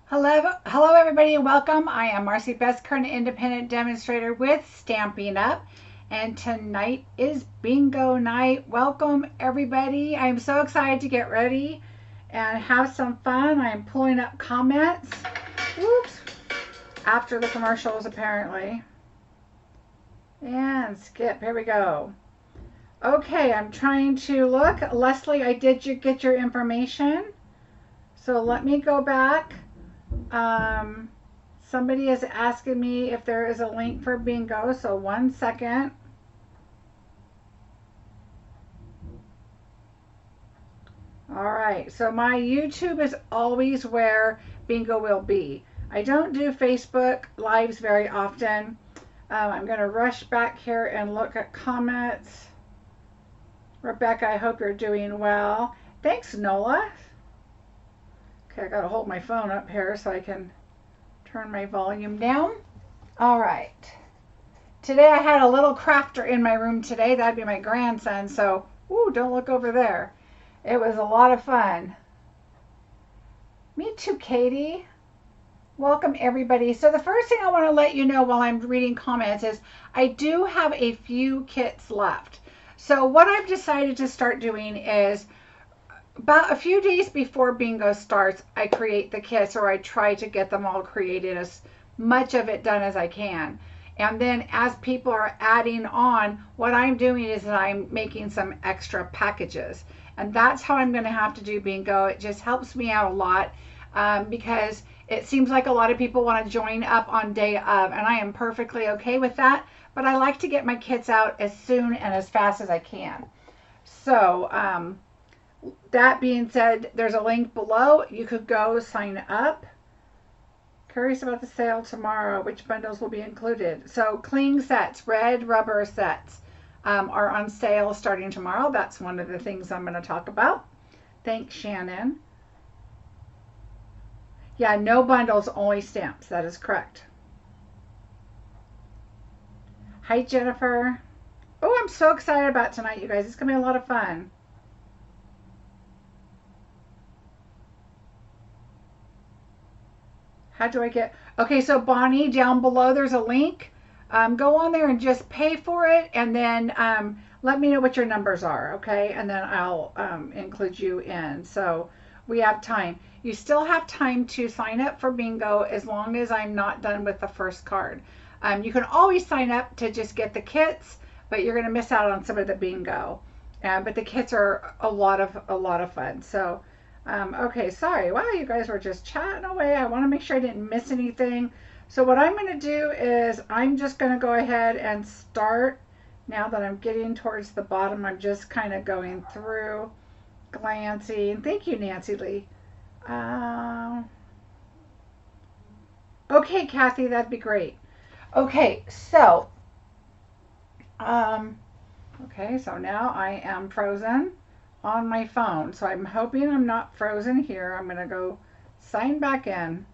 Hello everybody and welcome. I am Marcie Besecker, an independent demonstrator with Stampin' Up. And tonight is bingo night. Welcome everybody. I'm so excited to get ready and have some fun. I'm pulling up comments. Whoops. After the commercials apparently. And skip. Here we go. Okay, I'm trying to look. Leslie, I did get your information. So let me go back. Somebody is asking me if there is a link for bingo, so 1 second. All right, so my YouTube is always where bingo will be. I don't do Facebook lives very often. I'm going to rush back here and look at comments. Rebecca, I hope you're doing well. Thanks, Nola. Okay, I got to hold my phone up here so I can turn my volume down. All right. Today I had a little crafter in my room today. That'd be my grandson. So, ooh, don't look over there. It was a lot of fun. Me too, Katie. Welcome, everybody. So the first thing I want to let you know while I'm reading comments is I do have a few kits left. So what I've decided to start doing is about a few days before bingo starts, I create the kits, or I try to get them all created, as much of it done as I can. And then as people are adding on, what I'm doing is that I'm making some extra packages. And that's how I'm going to have to do bingo. It just helps me out a lot because it seems like a lot of people want to join up on day of, and I am perfectly okay with that. But I like to get my kits out as soon and as fast as I can. So, that being said, there's a link below. You could go sign up. Curious about the sale tomorrow. Which bundles will be included? So cling sets, red rubber sets are on sale starting tomorrow. That's one of the things I'm going to talk about. Thanks, Shannon. Yeah, no bundles, only stamps. That is correct. Hi, Jennifer. Oh, I'm so excited about tonight, you guys. It's going to be a lot of fun. How do I get? Okay, so Bonnie, down below there's a link. Go on there and just pay for it, and then let me know what your numbers are, okay? And then I'll include you in. So we have time. You still have time to sign up for bingo as long as I'm not done with the first card. You can always sign up to just get the kits, but you're going to miss out on some of the bingo. But the kits are a lot of fun. So. Okay, sorry. Wow, you guys were just chatting away. I want to make sure I didn't miss anything. So what I'm going to do is I'm just going to go ahead and start. Now that I'm getting towards the bottom, I'm just kind of going through, glancing. Thank you, Nancy Lee. Okay, Kathy, that'd be great. Okay, so, okay, so now I am frozen on my phone. So I'm hoping I'm not frozen here. I'm going to go sign back in.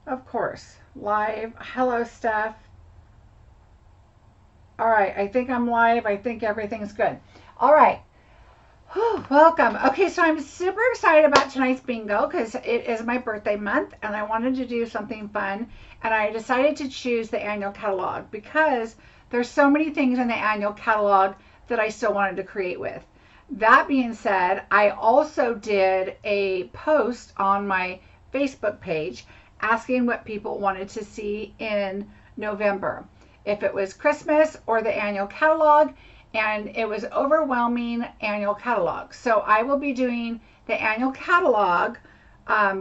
Of course, live. Hello, Steph. All right, I think I'm live. I think everything's good. All right. Whew, welcome. Okay, so I'm super excited about tonight's bingo because it is my birthday month and I wanted to do something fun, and I decided to choose the annual catalog because there's so many things in the annual catalog that I still wanted to create with. That being said, I also did a post on my Facebook page asking what people wanted to see in November, if it was Christmas or the annual catalog, and it was overwhelming annual catalog. So I will be doing the annual catalog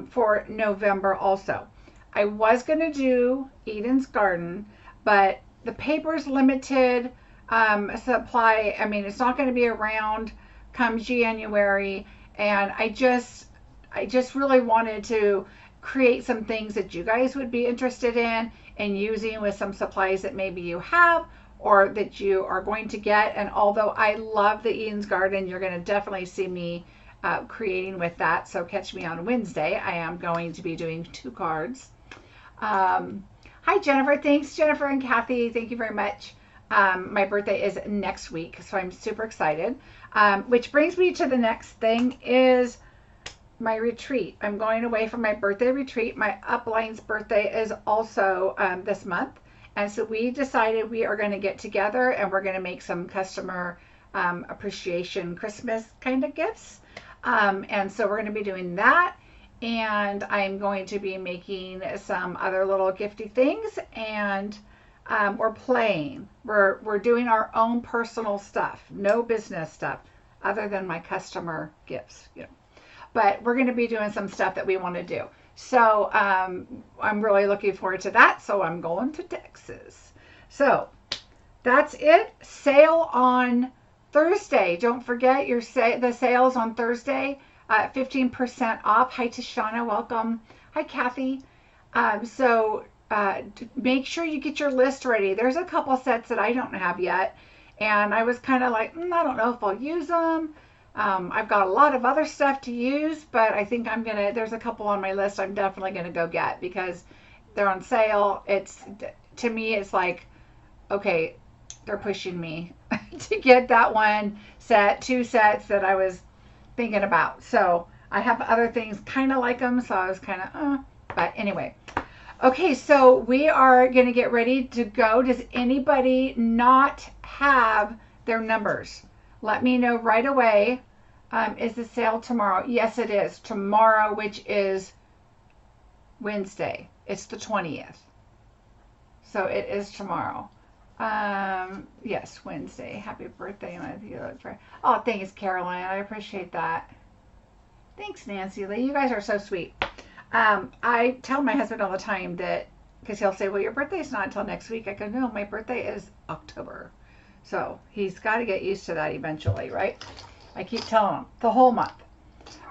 for November also. I was going to do Eden's Garden, but the paper's limited supply. I mean, it's not going to be around come January, and I just really wanted to create some things that you guys would be interested in and using with some supplies that maybe you have or that you are going to get. And although I love the Eden's Garden, you're going to definitely see me creating with that. So catch me on Wednesday. I am going to be doing 2 cards. Hi, Jennifer. Thanks, Jennifer and Kathy. Thank you very much. My birthday is next week, so I'm super excited. Which brings me to the next thing is my retreat. I'm going away for my birthday retreat. My upline's birthday is also this month. And so we decided we are going to get together and we're going to make some customer appreciation Christmas kind of gifts. And so we're going to be doing that. And I'm going to be making some other little gifty things. And we're playing. We're doing our own personal stuff. No business stuff other than my customer gifts, you know. But we're going to be doing some stuff that we want to do. So I'm really looking forward to that. So I'm going to Texas. So that's it. Sale on Thursday. Don't forget the sales on Thursday. 15% off. Hi, Tashana. Welcome. Hi, Kathy. Make sure you get your list ready. There's a couple sets that I don't have yet. And I was kind of like, I don't know if I'll use them. I've got a lot of other stuff to use, but I think there's a couple on my list I'm definitely going to go get because they're on sale. To me, it's like, okay, they're pushing me to get that two sets that I was thinking about. So I have other things kind of like them, so I was kind of, but anyway. Okay, so we are going to get ready to go. Does anybody not have their numbers? Let me know right away. Is the sale tomorrow? Yes, it is. Tomorrow, which is Wednesday. It's the 20th. So it is tomorrow. Yes, Wednesday. Happy birthday. Oh, thanks, Caroline. I appreciate that. Thanks, Nancy Lee. You guys are so sweet. I tell my husband all the time that, because he'll say, well, your birthday's not until next week. I go, no, my birthday is October. So he's got to get used to that eventually, right? I keep telling him the whole month.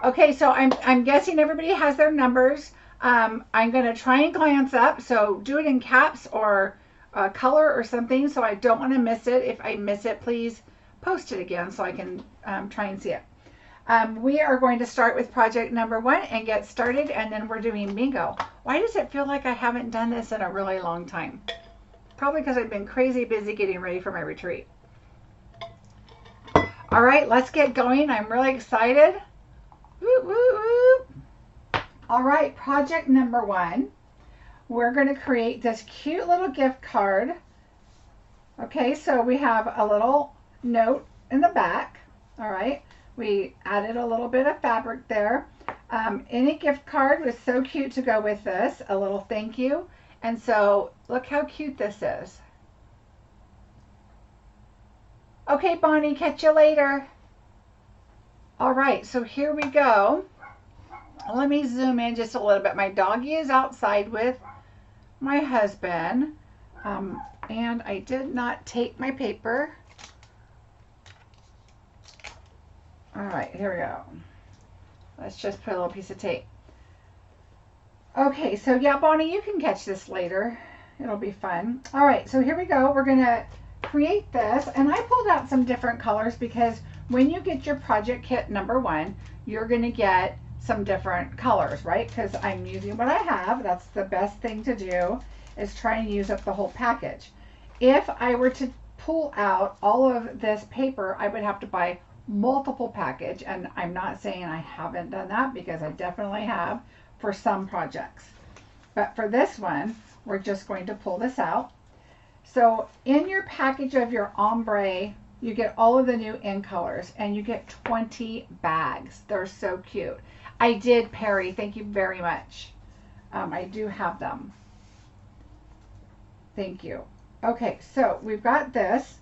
Okay, so I'm guessing everybody has their numbers. I'm going to try and glance up. So do it in caps or color or something so I don't want to miss it. If I miss it, please post it again so I can try and see it. We are going to start with project number 1 and get started, and then we're doing bingo. Why does it feel like I haven't done this in a really long time? Probably because I've been crazy busy getting ready for my retreat. All right, let's get going. I'm really excited. Woo, woo, woo. All right, project number 1. We're going to create this cute little gift card. Okay, so we have a little note in the back. All right, we added a little bit of fabric there. Any gift card was so cute to go with this. A little thank you. And so look how cute this is. Okay, Bonnie, catch you later. All right, so here we go. Let me zoom in just a little bit. My doggy is outside with my husband, and I did not take my paper. All right, here we go. Let's just put a little piece of tape. Okay, so yeah, Bonnie, you can catch this later. It'll be fun. All right, so here we go. We're going to create this, and I pulled out some different colors because when you get your project kit number 1, you're going to get some different colors, right? Because I'm using what I have. That's the best thing to do, is try and use up the whole package. If I were to pull out all of this paper, I would have to buy multiple package, and I'm not saying I haven't done that because I definitely have for some projects. But for this one, we're just going to pull this out. So in your package of your ombre, you get all of the new in colors, and you get 20 bags. They're so cute. I did, Perry. Thank you very much. I do have them. Thank you. Okay, so we've got this,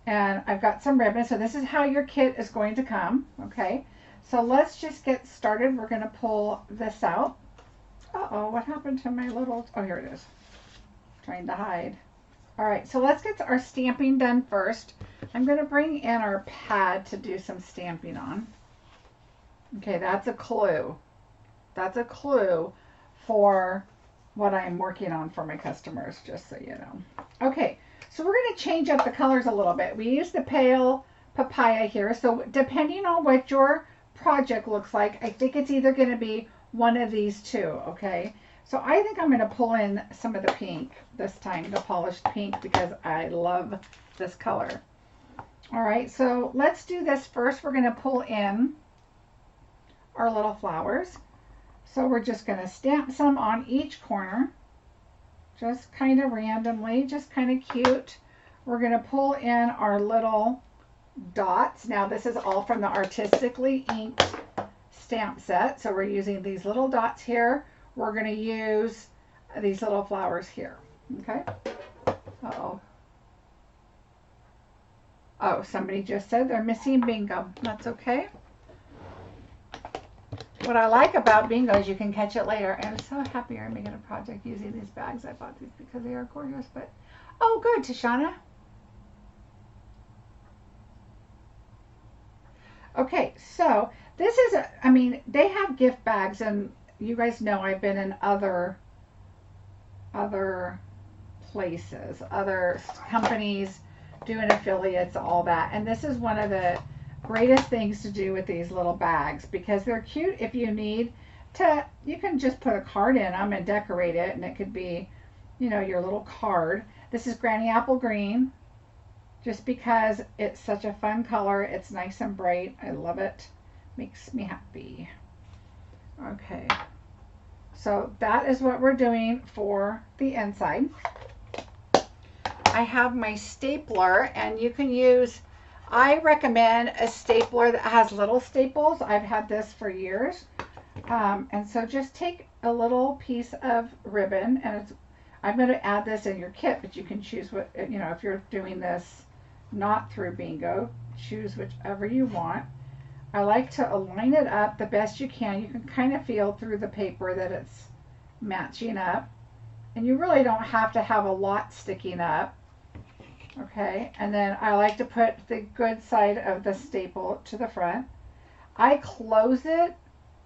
and I've got some ribbon. So this is how your kit is going to come. Okay, so let's just get started. We're going to pull this out. Uh-oh, what happened to my little, oh, here it is. Trying to hide. All right, so let's get our stamping done first. I'm going to bring in our pad to do some stamping on. Okay, that's a clue. That's a clue for what I'm working on for my customers, just so you know. Okay, so we're going to change up the colors a little bit. We use the pale papaya here, so depending on what your project looks like, I think it's either going to be one of these two, okay? So I think I'm going to pull in some of the pink this time, the polished pink, because I love this color. All right, so let's do this first. We're going to pull in our little flowers. So we're just going to stamp some on each corner, just kind of randomly, just kind of cute. We're going to pull in our little dots. Now this is all from the Artistically Inked stamp set. So we're using these little dots here. We're going to use these little flowers here. Okay. Uh-oh. Oh, somebody just said they're missing bingo. That's okay. What I like about bingo is you can catch it later. And I'm so happy I'm making a project using these bags. I bought these because they are gorgeous. But oh, good, Tashana. Okay, so this is, I mean, they have gift bags, and you guys know I've been in other places, other companies doing affiliates, all that. And this is one of the greatest things to do with these little bags because they're cute. If you need to, you can just put a card in them and decorate it, and it could be, you know, your little card. This is Granny Apple Green, just because it's such a fun color. It's nice and bright. I love it. Makes me happy. Okay, so that is what we're doing for the inside. I have my stapler, and you can use, I recommend a stapler that has little staples. I've had this for years. And so just take a little piece of ribbon, and it's, I'm going to add this in your kit, but you can choose what, you know, if you're doing this not through bingo, choose whichever you want. I like to align it up the best you can. You can kind of feel through the paper that it's matching up, and you really don't have to have a lot sticking up. Okay, and then I like to put the good side of the staple to the front. I close it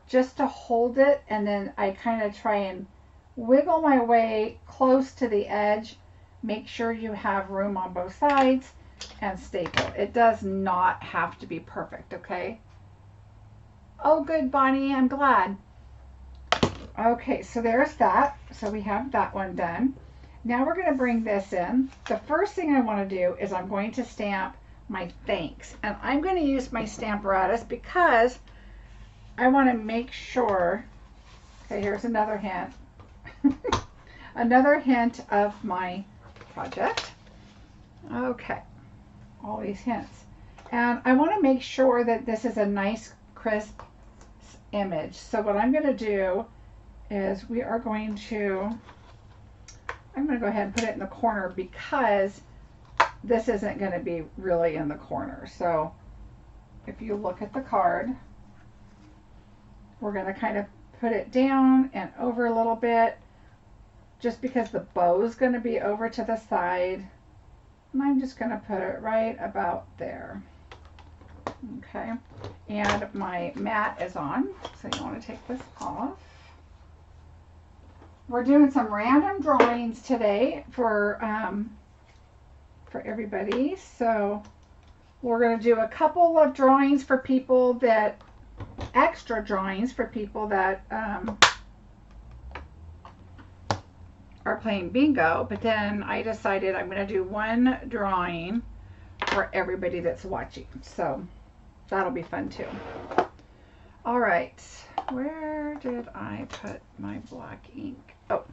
just to hold it, and then I kind of try and wiggle my way close to the edge. Make sure you have room on both sides and staple. It does not have to be perfect, okay? Oh, good, Bonnie, I'm glad. Okay, so there's that. So we have that one done. Now we're going to bring this in. The first thing I want to do is I'm going to stamp my thanks. And I'm going to use my Stamparatus because I want to make sure, okay, here's another hint. Another hint of my project. Okay, all these hints. And I want to make sure that this is a nice, crisp image. So what I'm going to do is we are going to, I'm going to go ahead and put it in the corner because this isn't going to be really in the corner. So if you look at the card, we're going to kind of put it down and over a little bit just because the bow is going to be over to the side. And I'm just going to put it right about there. Okay, and my mat is on, so you want to take this off. We're doing some random drawings today for everybody. So we're going to do a couple of drawings for people that, extra drawings for people that are playing bingo. But then I decided I'm going to do one drawing for everybody that's watching. So that'll be fun too. All right, where did I put my black ink? Oh,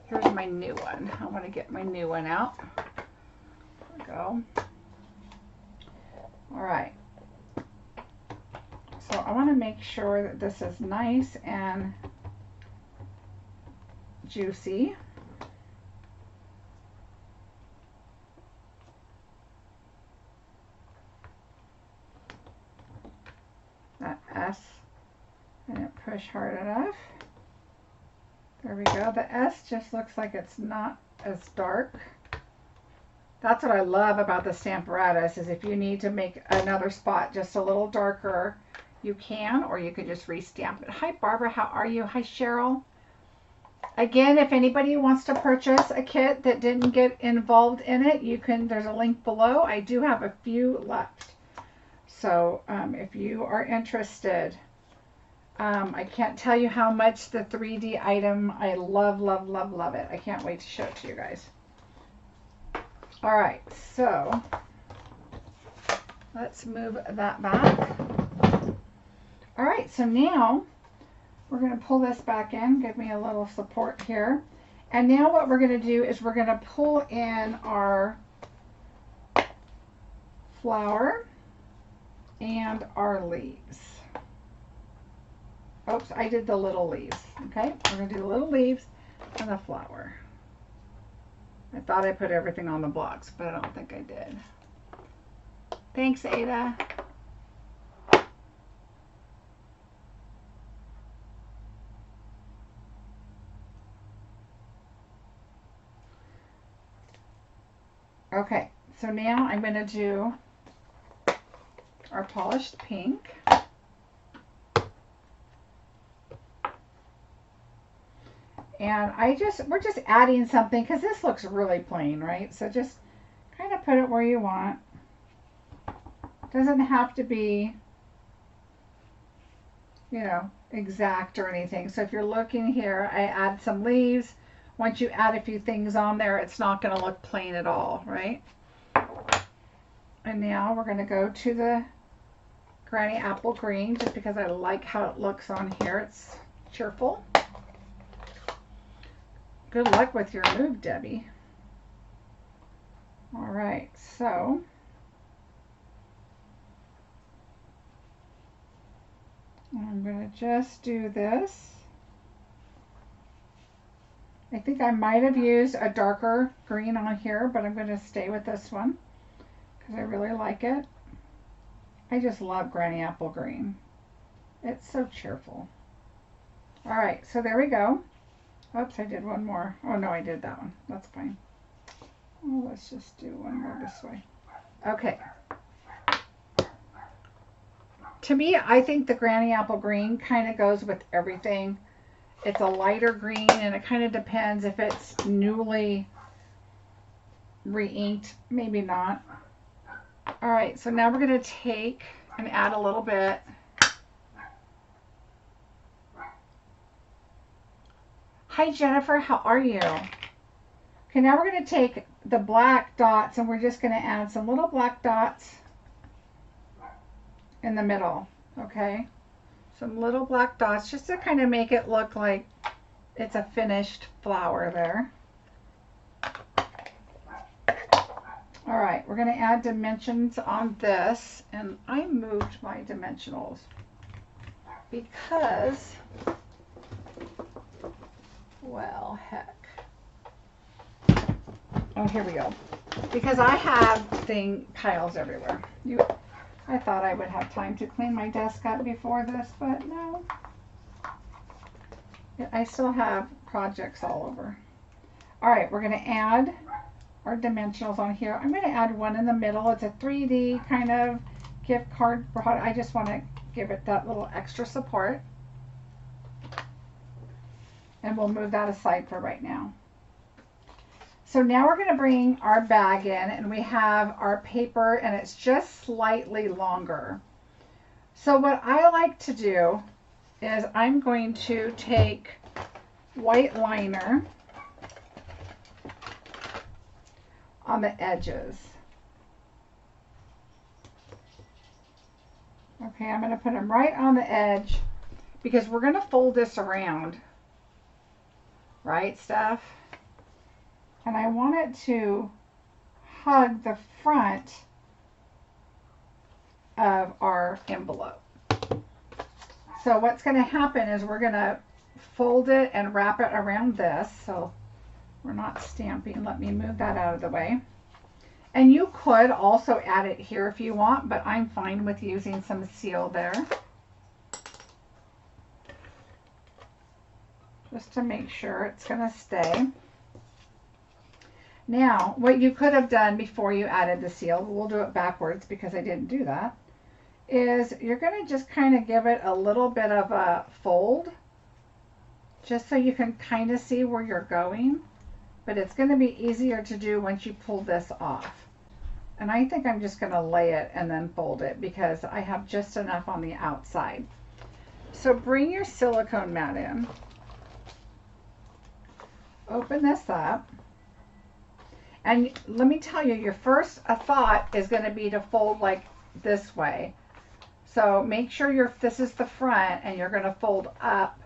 here's my new one. I want to get my new one out. There we go. All right. So I want to make sure that this is nice and juicy. That S, I didn't push hard enough. There we go. The S just looks like it's not as dark. That's what I love about the Stamparatus, is if you need to make another spot just a little darker, you can, or you can just re-stamp it. Hi, Barbara. How are you? Hi, Cheryl. Again, if anybody wants to purchase a kit that didn't get involved in it, you can, there's a link below. I do have a few left. So if you are interested, I can't tell you how much the 3D item, I love, love, love, love it. I can't wait to show it to you guys. All right, so let's move that back. All right, so now we're going to pull this back in, give me a little support here. And now what we're going to do is we're going to pull in our flower and our leaves. Oops, I did the little leaves. Okay, we're going to do the little leaves and the flower. I thought I put everything on the blocks, but I don't think I did. Thanks, Ada. Okay, so now I'm going to do our polished pink. And we're just adding something because this looks really plain, right? So just kind of put it where you want. Doesn't have to be, you know, exact or anything. So if you're looking here, I add some leaves. Once you add a few things on there, it's not going to look plain at all, right? And now we're going to go to the Granny Apple Green, just because I like how it looks on here. It's cheerful. Good luck with your move, Debbie. All right, so I'm going to just do this. I think I might have used a darker green on here, but I'm going to stay with this one because I really like it. I just love Granny Apple Green. It's so cheerful. All right, so there we go. Oops, I did one more. Oh no, I did that one. That's fine. Oh, let's just do one more this way. Okay. To me, I think the Granny Apple Green kind of goes with everything. It's a lighter green, and it kind of depends if it's newly re-inked, maybe not. All right, so now we're going to take and add a little bit. Hi, Jennifer, how are you? Okay, now we're going to take the black dots, and we're just going to add some little black dots in the middle, okay? Some little black dots just to kind of make it look like it's a finished flower there. All right, we're going to add dimensions on this, and I moved my dimensionals because, well, heck. Oh, here we go. Because I have piles everywhere. I thought I would have time to clean my desk up before this, but no. I still have projects all over. All right, we're going to add our dimensionals on here. I'm going to add one in the middle. It's a 3D kind of gift card. I just want to give it that little extra support. And we'll move that aside for right now. So now we're going to bring our bag in, and we have our paper, and it's just slightly longer. So what I like to do is I'm going to take white liner on the edges. Okay, I'm going to put them right on the edge because we're going to fold this around. Right, Steph? And I want it to hug the front of our envelope. So what's going to happen is we're going to fold it and wrap it around this. So we're not stamping. Let me move that out of the way. And you could also add it here if you want, but I'm fine with using some seal there. Just to make sure it's going to stay. Now, what you could have done before you added the seal, we'll do it backwards because I didn't do that, is you're going to just kind of give it a little bit of a fold, just so you can kind of see where you're going. But it's going to be easier to do once you pull this off. And I think I'm just going to lay it and then fold it because I have just enough on the outside. So bring your silicone mat in. Open this up. And let me tell you, your first thought is going to be to fold like this way. So make sure this is the front and you're going to fold up.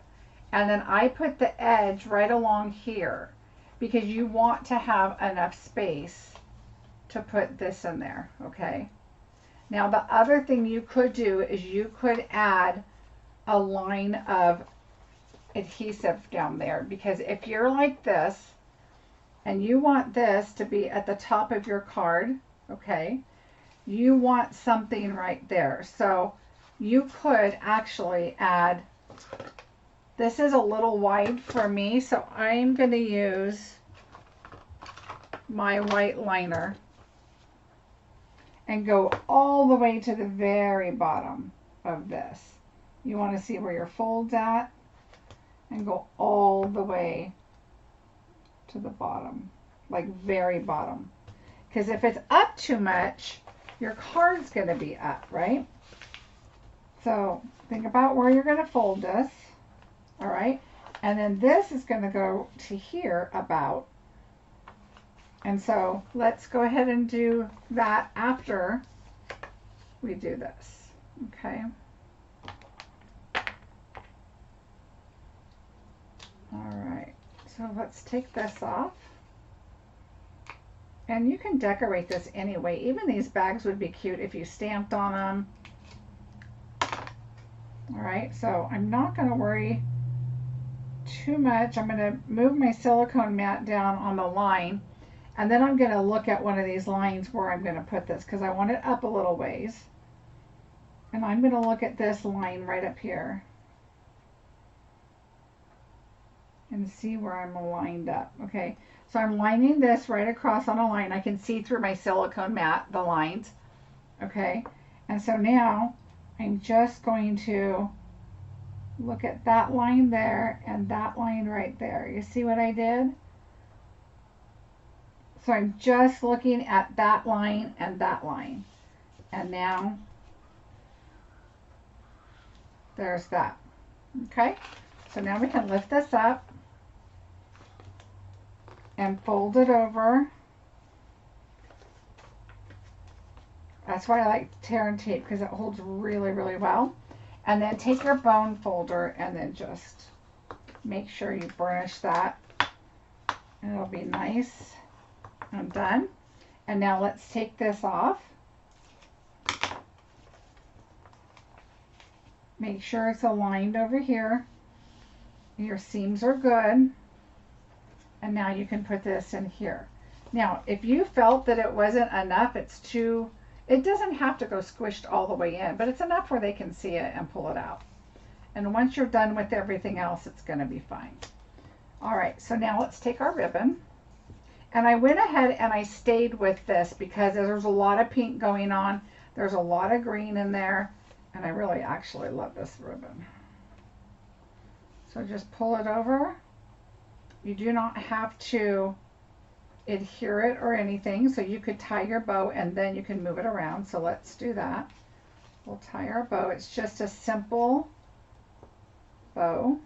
And then I put the edge right along here because you want to have enough space to put this in there, okay? Now the other thing you could do is you could add a line of adhesive down there, because if you're like this and you want this to be at the top of your card, okay, you want something right there. So you could actually add, this is a little wide for me, so I'm going to use my white liner and go all the way to the very bottom of this. You want to see where your fold's at and go all the way to the bottom, like very bottom. Because if it's up too much, your card's going to be up, right? So think about where you're going to fold this, all right? And then this is going to go to here about. And so let's go ahead and do that after we do this, okay? All right, so let's take this off. And you can decorate this anyway. Even these bags would be cute if you stamped on them. All right, so I'm not going to worry too much. I'm going to move my silicone mat down on the line, and then I'm going to look at one of these lines where I'm going to put this, because I want it up a little ways. And I'm going to look at this line right up here and see where I'm lined up. Okay, so I'm lining this right across on a line. I can see through my silicone mat the lines. Okay, and so now I'm just going to look at that line there and that line right there. You see what I did? So I'm just looking at that line and that line. And now there's that. Okay, so now we can lift this up and fold it over. That's why I like tear and tape, because it holds really, really well. And then take your bone folder and then just make sure you burnish that. And it'll be nice and done. And now let's take this off. Make sure it's aligned over here. Your seams are good. And now you can put this in here. Now, if you felt that it wasn't enough, it doesn't have to go squished all the way in, but it's enough where they can see it and pull it out. And once you're done with everything else, it's going to be fine. All right, so now let's take our ribbon. And I went ahead and I stayed with this because there's a lot of pink going on. There's a lot of green in there. And I really actually love this ribbon. So just pull it over. You do not have to adhere it or anything, so you could tie your bow and then you can move it around. So let's do that. We'll tie our bow. It's just a simple bow.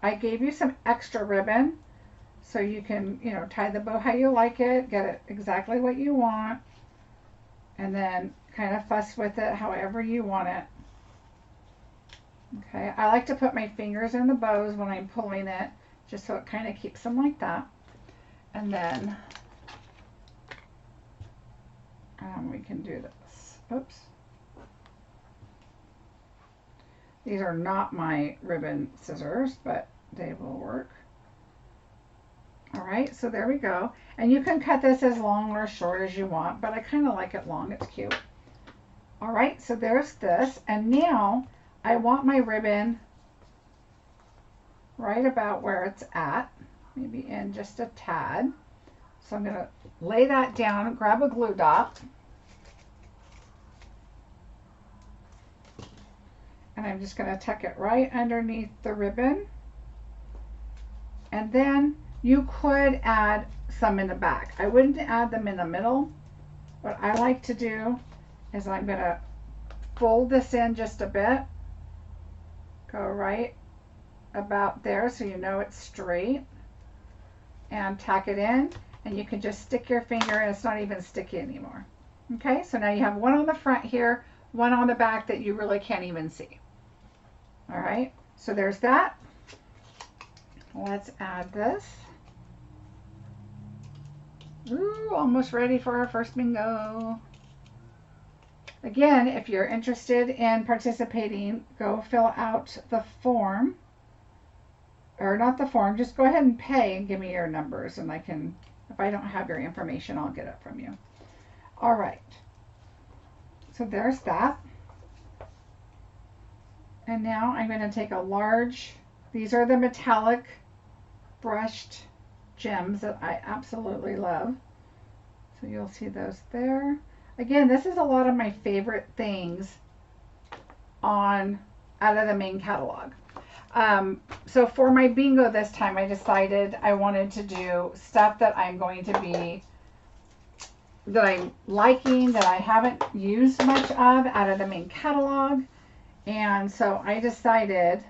I gave you some extra ribbon so you can, tie the bow how you like it, get it exactly what you want, and then kind of fuss with it however you want it. Okay, I like to put my fingers in the bows when I'm pulling it, just so it kind of keeps them like that. And then we can do this. Oops. These are not my ribbon scissors, but they will work. All right, so there we go. And you can cut this as long or short as you want, but I kind of like it long. It's cute. All right, so there's this. And now I want my ribbon right about where it's at, maybe in just a tad. So I'm going to lay that down, grab a glue dot, and I'm just going to tuck it right underneath the ribbon. And then you could add some in the back. I wouldn't add them in the middle. What I like to do is I'm going to fold this in just a bit, go right about there so you know it's straight, and tack it in, and you can just stick your finger and it's not even sticky anymore. Okay, so now you have one on the front here, one on the back that you really can't even see. All right, so there's that. Let's add this. Ooh, almost ready for our first bingo. Again, if you're interested in participating, go fill out the form. Or not the form, just go ahead and pay and give me your numbers, and I can, if I don't have your information, I'll get it from you. All right. So there's that. And now I'm going to take a large, these are the metallic brushed gems that I absolutely love. So you'll see those there. Again, this is a lot of my favorite things out of the main catalog. So for my bingo this time, I decided I wanted to do stuff that I'm going to be, that I'm liking, that I haven't used much of out of the main catalog. And so I decided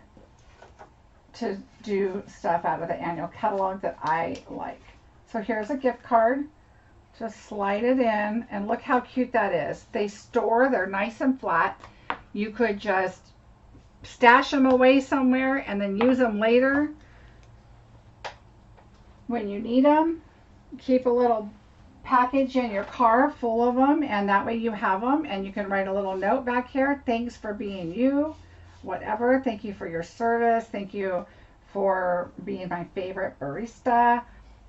to do stuff out of the annual catalog that I like. So here's a gift card. Just slide it in, and look how cute that is. They store, they're nice and flat. You could just stash them away somewhere and then use them later when you need them. Keep a little package in your car full of them, and that way you have them, and you can write a little note back here. Thanks for being you, whatever. Thank you for your service. Thank you for being my favorite barista,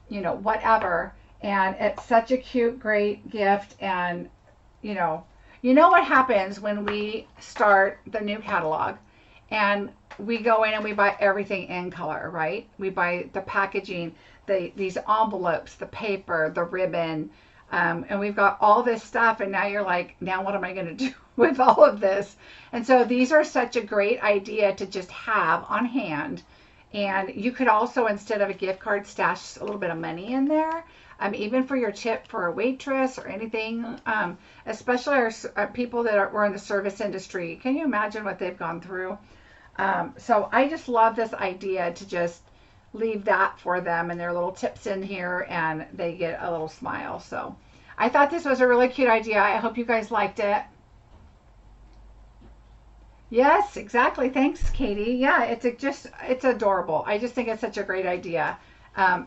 you know, whatever. And it's such a cute, great gift. And you know what happens when we start the new catalog and we go in and we buy everything in color, right? We buy the packaging, these envelopes, the paper, the ribbon, and we've got all this stuff, and now you're like, now what am I going to do with all of this? And so these are such a great idea to just have on hand. And you could also, instead of a gift card, stash a little bit of money in there. Even for your tip for a waitress or anything, especially our people that were in the service industry. Can you imagine what they've gone through? So I just love this idea to just leave that for them, and their little tips in here, and they get a little smile. So I thought this was a really cute idea. I hope you guys liked it. Yes, exactly. Thanks, Katie. Yeah, it's adorable. I just think it's such a great idea.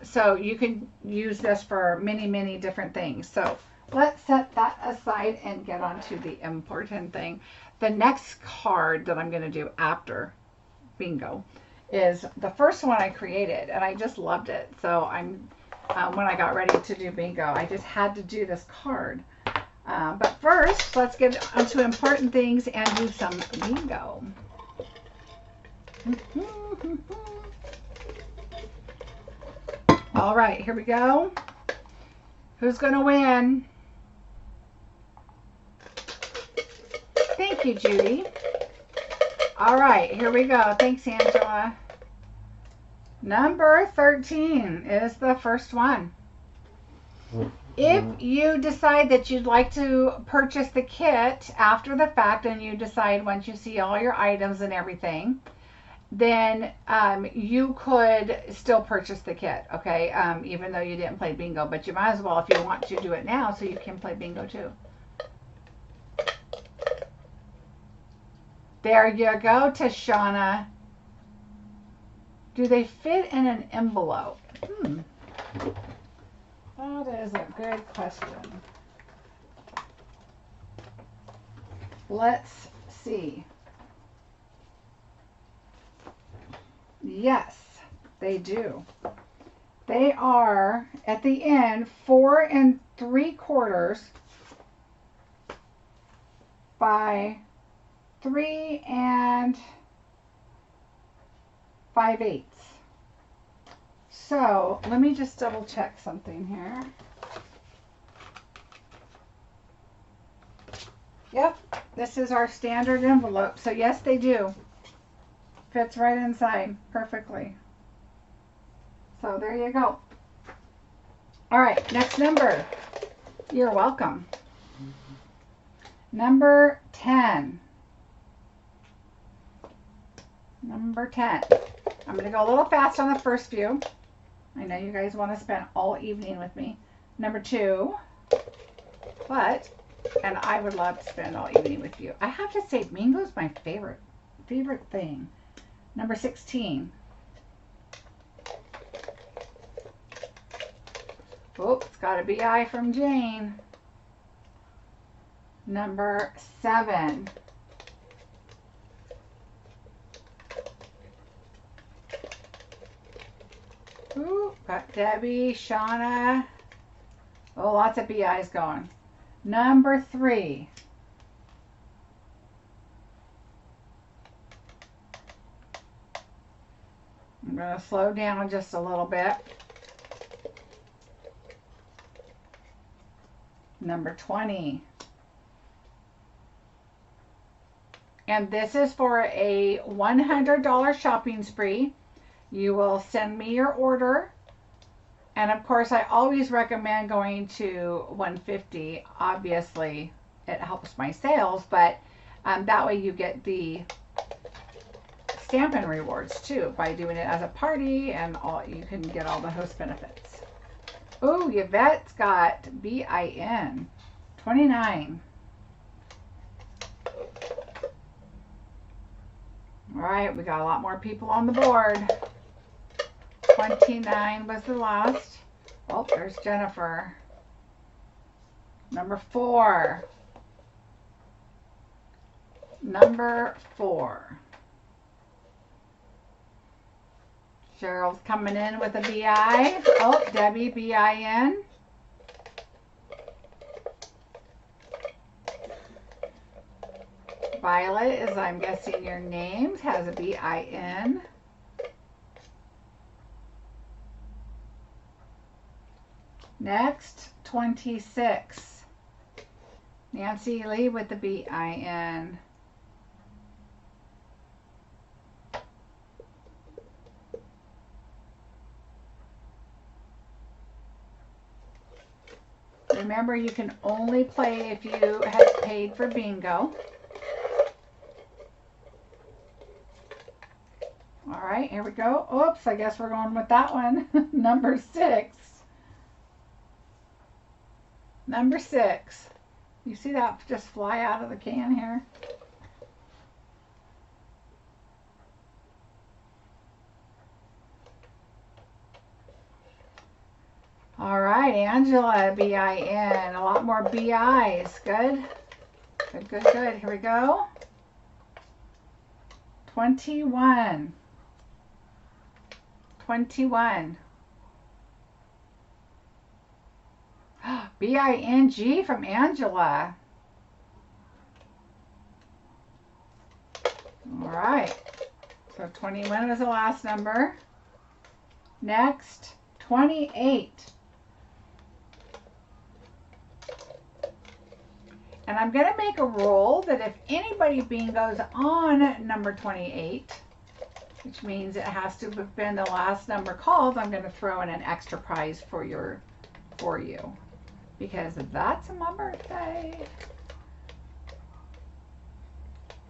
So you can use this for many, many different things. So let's set that aside and get on to the important thing. The next card that I'm going to do after bingo is the first one I created, and I just loved it. So when I got ready to do bingo, I just had to do this card. But first, let's get onto important things and do some bingo. All right, here we go. Who's going to win? Thank you, Judy. All right, here we go. Thanks, Angela. Number 13 is the first one. If you decide that you'd like to purchase the kit after the fact, and you decide once you see all your items and everything, then you could still purchase the kit, okay? Even though you didn't play bingo, but you might as well, if you want to, do it now so you can play bingo too. There you go, Tashana. Do they fit in an envelope? That is a good question. Let's see. Yes, they do. They are at the end 4 3/4 by 3 5/8. So let me just double check something here. Yep, this is our standard envelope. So yes, they do. Fits right inside perfectly. So there you go. All right, next number. You're welcome. Number 10. Number 10. I'm going to go a little fast on the first few. I know you guys want to spend all evening with me. Number 2. But And I would love to spend all evening with you. I have to say, bingo is my favorite thing. Number 16. Oh, it's got a BI from Jane. Number 7. Ooh, got Debbie, Shauna. Oh, lots of BIs going. Number 3. I'm going to slow down just a little bit. Number 20. And this is for a $100 shopping spree. You will send me your order. And of course, I always recommend going to 150. Obviously, it helps my sales, but that way you get the Stampin' rewards too by doing it as a party, and you can get all the host benefits. Oh, Yvette's got BIN 29. All right, we got a lot more people on the board. 29 was the last. Oh, there's Jennifer. Number 4. Number 4. Cheryl's coming in with a BI. Oh, Debbie, BIN. Violet, as I'm guessing your names, has a BIN. Next, 26. Nancy Lee with the BIN. Remember, you can only play if you have paid for bingo. All right, here we go. Oops, I guess we're going with that one. Number 6. Number 6. You see that just fly out of the can here? All right, Angela, BIN. A lot more BIs. Good. Good, good, good. Here we go. 21. 21. BING from Angela. All right. So 21 was the last number. Next, 28. And I'm going to make a rule that if anybody bingos on number 28, which means it has to have been the last number called, I'm going to throw in an extra prize for you, because that's my birthday.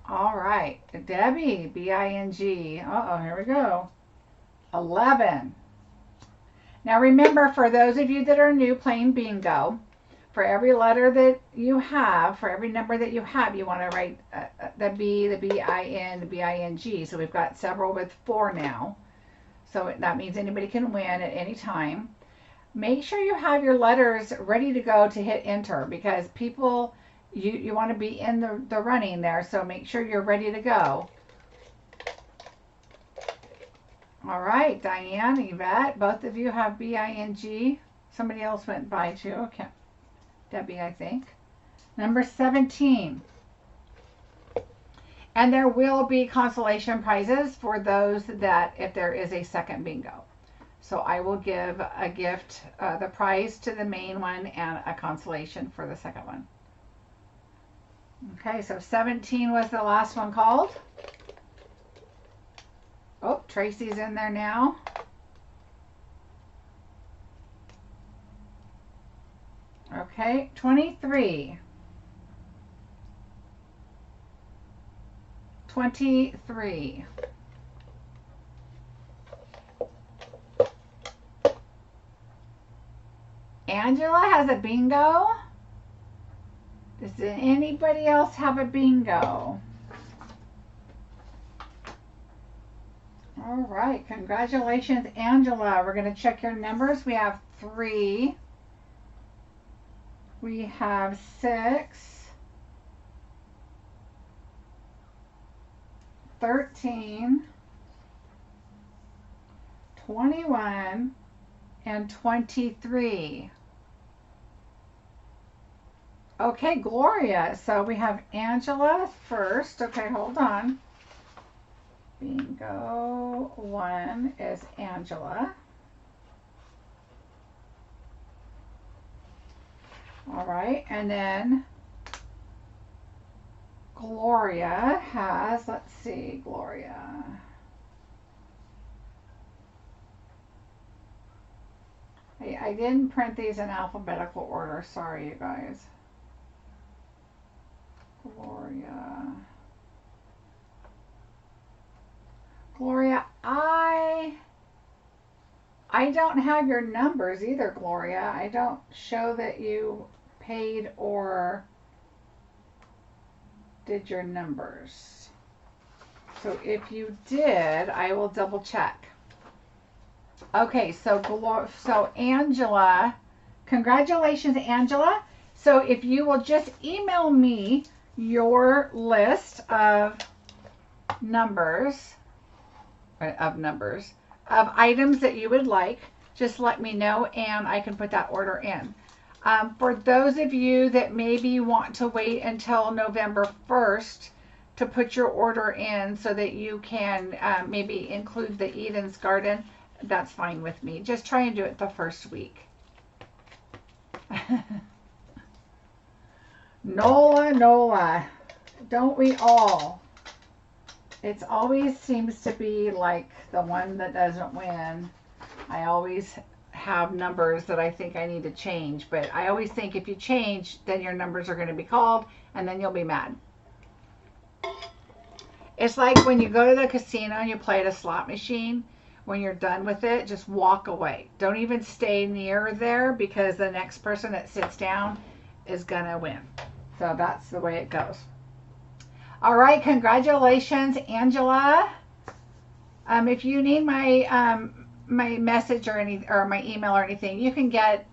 All right, Debbie, BING. Uh-oh, here we go. 11. Now remember, for those of you that are new playing bingo, for every letter that you have, for every number that you have, you want to write the B, the BIN, the BING. So we've got several with 4 now. So that means anybody can win at any time. Make sure you have your letters ready to go to hit enter, because people, you want to be in the running there. So make sure you're ready to go. All right, Diane, Yvette, both of you have BING. Somebody else went by too. Okay. Debbie, I think. Number 17. And there will be consolation prizes for those that, if there is a second bingo. So I will give a gift, the prize to the main one, and a consolation for the second one. Okay, so 17 was the last one called. Oh, Tracy's in there now. Okay, 23. 23. Angela has a bingo. Does anybody else have a bingo? All right, congratulations, Angela. We're going to check your numbers. We have 3. We have 6, 13, 21, and 23. Okay, Gloria. So we have Angela first. Okay, hold on. Bingo 1 is Angela. All right, and then Gloria has, let's see, Gloria. I didn't print these in alphabetical order. Sorry, you guys. Gloria. Gloria, I don't have your numbers either, Gloria. I don't show that you paid or did your numbers. So if you did, I will double check. Okay, so Angela, congratulations, Angela. So if you will just email me your list of numbers, of items that you would like, just let me know and I can put that order in. For those of you that maybe want to wait until November 1st to put your order in so that you can maybe include the Eden's Garden, that's fine with me. Just try and do it the first week. Nola, don't we all? It always seems to be like the one that doesn't win. I always have numbers that I think I need to change, but I always think if you change, then your numbers are going to be called and then you'll be mad. It's like when you go to the casino and you play at a slot machine. When you're done with it, just walk away. Don't even stay near there because the next person that sits down is going to win. So that's the way it goes. All right, congratulations, Angela. If you need my my message or my email or anything, you can go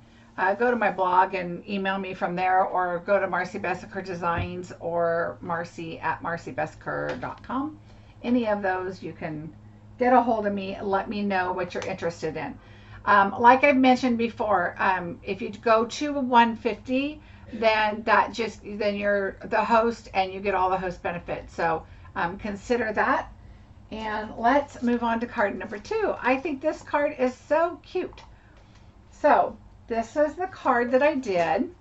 to my blog and email me from there, or go to Marcie Besecker Designs or Marcie at marciebeseckerdesigns.com. Any of those, you can get a hold of me and let me know what you're interested in. Like I've mentioned before, if you go to 150, then you're the host and you get all the host benefits. So consider that. And let's move on to card number 2. I think this card is so cute. So this is the card that I did.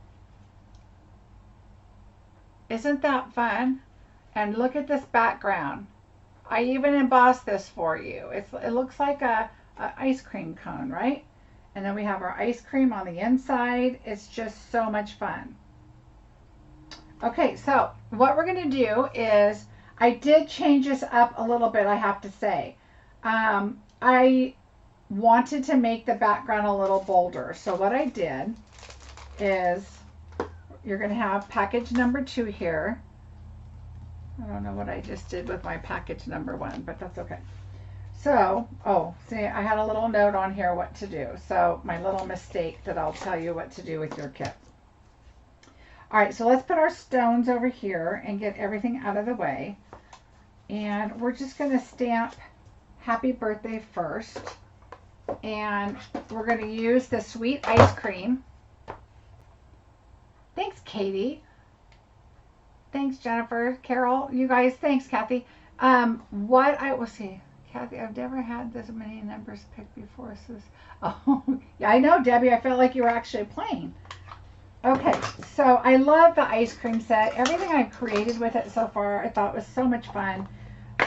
Isn't that fun? And look at this background. I even embossed this for you. It looks like a ice cream cone, right? And then we have our ice cream on the inside. It's just so much fun. Okay, so what we're going to do is, I did change this up a little bit, I have to say. I wanted to make the background a little bolder. So what I did is, you're going to have package number 2 here. I don't know what I just did with my package number 1, but that's okay. So, see, I had a little note on here what to do. So my little mistake that I'll tell you what to do with your kit. All right, so let's put our stones over here and get everything out of the way. And we're just going to stamp happy birthday first. And we're going to use the sweet ice cream. Thanks, Katie. Thanks, Jennifer, Carol, you guys. Thanks, Kathy. We'll see. Kathy, I've never had this many numbers picked before. So yeah, I know, Debbie. I felt like you were actually playing. Okay, so I love the ice cream set. Everything I've created with it so far, I thought was so much fun.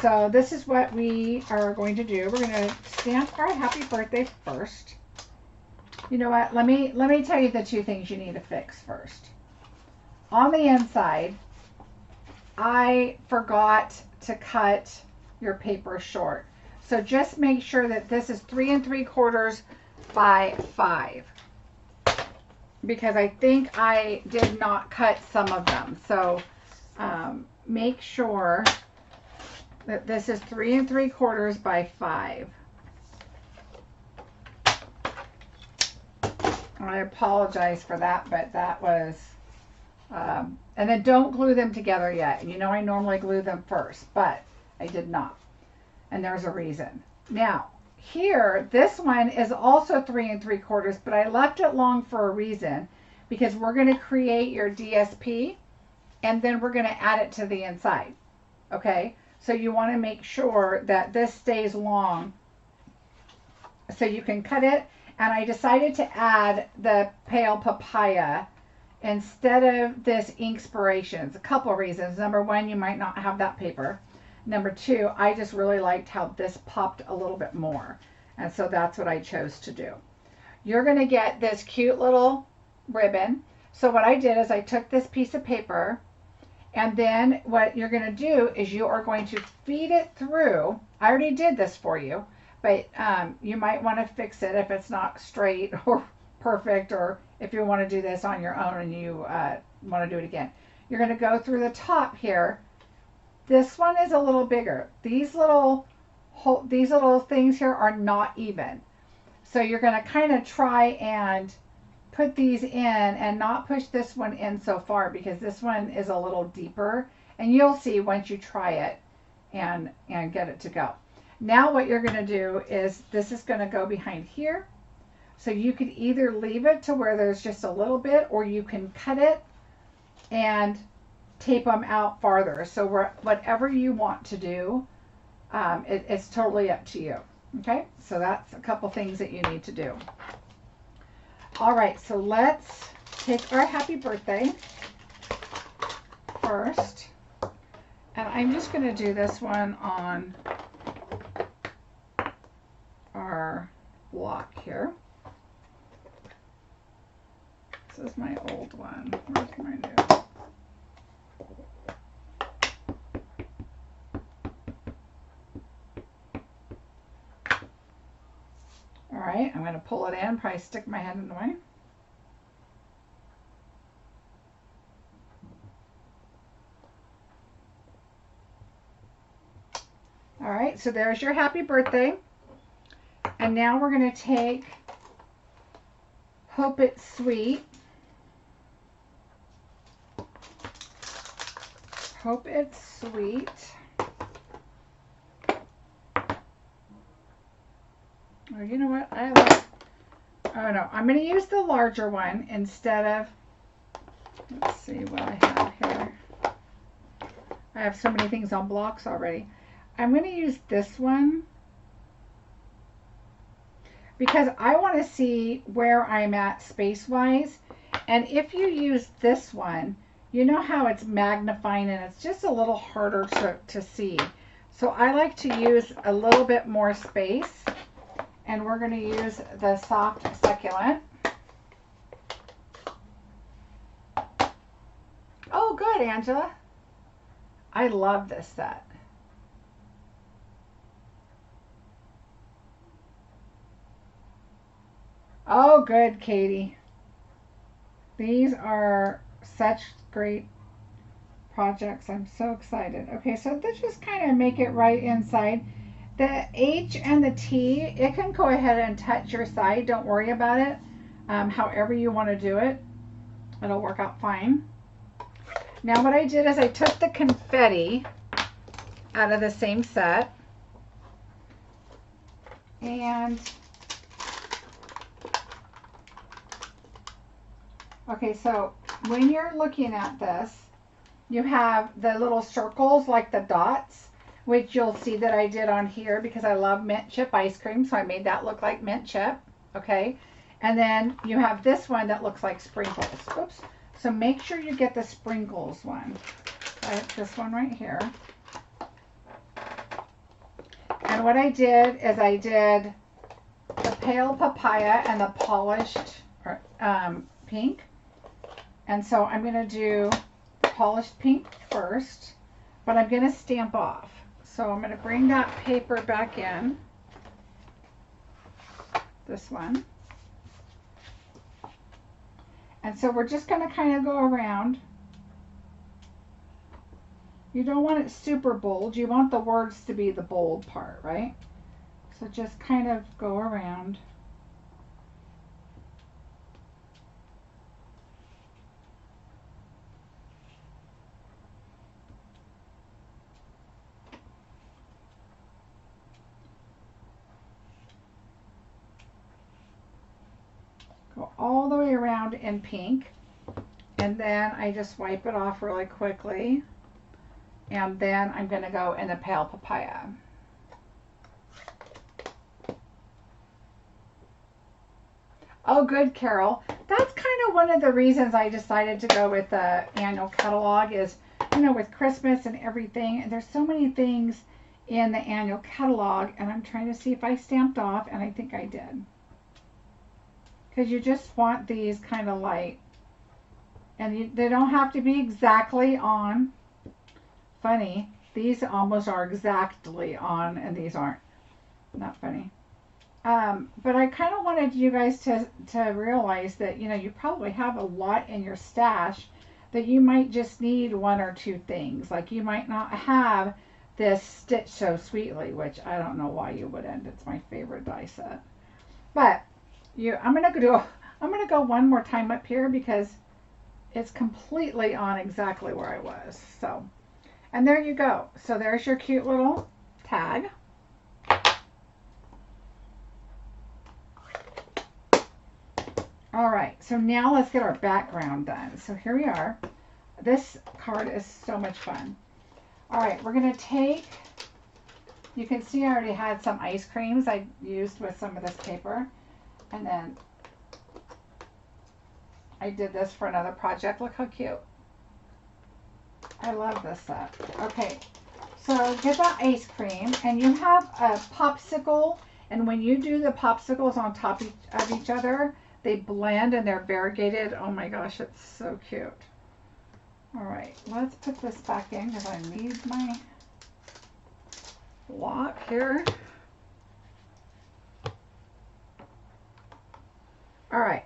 So this is what we are going to do. We're going to stamp our happy birthday first. You know what? Let me tell you the 2 things you need to fix first. On the inside, I forgot to cut your paper short. So just make sure that this is 3 3/4 by 5. because I think I did not cut some of them. So make sure that this is 3 3/4 by 5. I apologize for that, but that was, and then don't glue them together yet. You know I normally glue them first, but I did not. And there's a reason. Now, here, this one is also 3 3/4, but I left it long for a reason, because we're going to create your DSP, and then we're going to add it to the inside. Okay? So you want to make sure that this stays long so you can cut it. And I decided to add the pale papaya instead of this Inkspirations. A couple reasons. Number one, you might not have that paper. Number two, I just really liked how this popped a little bit more. And so that's what I chose to do. You're going to get this cute little ribbon. So what I did is I took this piece of paper, and then what you're going to do is you are going to feed it through. I already did this for you, but you might want to fix it if it's not straight or perfect, or if you want to do this on your own and you want to do it again. You're going to go through the top here. This one is a little bigger. These little things here are not even. So you're going to kind of try and put these in and not push this one in so far, because this one is a little deeper, and you'll see once you try it and get it to go. Now what you're going to do is this is going to go behind here. So you could either leave it to where there's just a little bit, or you can cut it and tape them out farther. So whatever you want to do, it's totally up to you. Okay, so that's a couple things that you need to do. All right, so let's take our happy birthday first. And I'm just going to do this one on our block here. This is my old one. Where's my new? All right, I'm going to pull it in, probably stick my head in the way. All right, so there's your happy birthday. And now we're going to take Hope It's Sweet. Hope It's Sweet. Oh, you know what? Oh no, I'm going to use the larger one instead of, let's see what I have here. I have so many things on blocks already. I'm going to use this one because I want to see where I'm at space-wise. And if you use this one, you know how it's magnifying and it's just a little harder to see. So I like to use a little bit more space. And we're going to use the soft succulent. Oh, good, Angela. I love this set. Oh, good, Katie. These are such great projects. I'm so excited. Okay, so let's just kind of make it right inside. The H and the T, it can go ahead and touch your side. Don't worry about it. However you want to do it, it'll work out fine. Now what I did is I took the confetti out of the same set. And, okay, so when you're looking at this, you have the little circles like the dots, which you'll see that I did on here because I love mint chip ice cream, so I made that look like mint chip, okay? And then you have this one that looks like sprinkles. Oops. So make sure you get the sprinkles one. Right, this one right here. And what I did is I did the pale papaya and the polished pink. And so I'm going to do polished pink first, but I'm going to stamp off. So I'm going to bring that paper back in, this one, And so we're just going to kind of go around. You don't want it super bold. You want the words to be the bold part, right? So just kind of go around. Go all the way around in pink. And then I just wipe it off really quickly. And then I'm going to go in the pale papaya. Oh, good, Carol. That's kind of one of the reasons I decided to go with the annual catalog is, you know, with Christmas and everything, and there's so many things in the annual catalog, and I'm trying to see if I stamped off, and I think I did. Because you just want these kind of light. And they don't have to be exactly on. Funny, these almost are exactly on, and these aren't. Not funny. But I kind of wanted you guys to realize that, you know, you probably have a lot in your stash that you might just need one or two things. Like you might not have this Stitch So Sweetly, which I don't know why you wouldn't. It's my favorite die set. But I'm gonna go one more time up here because it's completely on exactly where I was. So, and there you go. So there's your cute little tag. All right, so now let's get our background done. So here we are. This card is so much fun. All right, we're gonna take, you can see I already had some ice creams I used with some of this paper. And then I did this for another project. Look how cute. I love this set. Okay, so get that ice cream, and you have a popsicle, and when you do the popsicles on top of each other, they blend and they're variegated. Oh my gosh, it's so cute. All right, let's put this back in because I need my block here. All right.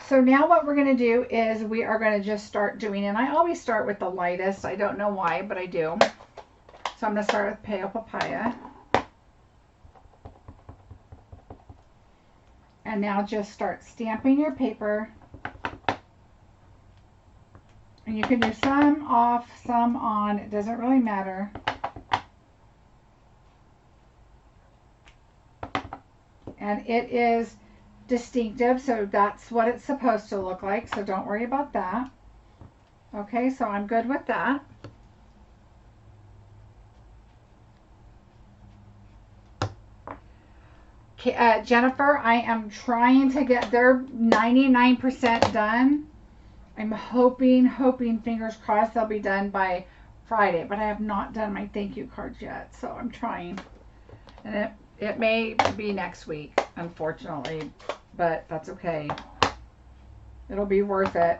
So now what we're going to do is we are going to just start doing, and I always start with the lightest. I don't know why, but I do. So I'm going to start with pale papaya. And now just start stamping your paper. And you can do some off, some on. It doesn't really matter. And it is distinctive, so that's what it's supposed to look like, so don't worry about that. Okay, so I'm good with that. Okay, Jennifer, I am trying to get, they're 99% done. I'm hoping, fingers crossed, they'll be done by Friday, but I have not done my thank you cards yet, so I'm trying. And it may be next week, unfortunately, but that's okay. It'll be worth it.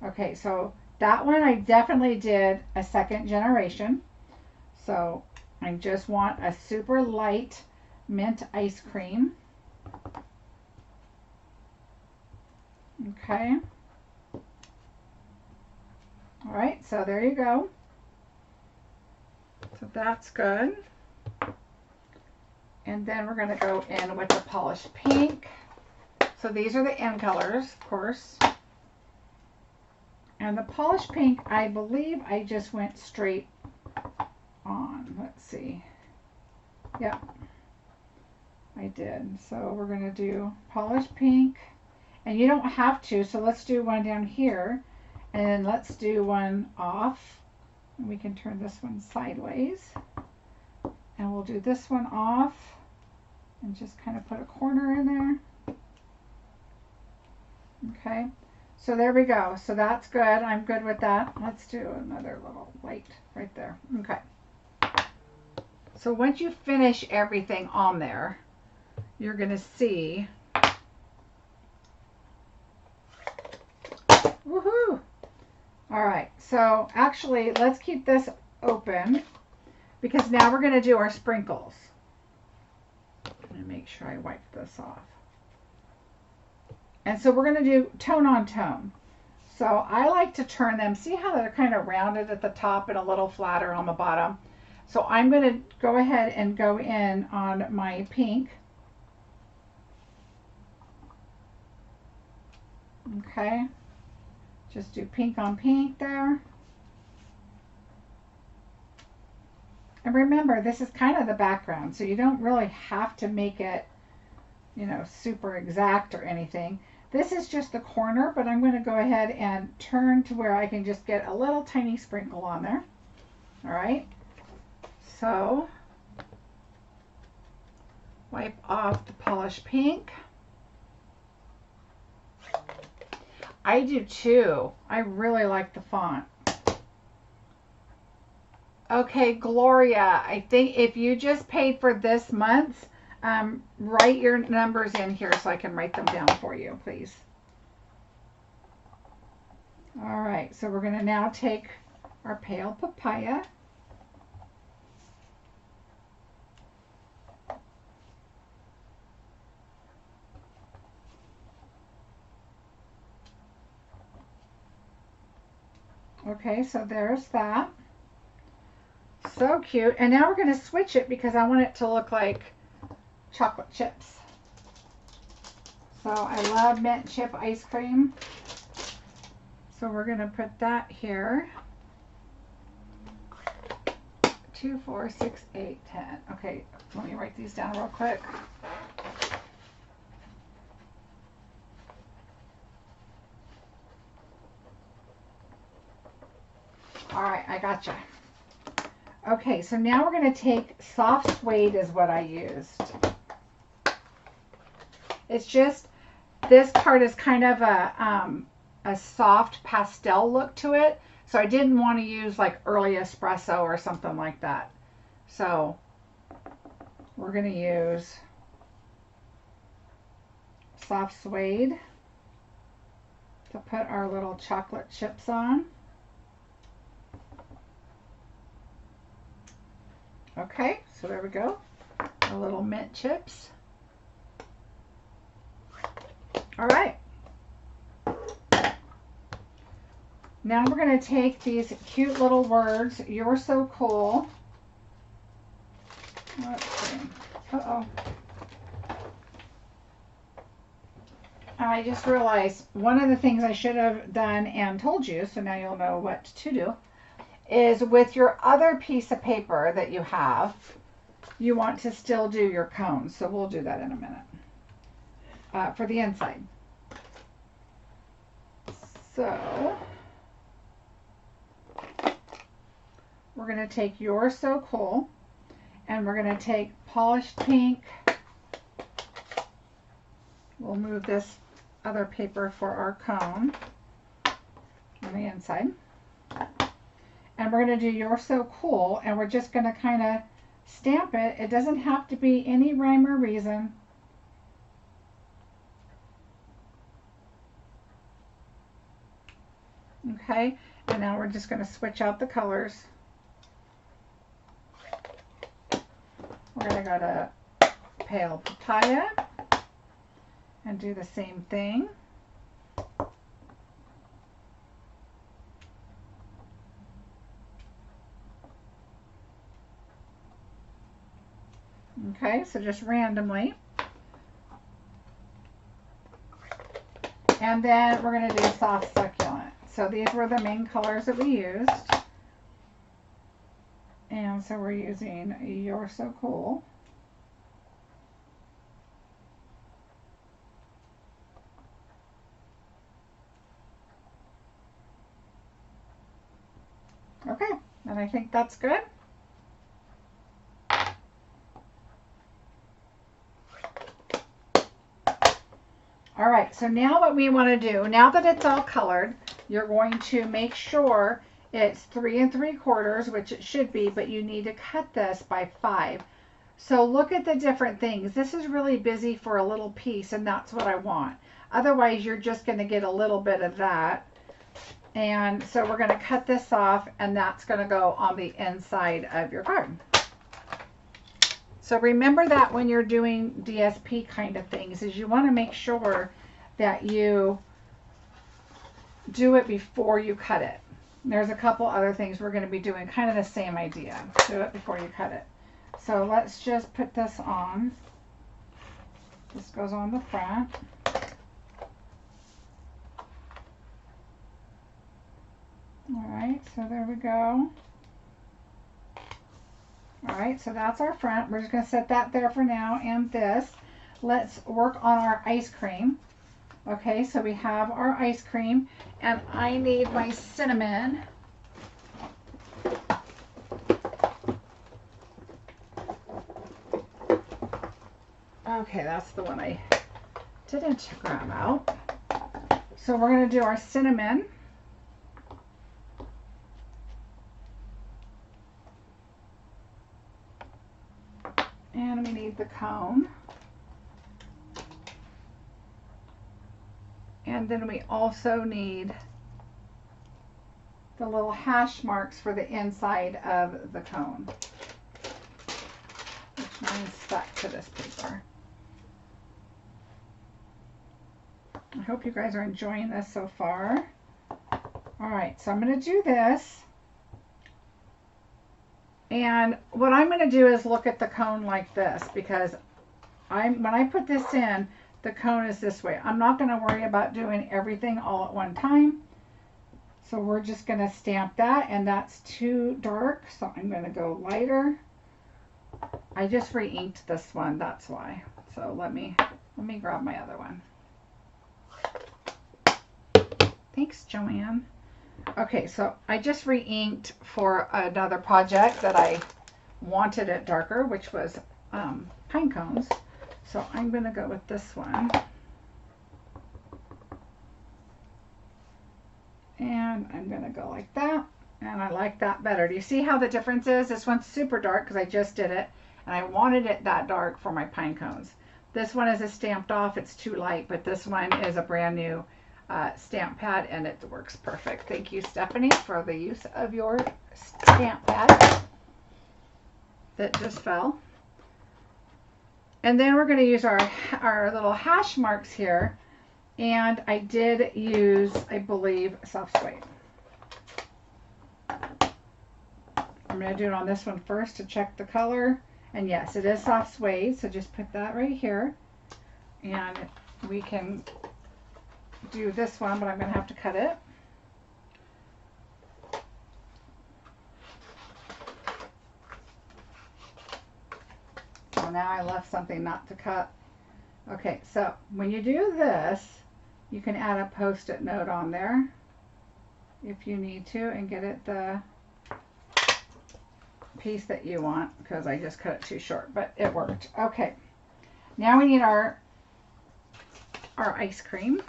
Okay, so that one I definitely did a second generation. So I just want a super light mint ice cream. Okay. All right, so there you go. So that's good. And then we're going to go in with the polished pink. So these are the end colors, of course. And the polished pink, I believe I just went straight on. Let's see. Yep, I did. So we're going to do polished pink. And you don't have to, so let's do one down here. And then let's do one off. And we can turn this one sideways. And we'll do this one off. And just kind of put a corner in there. Okay, so there we go. So that's good. I'm good with that. Let's do another little light right there. Okay. So once you finish everything on there, you're going to see. Woohoo! All right. So actually, let's keep this open because now we're going to do our sprinkles. Let me make sure I wipe this off. And so we're going to do tone on tone. So I like to turn them. See how they're kind of rounded at the top and a little flatter on the bottom? So I'm going to go ahead and go in on my pink. Okay. Just do pink on pink there. And remember, this is kind of the background, so you don't really have to make it, you know, super exact or anything. This is just the corner, but I'm going to go ahead and turn to where I can just get a little tiny sprinkle on there. All right. So, wipe off the polished pink. I do too. I really like the font. Okay, Gloria, I think if you just paid for this month, write your numbers in here so I can write them down for you, please. All right, so we're going to now take our pale papaya. Okay, so there's that. So cute. And now we're going to switch it because I want it to look like chocolate chips. So I love mint chip ice cream. So we're going to put that here. 2, 4, 6, 8, 10. Okay, let me write these down real quick. All right, I gotcha. Okay, so now we're going to take soft suede is what I used. It's just, this card is kind of a soft pastel look to it. So I didn't want to use like early espresso or something like that. So we're going to use soft suede to put our little chocolate chips on. Okay, so there we go. Our little mint chips. All right. Now we're going to take these cute little words. You're so cool. Let's see. Uh-oh. I just realized one of the things I should have done and told you, so now you'll know what to do, is with your other piece of paper that you have, you want to still do your cones. So we'll do that in a minute for the inside. So we're going to take You're So Cool, and we're going to take polished pink. We'll move this other paper for our cone on the inside. And we're going to do You're So Cool, and we're just going to kind of stamp it. It doesn't have to be any rhyme or reason. Okay, and now we're just going to switch out the colors. We're going to go to Pale Papaya and do the same thing. Okay, so just randomly. And then we're going to do Soft Succulent. So these were the main colors that we used. And so we're using You're So Cool. Okay, and I think that's good. All right, so now what we want to do, now that it's all colored, you're going to make sure it's 3 3/4, which it should be, but you need to cut this by 5. So look at the different things. This is really busy for a little piece, and that's what I want. Otherwise, you're just going to get a little bit of that. And so we're going to cut this off, and that's going to go on the inside of your card. So remember that when you're doing DSP kind of things, is you want to make sure that you do it before you cut it. There's a couple other things we're going to be doing, kind of the same idea. Do it before you cut it. So let's just put this on. This goes on the front. Alright, so there we go. Alright, so that's our front. We're just going to set that there for now, and this. Let's work on our ice cream. Okay, so we have our ice cream, and I need my cinnamon. Okay, that's the one I didn't grab out. So we're going to do our cinnamon. And we need the cone. And then we also need the little hash marks for the inside of the cone, which mine's stuck to this paper. I hope you guys are enjoying this so far. Alright, so I'm going to do this. And what I'm going to do is look at the cone like this, because when I put this in, the cone is this way. I'm not going to worry about doing everything all at one time. So we're just going to stamp that, and that's too dark, so I'm going to go lighter. I just re-inked this one, that's why. So let me grab my other one. Thanks, Joanne. Okay, so I just re-inked for another project that I wanted it darker, which was pine cones. So I'm going to go with this one. And I'm going to go like that. And I like that better. Do you see how the difference is? This one's super dark because I just did it. And I wanted it that dark for my pine cones. This one is a stamped off. It's too light. But this one is a brand new stamp pad. And it works perfect. Thank you, Stephanie, for the use of your stamp pad that just fell. And then we're going to use our little hash marks here. And I did use, I believe, soft suede. I'm going to do it on this one first to check the color. And yes, it is soft suede. So just put that right here. And we can do this one, but I'm going to have to cut it. So now I left something not to cut. Okay, so when you do this, you can add a post-it note on there if you need to and get it the piece that you want, because I just cut it too short, but it worked. Okay, now we need our ice cream.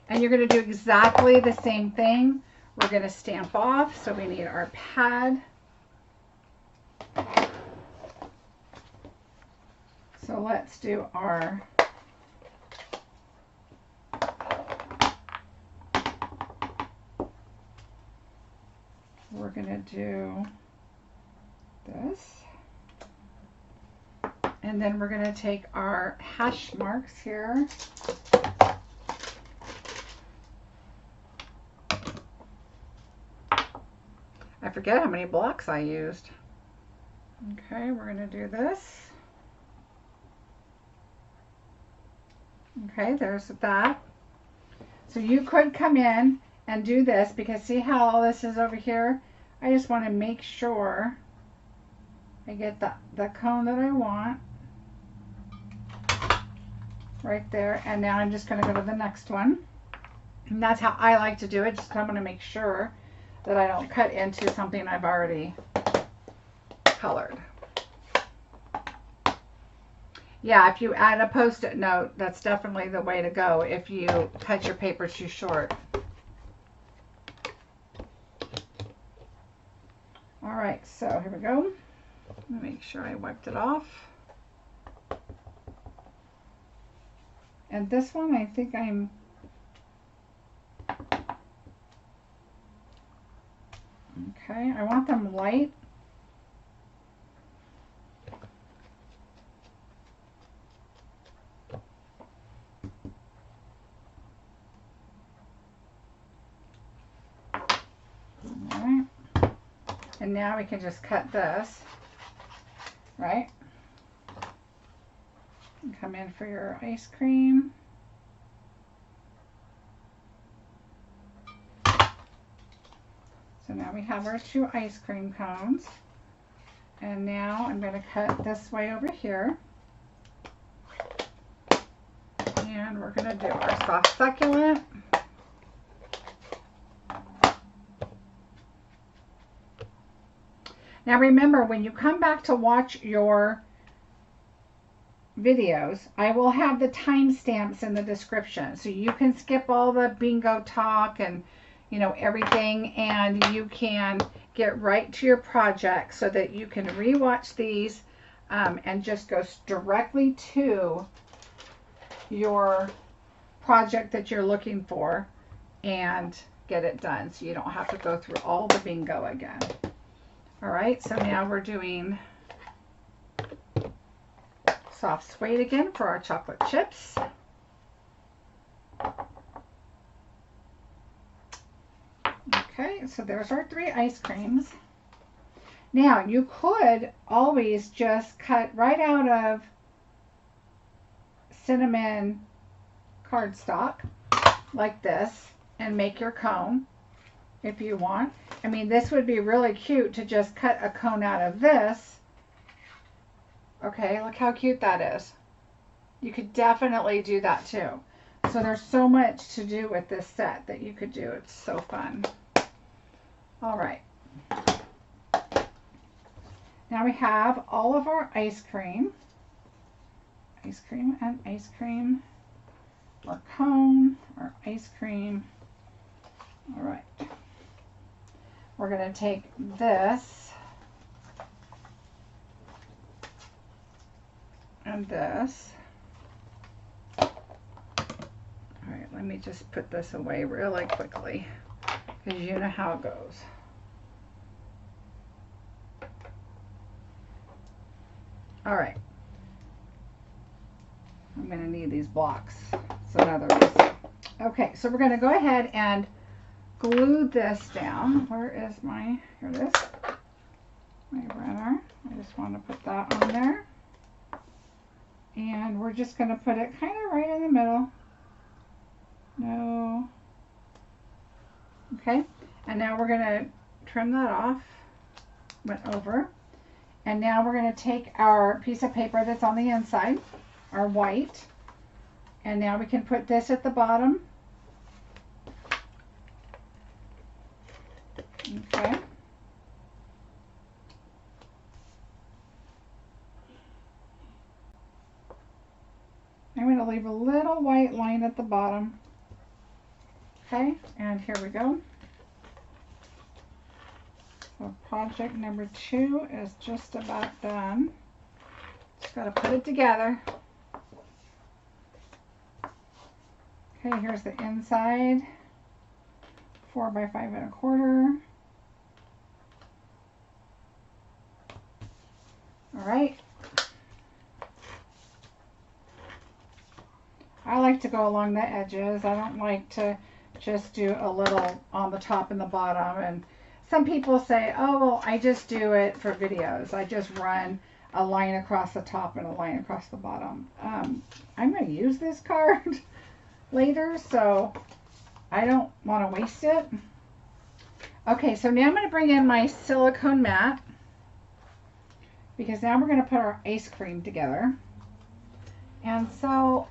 And you're going to do exactly the same thing. We're going to stamp off, so we need our pad. So let's do our we're going to do this. And then we're going to take our hash marks here. I forget how many blocks I used. Okay, we're going to do this. Okay, there's that. So you could come in and do this, because see how all this is over here? I just want to make sure I get the cone that I want right there. And now I'm just going to go to the next one. And that's how I like to do it. Just I'm going to make sure that I don't cut into something I've already colored. Yeah, if you add a post-it note, that's definitely the way to go if you cut your paper too short. All right, so here we go. Let me make sure I wiped it off. And this one, I think I'm... Okay, I want them light. And now we can just cut this, right? And come in for your ice cream. So now we have our 2 ice cream cones. And now I'm going to cut this way over here. And we're going to do our soft succulent. Now remember, when you come back to watch your videos, I will have the timestamps in the description. So you can skip all the bingo talk and, you know, everything, and you can get right to your project so that you can rewatch these and just go directly to your project that you're looking for and get it done, so you don't have to go through all the bingo again. All right, so now we're doing soft suede again for our chocolate chips. Okay, so there's our 3 ice creams. Now you could always just cut right out of cinnamon cardstock like this and make your cone if you want. I mean, this would be really cute to just cut a cone out of this. Okay, look how cute that is. You could definitely do that too. So there's so much to do with this set that you could do. It's so fun. All right. Now we have all of our ice cream. Ice cream and ice cream. Our cone, our ice cream. All right. We're going to take this and this. All right, let me just put this away really quickly because you know how it goes. All right. I'm going to need these blocks. So now they're easy. Okay, so we're going to go ahead and glue this down. Where is my, here it is, my runner. I just want to put that on there. And we're just going to put it kind of right in the middle. No. Okay, and now we're going to trim that off. Went over. And now we're going to take our piece of paper that's on the inside, our white, and now we can put this at the bottom. Okay. I'm going to leave a little white line at the bottom. Okay, and here we go. So project number 2 is just about done. Just got to put it together. Okay, here's the inside. 4 by 5 1/4. All right. I like to go along the edges. I don't like to just do a little on the top and the bottom. And some people say, oh, well, I just do it for videos. I just run a line across the top and a line across the bottom. I'm going to use this card later, so I don't want to waste it. Okay, so now I'm going to bring in my silicone mat because now we're going to put our ice cream together. And so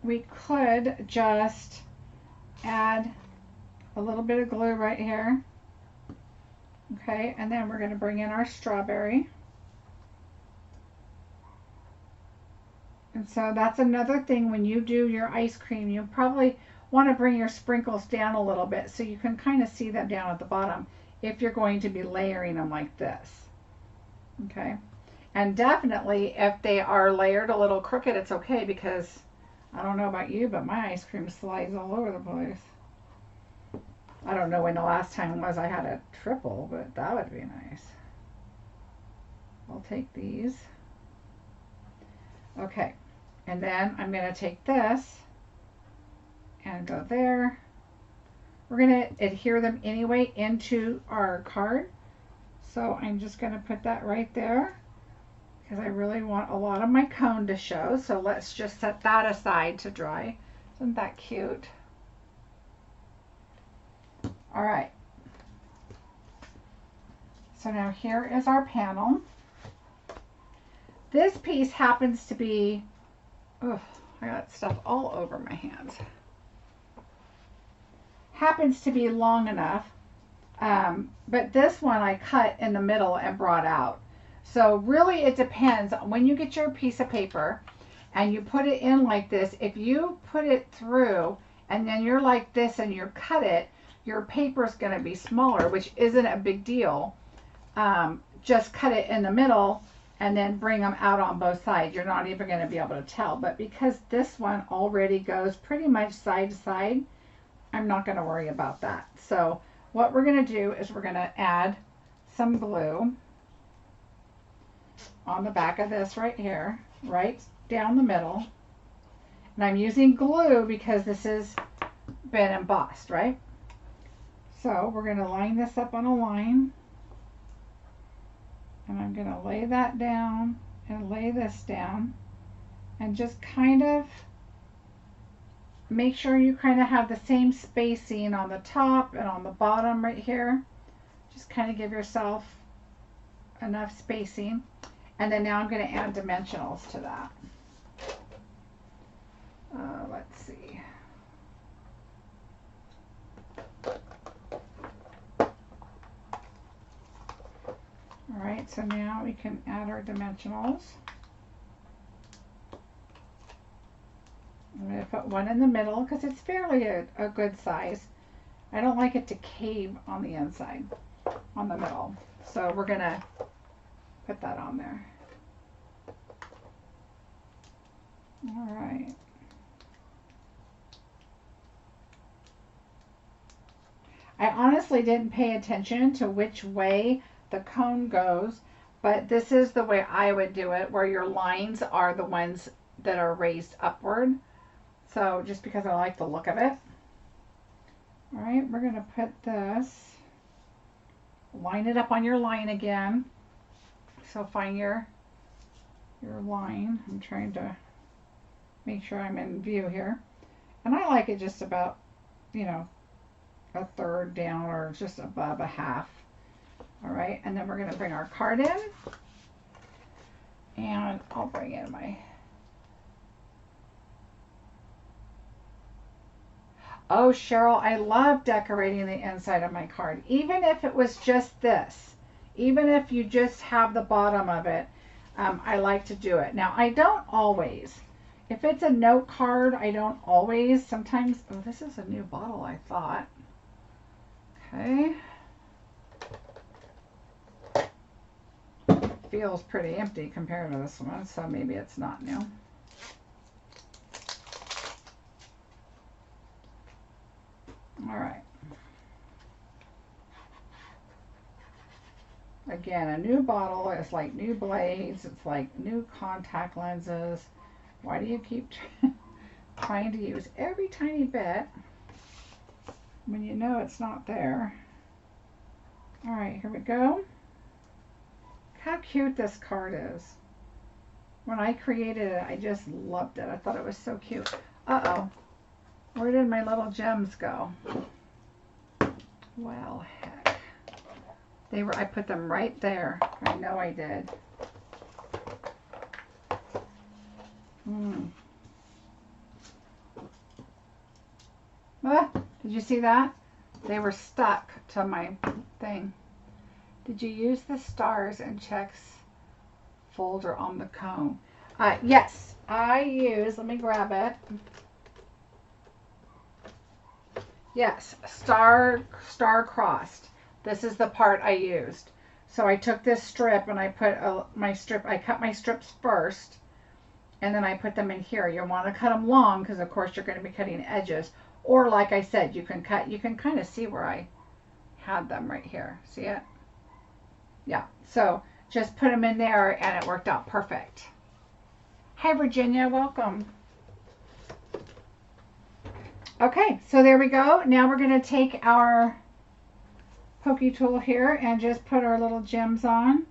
we could just add a little bit of glue right here. Okay, and then we're going to bring in our strawberry. And so that's another thing when you do your ice cream, you probably want to bring your sprinkles down a little bit so you can kind of see them down at the bottom if you're going to be layering them like this. Okay, and definitely if they are layered a little crooked, it's okay, because I don't know about you, but my ice cream slides all over the place. I don't know when the last time was I had a triple, but that would be nice. I'll take these. Okay, and then I'm going to take this and go there. we're going to adhere them anyway into our card. So I'm just going to put that right there because I really want a lot of my cone to show. So let's just set that aside to dry. Isn't that cute? All right. So now here is our panel. This piece happens to be, oh, I got stuff all over my hands. Happens to be long enough, but this one I cut in the middle and brought out. So really it depends. When you get your piece of paper and you put it in like this, if you put it through and then you're like this and you cut it, your paper is going to be smaller, which isn't a big deal. Just cut it in the middle and then bring them out on both sides. You're not even going to be able to tell. But because this one already goes pretty much side to side, I'm not going to worry about that. So what we're going to do is we're going to add some glue on the back of this right here, right down the middle. And I'm using glue because this has been embossed, right? So we're going to line this up on a line. And I'm going to lay that down and lay this down and just kind of make sure you kind of have the same spacing on the top and on the bottom right here. Just kind of give yourself enough spacing. And then now I'm going to add dimensionals to that. Let's see. All right, so now we can add our dimensionals. I'm going to put one in the middle because it's fairly a good size. I don't like it to cave on the inside, on the middle. So we're going to put that on there. All right. I honestly didn't pay attention to which way the cone goes, but this is the way I would do it, where your lines are the ones that are raised upward. So just because I like the look of it. All right, we're going to put this, line it up on your line again. So find your line. I'm trying to make sure I'm in view here. And I like it just about, you know, a third down or just above a half. All right, and then we're going to bring our card in. And I'll bring in my... Oh, Cheryl, I love decorating the inside of my card. Even if it was just this, even if you just have the bottom of it, I like to do it. Now, I don't always. If it's a note card, I don't always. Sometimes, oh, this is a new bottle, I thought. Okay. Feels pretty empty compared to this one, so maybe it's not new. All right. Again, a new bottle is like new blades. It's like new contact lenses. Why do you keep trying to use every tiny bit when you know it's not there? All right, here we go. How cute this card is. When I created it, I just loved it. I thought it was so cute. Uh-oh. Where did my little gems go? Well, heck. I put them right there. I know I did. Ah, did you see that? They were stuck to my thing. Did you use the stars and checks folder on the cone? Yes, I use, let me grab it. Yes, star crossed. This is the part I used. So I took this strip and I put I cut my strips first, and then I put them in here. You want to cut them long because of course you're going to be cutting edges. Or like I said, you can kind of see where I had them right here. See it? Yeah, so just put them in there and it worked out perfect. Hi Virginia, welcome. Okay, so there we go. Now we're going to take our pokey tool here and just put our little gems on.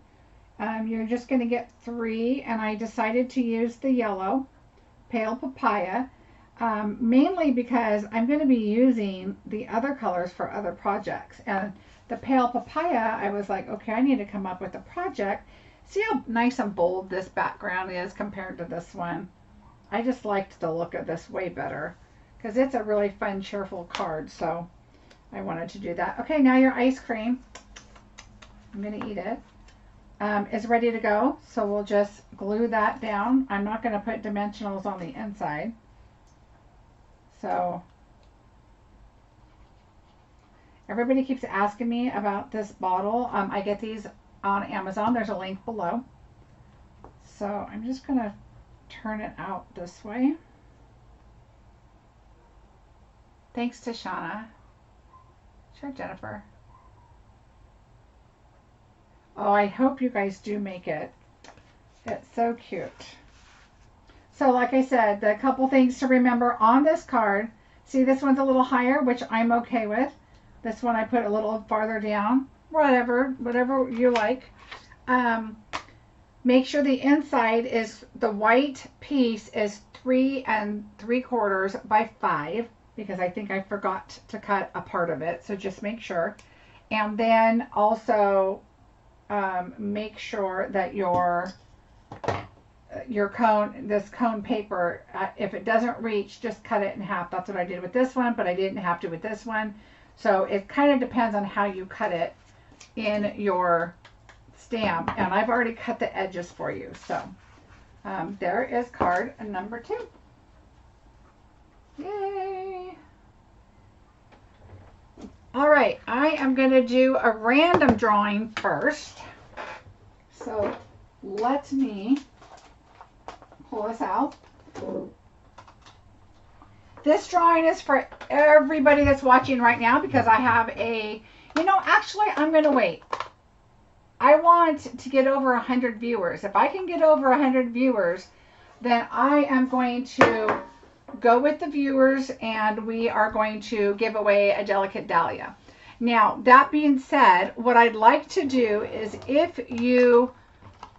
You're just going to get 3, and I decided to use the yellow, pale papaya, mainly because I'm going to be using the other colors for other projects. And the pale papaya, I was like, okay, I need to come up with a project. See how nice and bold this background is compared to this one. I just liked the look of this way better because it's a really fun, cheerful card. So I wanted to do that. Okay, now your ice cream, I'm going to eat it, is ready to go. So we'll just glue that down. I'm not going to put dimensionals on the inside. So everybody keeps asking me about this bottle. I get these on Amazon. There's a link below. So I'm just going to turn it out this way. Thanks to Shauna. Sure, Jennifer. Oh, I hope you guys do make it. It's so cute. So like I said, the couple things to remember on this card. See, this one's a little higher, which I'm okay with. This one I put a little farther down. Whatever you like. Make sure the inside is, the white piece is 3 3/4 by 5, because I think I forgot to cut a part of it. So just make sure. And then also make sure that your cone, this cone paper, if it doesn't reach, just cut it in half. That's what I did with this one, but I didn't have to with this one. So it kind of depends on how you cut it in your stamp, and I've already cut the edges for you. So there is card number 2. Yay! All right, I am going to do a random drawing first. So let me pull this out. This drawing is for everybody that's watching right now, because I have a, actually I'm going to wait. I want to get over 100 viewers. If I can get over 100 viewers, then I am going to go with the viewers, and we are going to give away a Delicate Dahlia. Now, that being said, what I'd like to do is, if you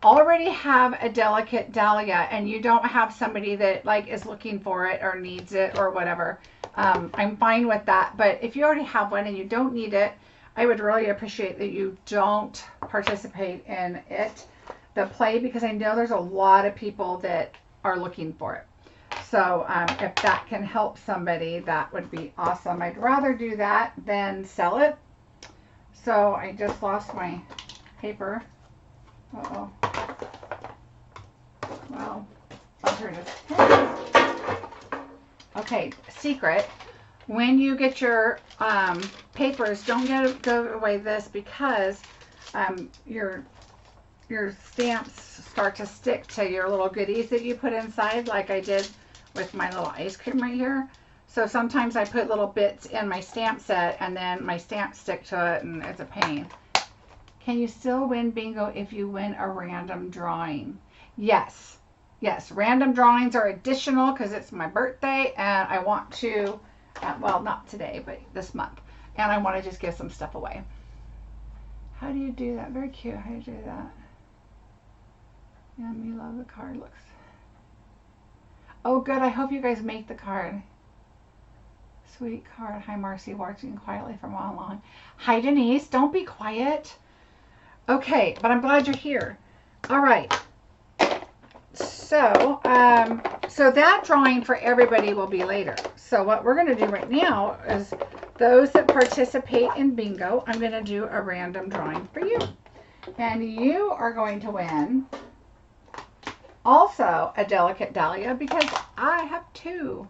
already have a Delicate Dahlia and you don't have somebody that is looking for it or needs it or whatever, I'm fine with that. But if you already have one and you don't need it, I would really appreciate that you don't participate in it, the play, because I know there's a lot of people that are looking for it. So if that can help somebody, that would be awesome. I'd rather do that than sell it. So I just lost my paper. Uh-oh. Well, here it is. Okay, secret. When you get your papers, don't go away this, because your stamps start to stick to your little goodies that you put inside, like I did with my little ice cream right here. So sometimes I put little bits in my stamp set, and then my stamps stick to it, and it's a pain. Can you still win bingo if you win a random drawing? Yes. Yes, random drawings are additional because it's my birthday, and I want to, well, not today, but this month. And I want to just give some stuff away. How do you do that? Very cute. How do you do that? Yeah, me love the card. Looks. Oh, good. I hope you guys make the card. Sweet card. Hi, Marcie, watching quietly from online. Hi, Denise. Don't be quiet. Okay, but I'm glad you're here. All right. So, so that drawing for everybody will be later. So what we're going to do right now is, those that participate in bingo, I'm going to do a random drawing for you. And you are going to win also a Delicate Dahlia, because I have 2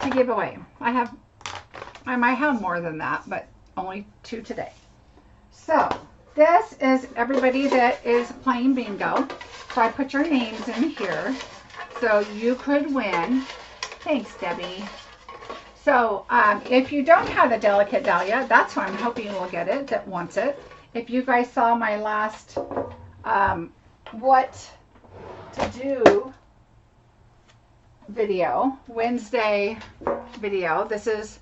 to give away. I might have more than that, but only 2 today. So this is everybody that is playing bingo. So I put your names in here so you could win. Thanks, Debbie. So if you don't have the Delicate Dahlia, that's why I'm hoping you'll get it, that wants it. If you guys saw my last what to do video, Wednesday video. This is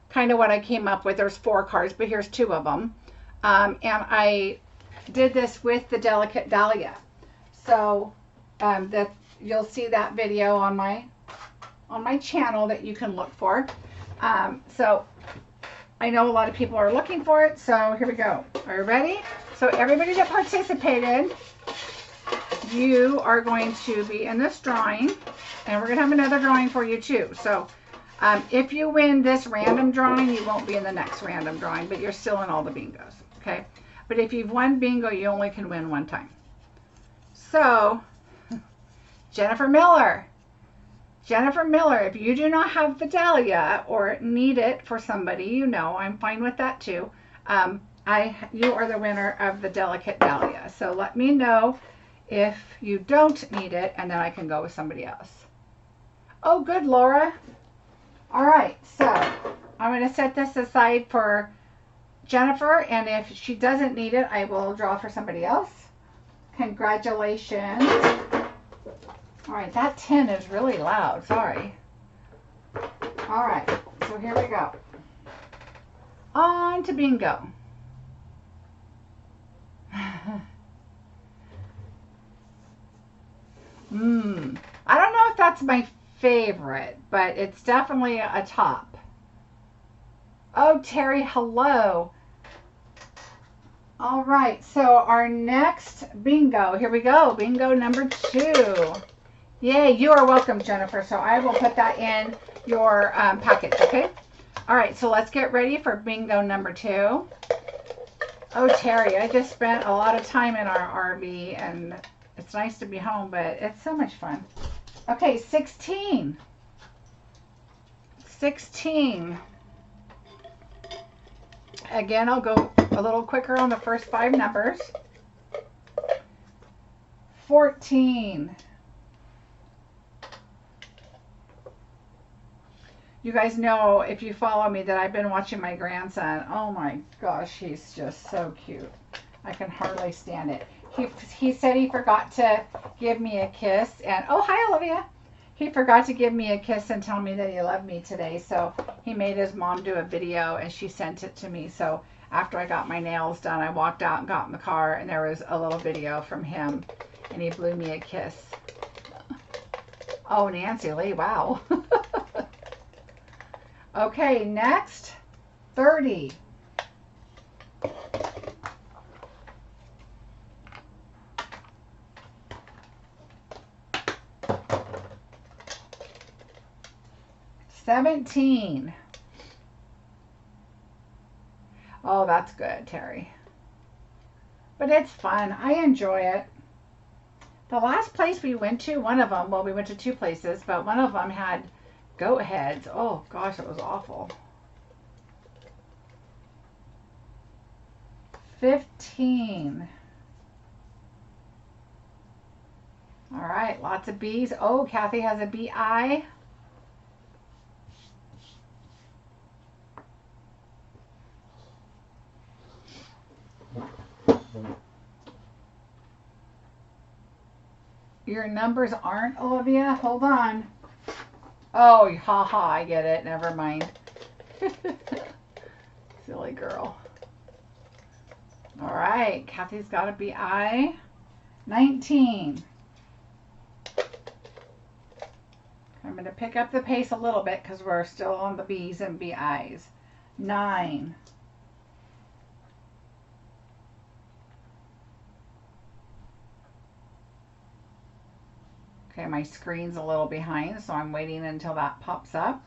kind of what I came up with. There's 4 cards, but here's 2 of them. And I did this with the Delicate Dahlia. So that you'll see that video on my channel that you can look for. So I know a lot of people are looking for it, so here we go. Are you ready? So everybody that participated, you are going to be in this drawing, and we're going to have another drawing for you too. So if you win this random drawing, you won't be in the next random drawing, but you're still in all the bingos, okay? But if you've won bingo, you only can win 1 time. So, Jennifer Miller, if you do not have the Dahlia or need it for somebody, you know, I'm fine with that too. You are the winner of the Delicate Dahlia. So let me know if you don't need it, and then I can go with somebody else. Oh, good, Laura. All right, so I'm going to set this aside for Jennifer, and if she doesn't need it, I will draw for somebody else. Congratulations. All right, that 10 is really loud. Sorry. All right, so here we go. On to bingo. I don't know if that's my favorite, but it's definitely a top. Oh, Terry, hello. All right, so our next bingo, here we go, bingo number 2. Yay, you are welcome, Jennifer. So I will put that in your package, okay? All right, so let's get ready for bingo number 2. Oh, Terry, I just spent a lot of time in our RV, and it's nice to be home, but it's so much fun. Okay, 16. 16. Again, I'll go a little quicker on the first 5 numbers. 14. You guys know, if you follow me, that I've been watching my grandson. Oh my gosh, he's just so cute. I can hardly stand it. He said he forgot to give me a kiss, and oh, hi, Olivia. He forgot to give me a kiss and tell me that he loved me today, so he made his mom do a video, and she sent it to me. So after I got my nails done, I walked out and got in the car, and there was a little video from him, and he blew me a kiss. Oh, Nancy Lee, wow. Okay, next, 30. $17. Oh, that's good, Terry. But it's fun. I enjoy it. The last place we went to, one of them, well, we went to 2 places, but one of them had goat heads. Oh gosh, it was awful. 15. All right, lots of B's. Oh, Kathy has a BI. Your numbers aren't, Olivia? Hold on. Oh, haha, I get it. Never mind. Silly girl. All right, Kathy's got a BI. 19. I'm going to pick up the pace a little bit because we're still on the B's and BI's. 9. Okay, my screen's a little behind, so I'm waiting until that pops up.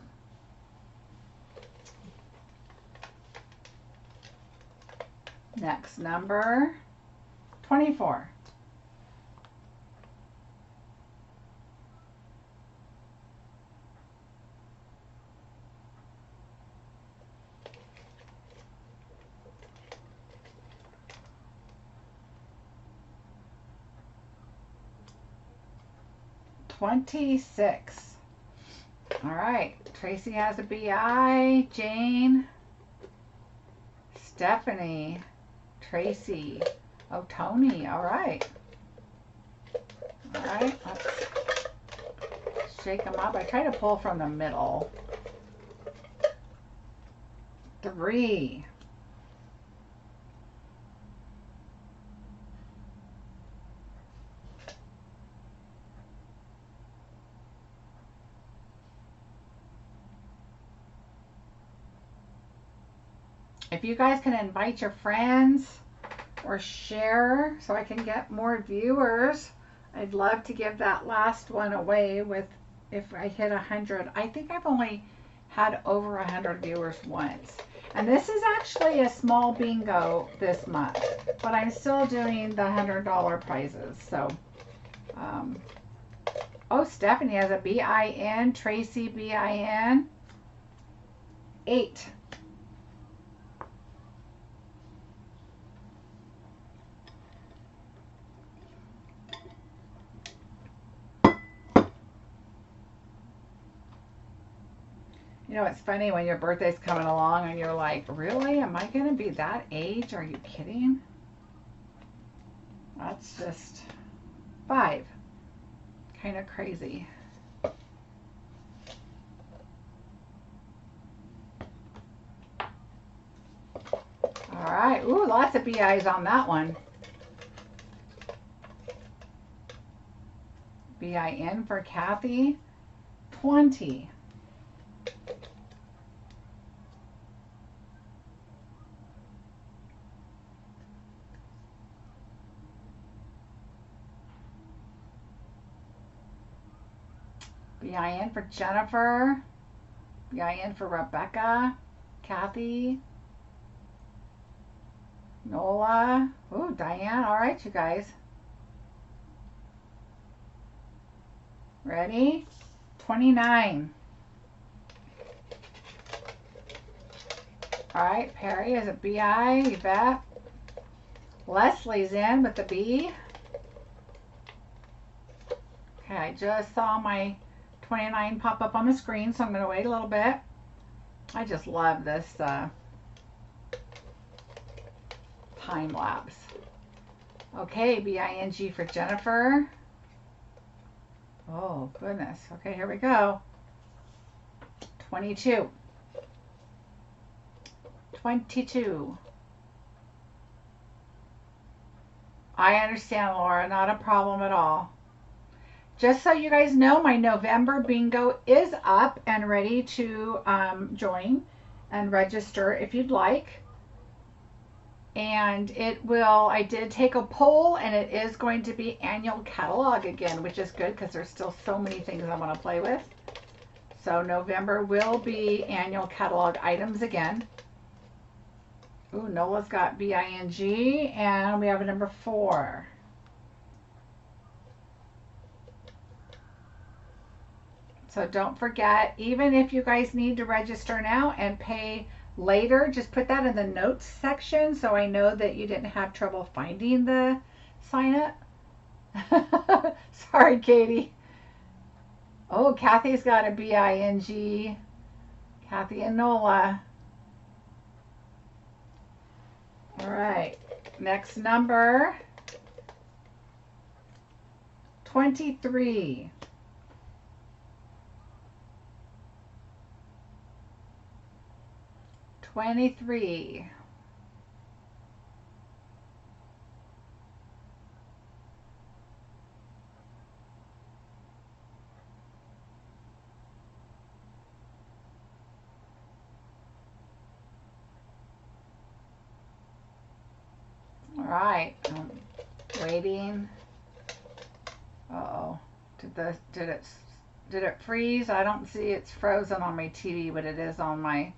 Next number, 24. $26. All right, Tracy has a BI, Jane, Stephanie, Tracy, oh, Tony, all right. All right, let's shake them up. I try to pull from the middle. 3. If you guys can invite your friends or share so I can get more viewers, I'd love to give that last one away with, if I hit 100. I think I've only had over 100 viewers once. And this is actually a small bingo this month, but I'm still doing the $100 prizes. So, oh, Stephanie has a BIN, Tracy BIN, 8. You know, it's funny when your birthday's coming along and you're like, really? Am I going to be that age? Are you kidding? That's just 5. Kind of crazy. All right. Ooh, lots of BIs on that one. BIN for Kathy, 20. BIN for Jennifer, BIN for Rebecca, Kathy, Nola, ooh, Diane. All right, you guys. Ready? 29. All right, Perry is a BI, Yvette. Leslie's in with the B. Okay, I just saw my 29 pop up on the screen, so I'm going to wait a little bit. I just love this time lapse. Okay, BING for Jennifer. Oh, goodness. Okay, here we go. 22. 22. I understand, Laura. Not a problem at all. Just so you guys know, my November bingo is up and ready to join and register if you'd like. And it will, I did take a poll, and it is going to be annual catalog again, which is good because there's still so many things I want to play with. So November will be annual catalog items again. Ooh, Nola's got BING, and we have a number 4. So don't forget, even if you guys need to register now and pay later, just put that in the notes section so I know that you didn't have trouble finding the sign up. Sorry, Katie. Oh, Kathy's got a BING. Kathy and Nola. All right, next number, 23. 23. All right, I'm waiting. Uh-oh, did it freeze? I don't see it's frozen on my TV, but it is on my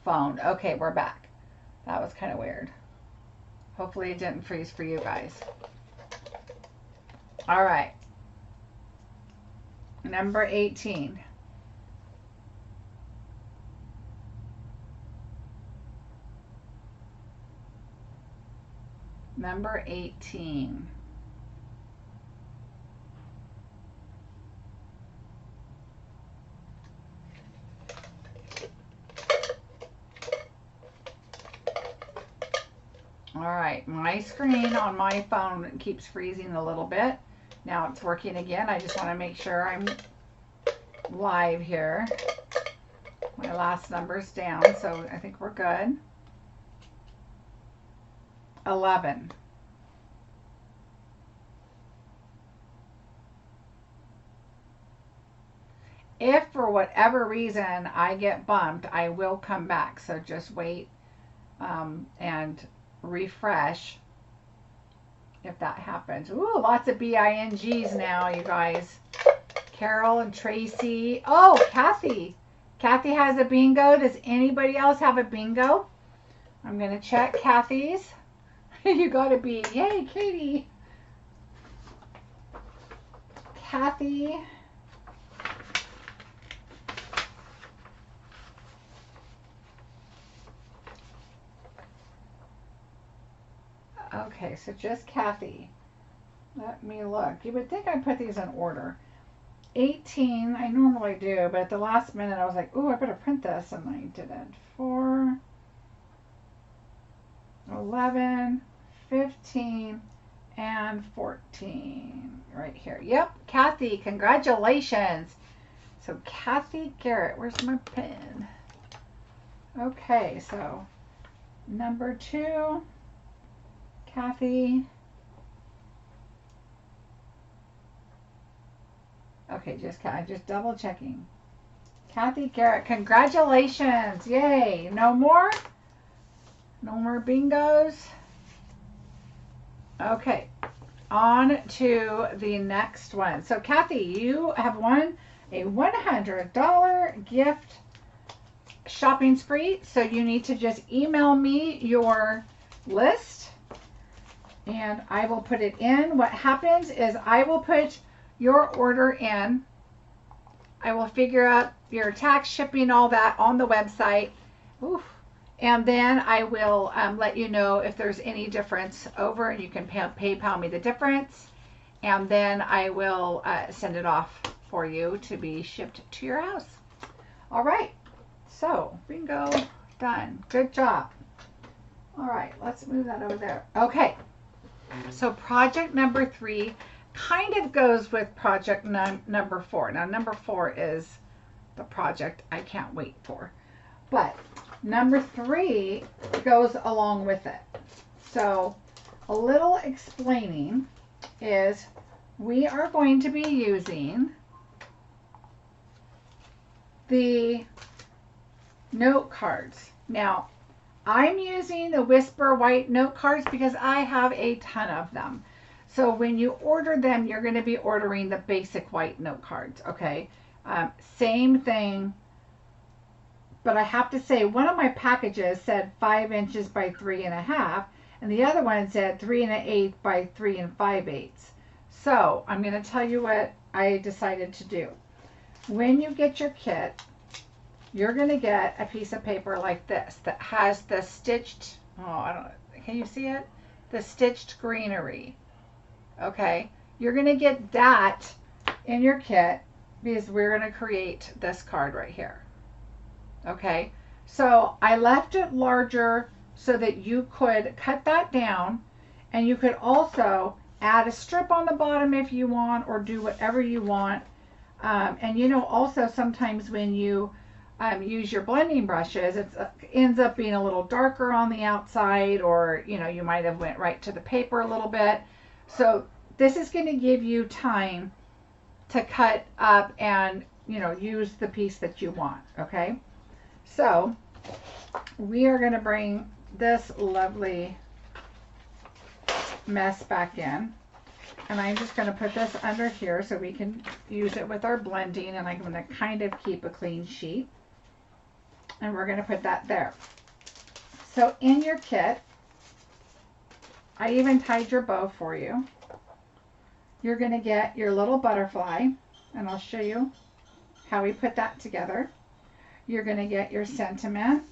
phone. Okay, we're back. That was kind of weird. Hopefully it didn't freeze for you guys. All right, number 18. Number 18. All right, my screen on my phone keeps freezing a little bit. Now it's working again. I just want to make sure I'm live here. My last number's down, so I think we're good. 11. If for whatever reason I get bumped, I will come back. So just wait and refresh if that happens. Ooh, lots of BINGs now, you guys. Carol and Tracy. Oh, Kathy. Kathy has a bingo. Does anybody else have a bingo? I'm going to check Kathy's. You got to be. Yay, Katie. Kathy. Okay, so just Kathy. Let me look. You would think I'd put these in order. 18, I normally do, but at the last minute I was like, ooh, I better print this, and I didn't. 4, 11, 15, and 14. Right here. Yep, Kathy, congratulations. So Kathy Garrett, where's my pen? Okay, so number 2, Kathy. Okay, I'm just double checking. Kathy Garrett, congratulations. Yay. No more? No more bingos? Okay, on to the next one. So Kathy, you have won a $100 gift shopping spree. So you need to just email me your list and I will put it in. What happens is I will put your order in. I will figure out your tax, shipping, all that on the website. Oof. And then I will let you know if there's any difference over, and you can PayPal me the difference. And then I will send it off for you to be shipped to your house. All right. So, bingo, done. Good job. All right, let's move that over there. Okay. So project number 3 kind of goes with project number 4. Now, number 4 is the project I can't wait for. But number 3 goes along with it. So a little explaining is we are going to be using the note cards. Now, I'm using the Whisper White note cards because I have a ton of them. So when you order them, you're going to be ordering the basic white note cards, okay? Same thing, but I have to say one of my packages said 5 inches by 3.5, and the other one said 3 1/8 by 3 5/8. So I'm going to tell you what I decided to do. When you get your kit, you're going to get a piece of paper like this that has the stitched, can you see it? The stitched greenery. Okay, you're going to get that in your kit because we're going to create this card right here. Okay, so I left it larger so that you could cut that down, and you could also add a strip on the bottom if you want, or do whatever you want. And you know, also sometimes when you use your blending brushes, it ends up being a little darker on the outside, or you know, you might have went right to the paper a little bit. So this is going to give you time to cut up and, you know, use the piece that you want, okay? So we are going to bring this lovely mess back in, and I'm just going to put this under here so we can use it with our blending, and I'm going to kind of keep a clean sheet, and we're going to put that there. So in your kit, I even tied your bow for you. You're going to get your little butterfly, and I'll show you how we put that together. You're going to get your sentiment.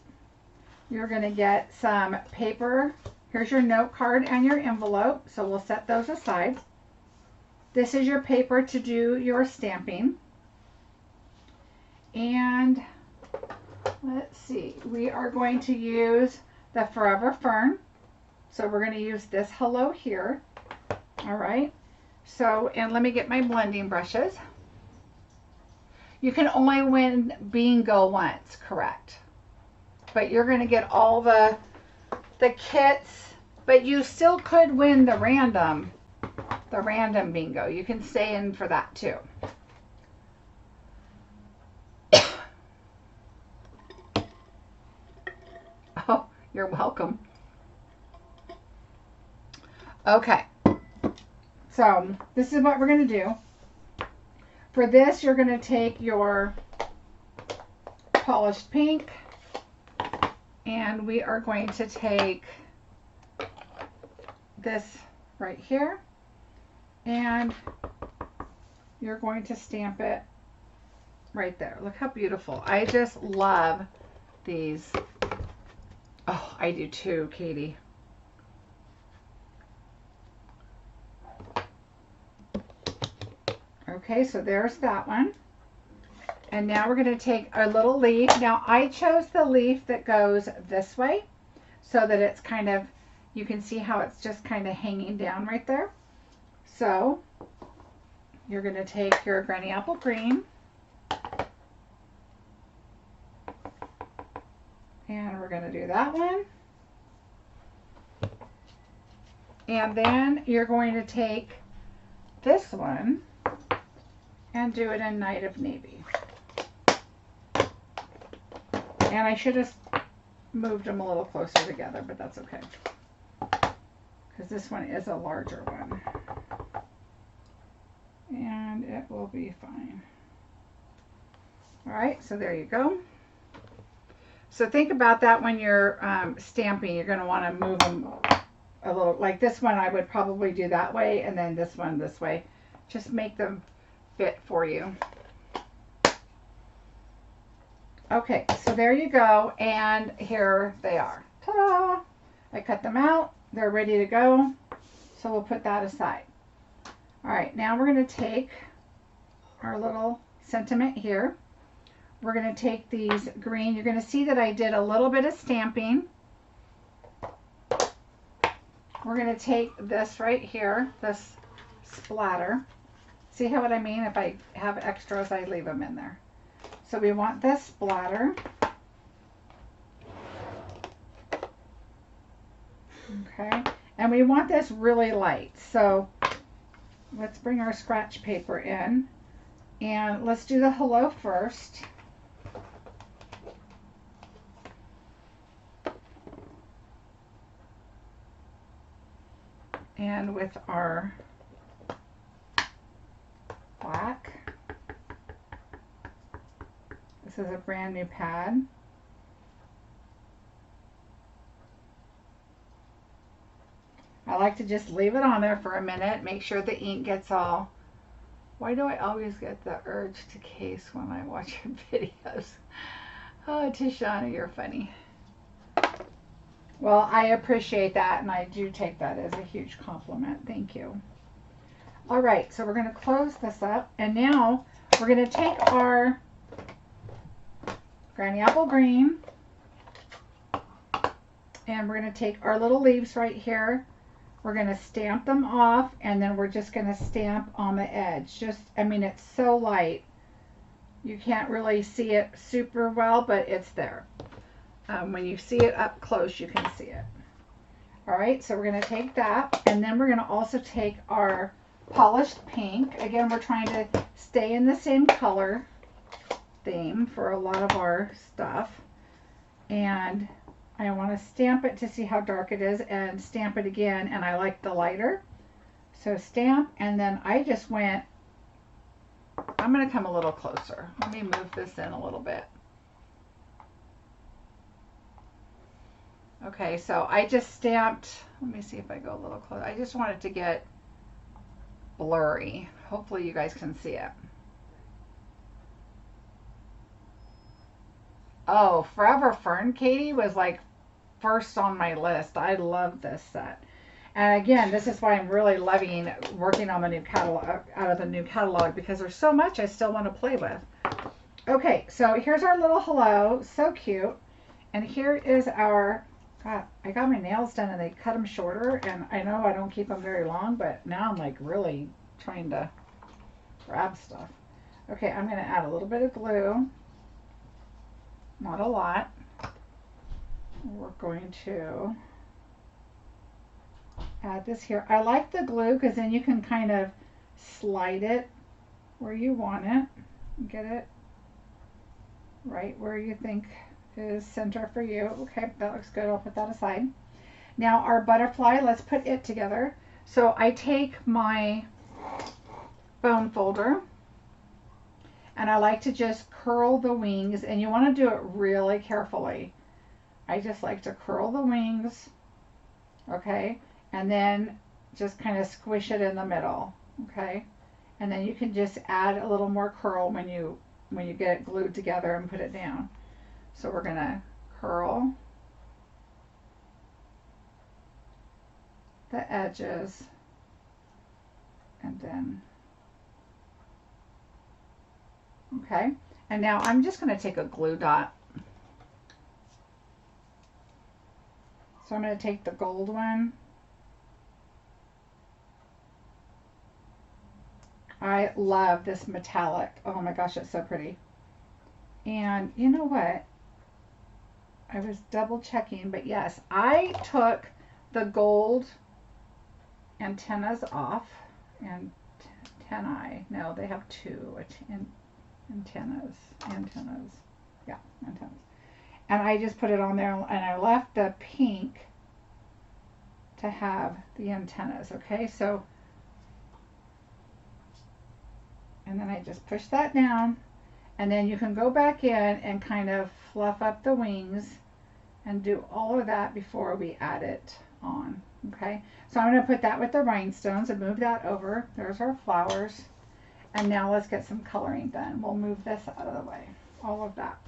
You're going to get some paper. Here's your note card and your envelope, so we'll set those aside. This is your paper to do your stamping. And let's see, we are going to use the Forever Fern. So we're going to use this hello here. All right. So, and let me get my blending brushes. You can only win bingo once, correct? But you're going to get all the kits, but you still could win the random bingo. You can stay in for that too. Oh, you're welcome. Okay, so this is what we're going to do. For this, you're going to take your polished pink, and we are going to take this right here, and you're going to stamp it right there. Look how beautiful. I just love these. Oh, I do too, Katie. Okay, so there's that one. And now we're going to take our little leaf. Now I chose the leaf that goes this way so that it's kind of, you can see how it's just kind of hanging down right there. So you're going to take your Granny Apple Green, and we're going to do that one. And then you're going to take this one and do it in Night of Navy. And I should have moved them a little closer together, but that's okay, because this one is a larger one. And it will be fine. All right, so there you go. So think about that when you're stamping. You're going to want to move them a little. Like this one, I would probably do that way, and then this one this way. Just make them fit for you. Okay, so there you go, and here they are. Ta-da! I cut them out. They're ready to go, so we'll put that aside. All right, now we're going to take our little sentiment here. We're going to take these green. You're going to see that I did a little bit of stamping. We're going to take this right here, this splatter. See how what I mean? If I have extras, I leave them in there. So we want this splatter. Okay, and we want this really light. So let's bring our scratch paper in, and let's do the hello first. And with our black, this is a brand new pad. I like to just leave it on there for a minute, make sure the ink gets all. Why do I always get the urge to case when I watch your videos? Oh, Tishana, you're funny. Well, I appreciate that, and I do take that as a huge compliment. Thank you. All right, so we're going to close this up, and now we're going to take our Granny Apple Green, and we're going to take our little leaves right here. We're going to stamp them off, and then we're just going to stamp on the edge. Just, I mean, it's so light. You can't really see it super well, but it's there. When you see it up close, you can see it. All right, so we're going to take that, and then we're going to also take our polished pink. Again, we're trying to stay in the same color theme for a lot of our stuff. And I want to stamp it to see how dark it is, and stamp it again, and I like the lighter. So stamp, and then I just went, I'm going to come a little closer. Let me move this in a little bit. Okay, so I just stamped, let me see if I go a little closer. I just want it to get blurry. Hopefully you guys can see it. Oh, Forever Fern, Katie, was like first on my list. I love this set. And again, this is why I'm really loving working on the new catalog, out of the new catalog, because there's so much I still want to play with. Okay, so here's our little hello. So cute. And here is our, God, I got my nails done and they cut them shorter, and I know I don't keep them very long, but now I'm like really trying to grab stuff. Okay, I'm going to add a little bit of glue, not a lot. We're going to add this here. I like the glue because then you can kind of slide it where you want it. Get it right where you think is center for you. Okay, that looks good. I'll put that aside. Now our butterfly, let's put it together. So I take my bone folder and I like to just curl the wings, and you want to do it really carefully. I just like to curl the wings, okay, and then just kind of squish it in the middle, okay, and then you can just add a little more curl when you get it glued together and put it down. So we're gonna curl the edges, and then okay, and now I'm just going to take a glue dot. So I'm going to take the gold one. I love this metallic. Oh my gosh, it's so pretty. And you know what? I was double checking, but yes, I took the gold antennas off. Antennae. No, they have two antennas. Yeah, antennas. And I just put it on there, and I left the pink to have the antennas. Okay, so, and then I just push that down, and then you can go back in and kind of fluff up the wings and do all of that before we add it on. Okay, so I'm going to put that with the rhinestones and move that over. There's our flowers. And now let's get some coloring done. We'll move this out of the way, all of that.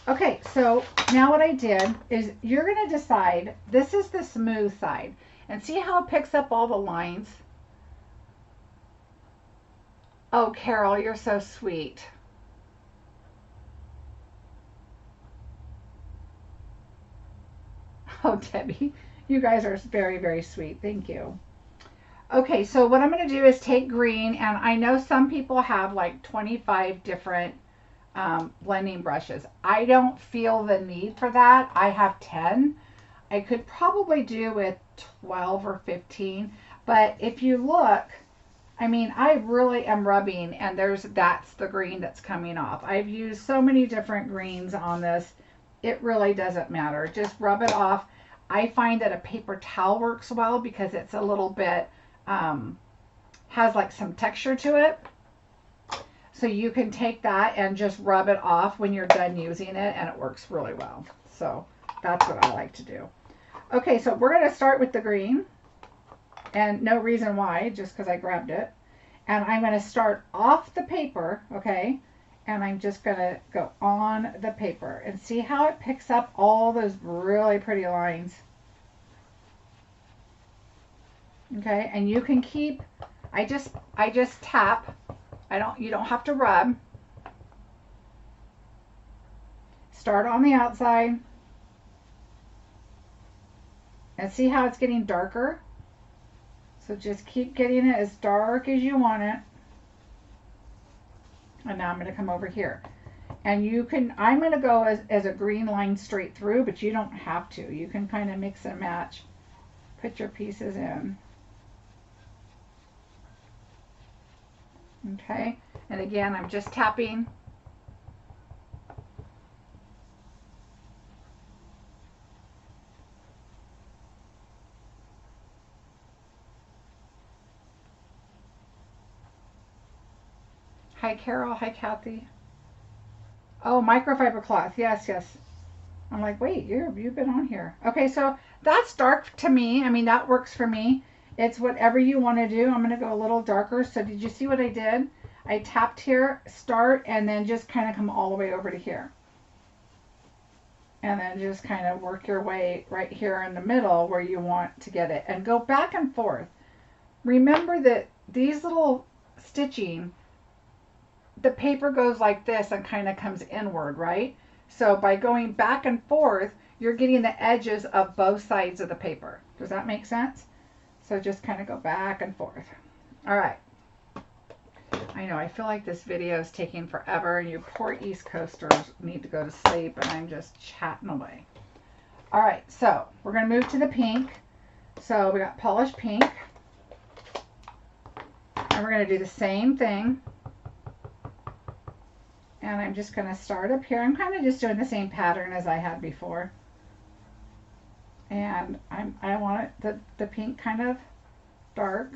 Okay, so now what I did is you're going to decide, this is the smooth side. And see how it picks up all the lines? Oh, Carol, you're so sweet. Oh, Debbie, you guys are very, very sweet. Thank you. Okay, so what I'm going to do is take green, and I know some people have like 25 different blending brushes. I don't feel the need for that. I have 10. I could probably do with 12 or 15, but if you look, I mean, I really am rubbing, and that's the green that's coming off. I've used so many different greens on this. It really doesn't matter. Just rub it off. I find that a paper towel works well because it's a little bit has like some texture to it. So you can take that and just rub it off when you're done using it, and it works really well. So that's what I like to do. Okay, so we're going to start with the green, and no reason why, just because I grabbed it. And I'm going to start off the paper, okay, and I'm just going to go on the paper and see how it picks up all those really pretty lines. Okay, and you can keep, I just tap. You don't have to rub. Start on the outside and see how it's getting darker. So just keep getting it as dark as you want it. And now I'm going to come over here. And you can, I'm going to go as a green line straight through, but you don't have to. You can kind of mix and match. Put your pieces in. Okay, and again, I'm just tapping. Hi, Carol. Hi, Kathy. Oh, microfiber cloth. Yes, yes. I'm like, wait, you've been on here. Okay, so that's dark to me. I mean, that works for me. It's whatever you want to do. I'm going to go a little darker. So did you see what I did? I tapped here, start, and then just kind of come all the way over to here. And then just kind of work your way right here in the middle where you want to get it. And go back and forth. Remember that these little stitching, the paper goes like this and kind of comes inward, right? So by going back and forth, you're getting the edges of both sides of the paper. Does that make sense? So just kind of go back and forth. All right. I know, I feel like this video is taking forever and you poor East Coasters need to go to sleep and I'm just chatting away. All right, so we're going to move to the pink. So we got polished pink. And we're going to do the same thing. And I'm just going to start up here. I'm kind of just doing the same pattern as I had before. And I want it, the pink kind of dark.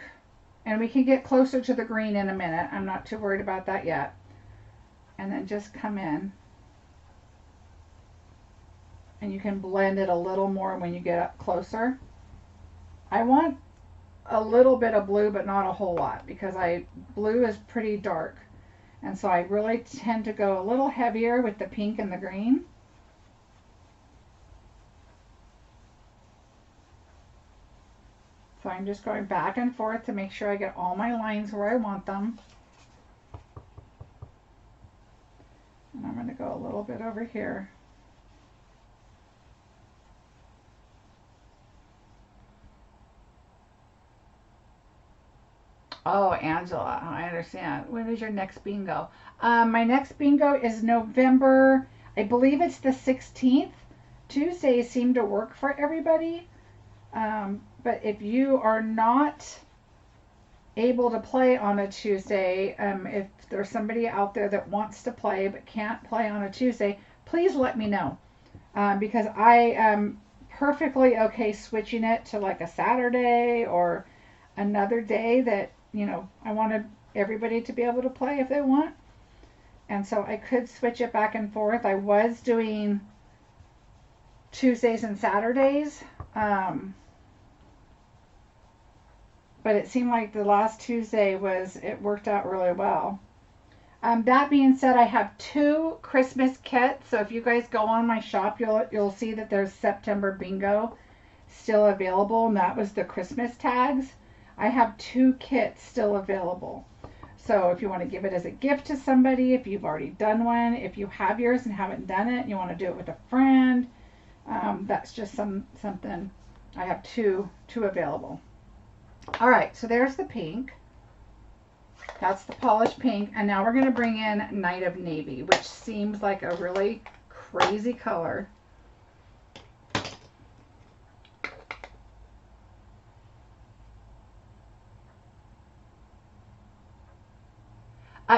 And we can get closer to the green in a minute. I'm not too worried about that yet. And then just come in. And you can blend it a little more when you get up closer. I want a little bit of blue, but not a whole lot, because blue is pretty dark. And so I really tend to go a little heavier with the pink and the green. So I'm just going back and forth to make sure I get all my lines where I want them. And I'm going to go a little bit over here. Oh, Angela, I understand. When is your next bingo? My next bingo is November, I believe it's the 16th. Tuesdays seem to work for everybody. But if you are not able to play on a Tuesday, if there's somebody out there that wants to play but can't play on a Tuesday, please let me know. Because I am perfectly okay switching it to like a Saturday or another day that, you know, I wanted everybody to be able to play if they want. And so I could switch it back and forth. I was doing Tuesdays and Saturdays. But it seemed like the last Tuesday it worked out really well. That being said, I have 2 Christmas kits. So if you guys go on my shop, you'll see that there's September bingo still available. And that was the Christmas tags. I have 2 kits still available. So if you want to give it as a gift to somebody, if you've already done one, if you have yours and haven't done it, and you want to do it with a friend, that's just something. I have two available. All right, so there's the pink. That's the polished pink. And now we're going to bring in Night of Navy, which seems like a really crazy color.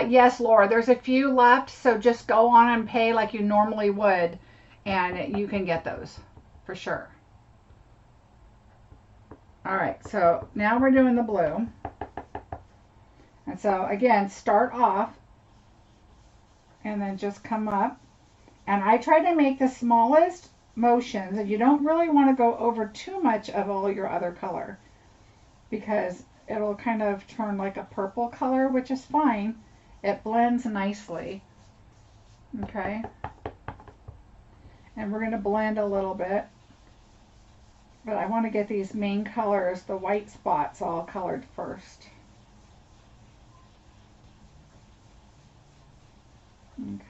Yes, Laura, there's a few left, so just go on and pay like you normally would, and you can get those for sure. All right, so now we're doing the blue. And so again, start off and then just come up. And I try to make the smallest motions, and you don't really want to go over too much of all your other color because it'll kind of turn like a purple color, which is fine. It blends nicely. Okay. And we're going to blend a little bit. But I want to get these main colors, the white spots, all colored first.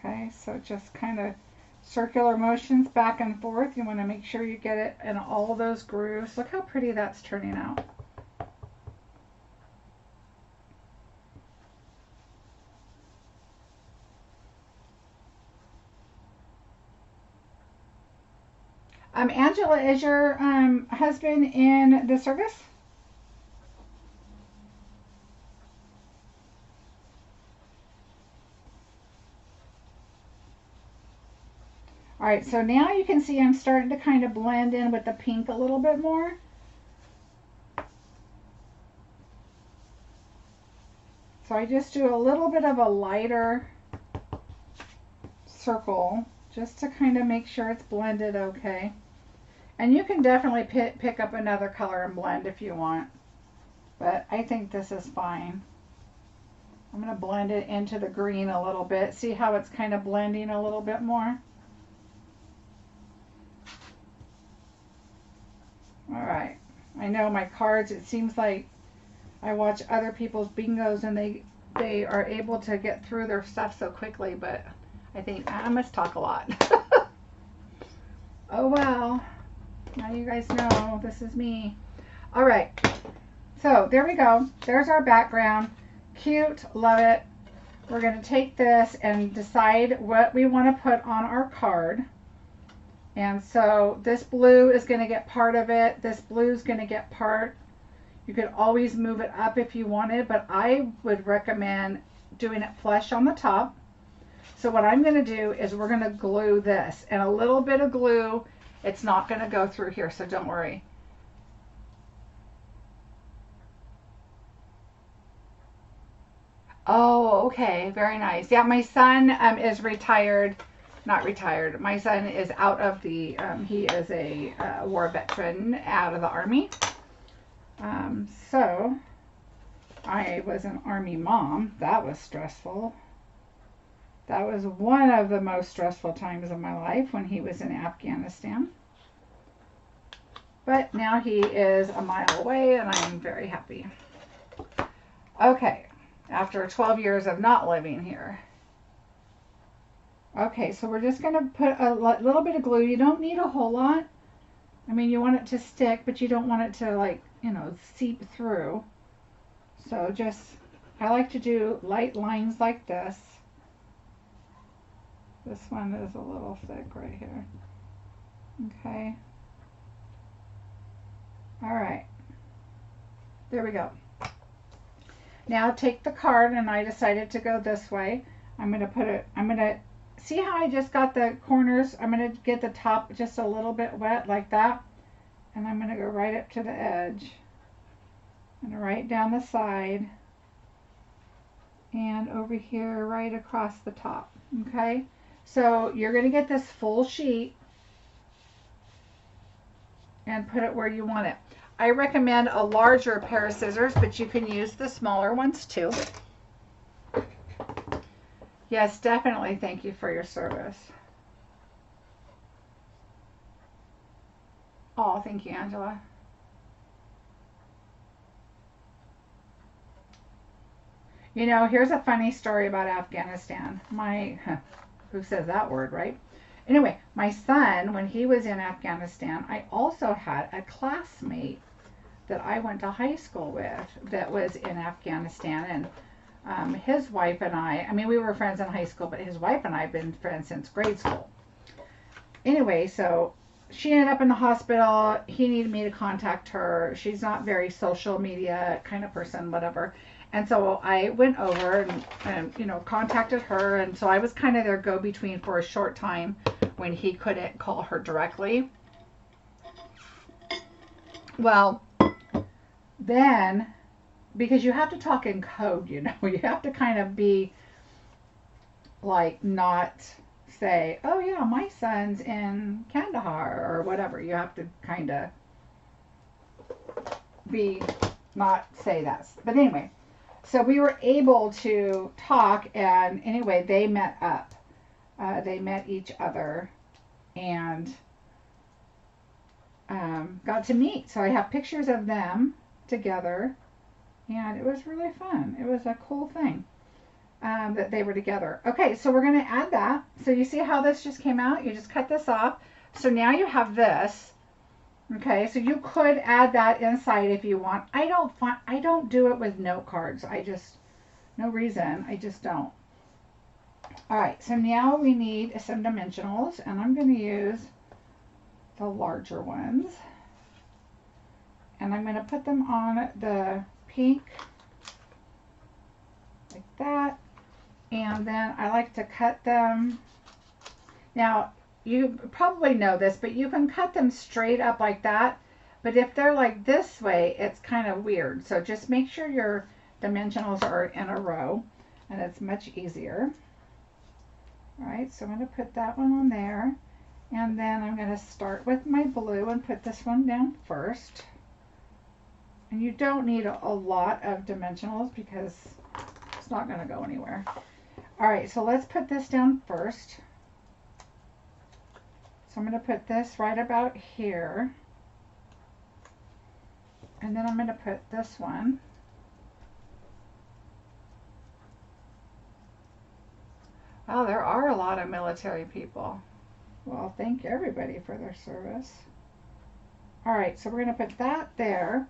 Okay, so just kind of circular motions back and forth. You want to make sure you get it in all those grooves. Look how pretty that's turning out. Angela, is your husband in the service? All right, so now you can see I'm starting to kind of blend in with the pink a little bit more. So I just do a little bit of a lighter circle just to kind of make sure it's blended okay. And you can definitely pick up another color and blend if you want. But I think this is fine. I'm going to blend it into the green a little bit. See how it's kind of blending a little bit more? All right. I know my cards, it seems like I watch other people's bingos and they are able to get through their stuff so quickly, but I think I must talk a lot. Oh well. Now you guys know this is me. All right. So there we go. There's our background. Cute. Love it. we're going to take this and decide what we want to put on our card. And so this blue is going to get part of it. This blue is going to get part. You could always move it up if you wanted, but I would recommend doing it flush on the top. So what I'm going to do is we're going to glue this, and a little bit of glue, it's not going to go through here, so don't worry. Oh, okay, very nice. Yeah, my son is retired, not retired. My son is out of the, he is a war veteran out of the Army. So I was an Army mom. That was stressful. That was one of the most stressful times of my life when he was in Afghanistan. But now he is a mile away and I'm very happy. Okay, after 12 years of not living here. Okay, so we're just going to put a little bit of glue. You don't need a whole lot. I mean, you want it to stick, but you don't want it to, like, you know, seep through. So just, I like to do light lines like this. This one is a little thick right here. Okay. All right. There we go. Now take the card, and I decided to go this way. I'm going to put it, I'm going to, see how I just got the corners? I'm going to get the top just a little bit wet like that. And I'm going to go right up to the edge. And right down the side. And over here right across the top. Okay? So you're going to get this full sheet and put it where you want it. I recommend a larger pair of scissors, but you can use the smaller ones too. Yes, definitely. Thank you for your service. Oh, thank you, Angela. You know, here's a funny story about Afghanistan. Who says that word, right? Anyway, my son, when he was in Afghanistan, I also had a classmate that I went to high school with that was in Afghanistan. And his wife and I mean, we were friends in high school, but his wife and I have been friends since grade school. Anyway, so she ended up in the hospital. He needed me to contact her. She's not very social media kind of person, whatever. And so I went over and you know, contacted her. And so I was kind of their go-between for a short time when he couldn't call her directly. Well, then, because you have to talk in code, you know, you have to kind of be like, not say, oh yeah, my son's in Kandahar or whatever. You have to kind of be, not say that. But anyway, so we were able to talk, and anyway, they met up. They met each other and got to meet. So I have pictures of them together, and it was really fun. It was a cool thing that they were together. Okay, so we're going to add that. So you see how this just came out? You just cut this off. So now you have this. Okay, so you could add that inside if you want. I don't do it with note cards. No reason. I just don't. All right, so now we need some dimensionals, and I'm going to use the larger ones. And I'm going to put them on the pink like that. And then I like to cut them. Now, you probably know this, but you can cut them straight up like that. But if they're like this way, it's kind of weird. So just make sure your dimensionals are in a row, and it's much easier. All right, so I'm going to put that one on there. And then I'm going to start with my blue and put this one down first. And you don't need a lot of dimensionals because it's not going to go anywhere. All right, so let's put this down first. So I'm going to put this right about here. And then I'm going to put this one. Oh, there are a lot of military people. Well, thank everybody for their service. All right, so we're going to put that there.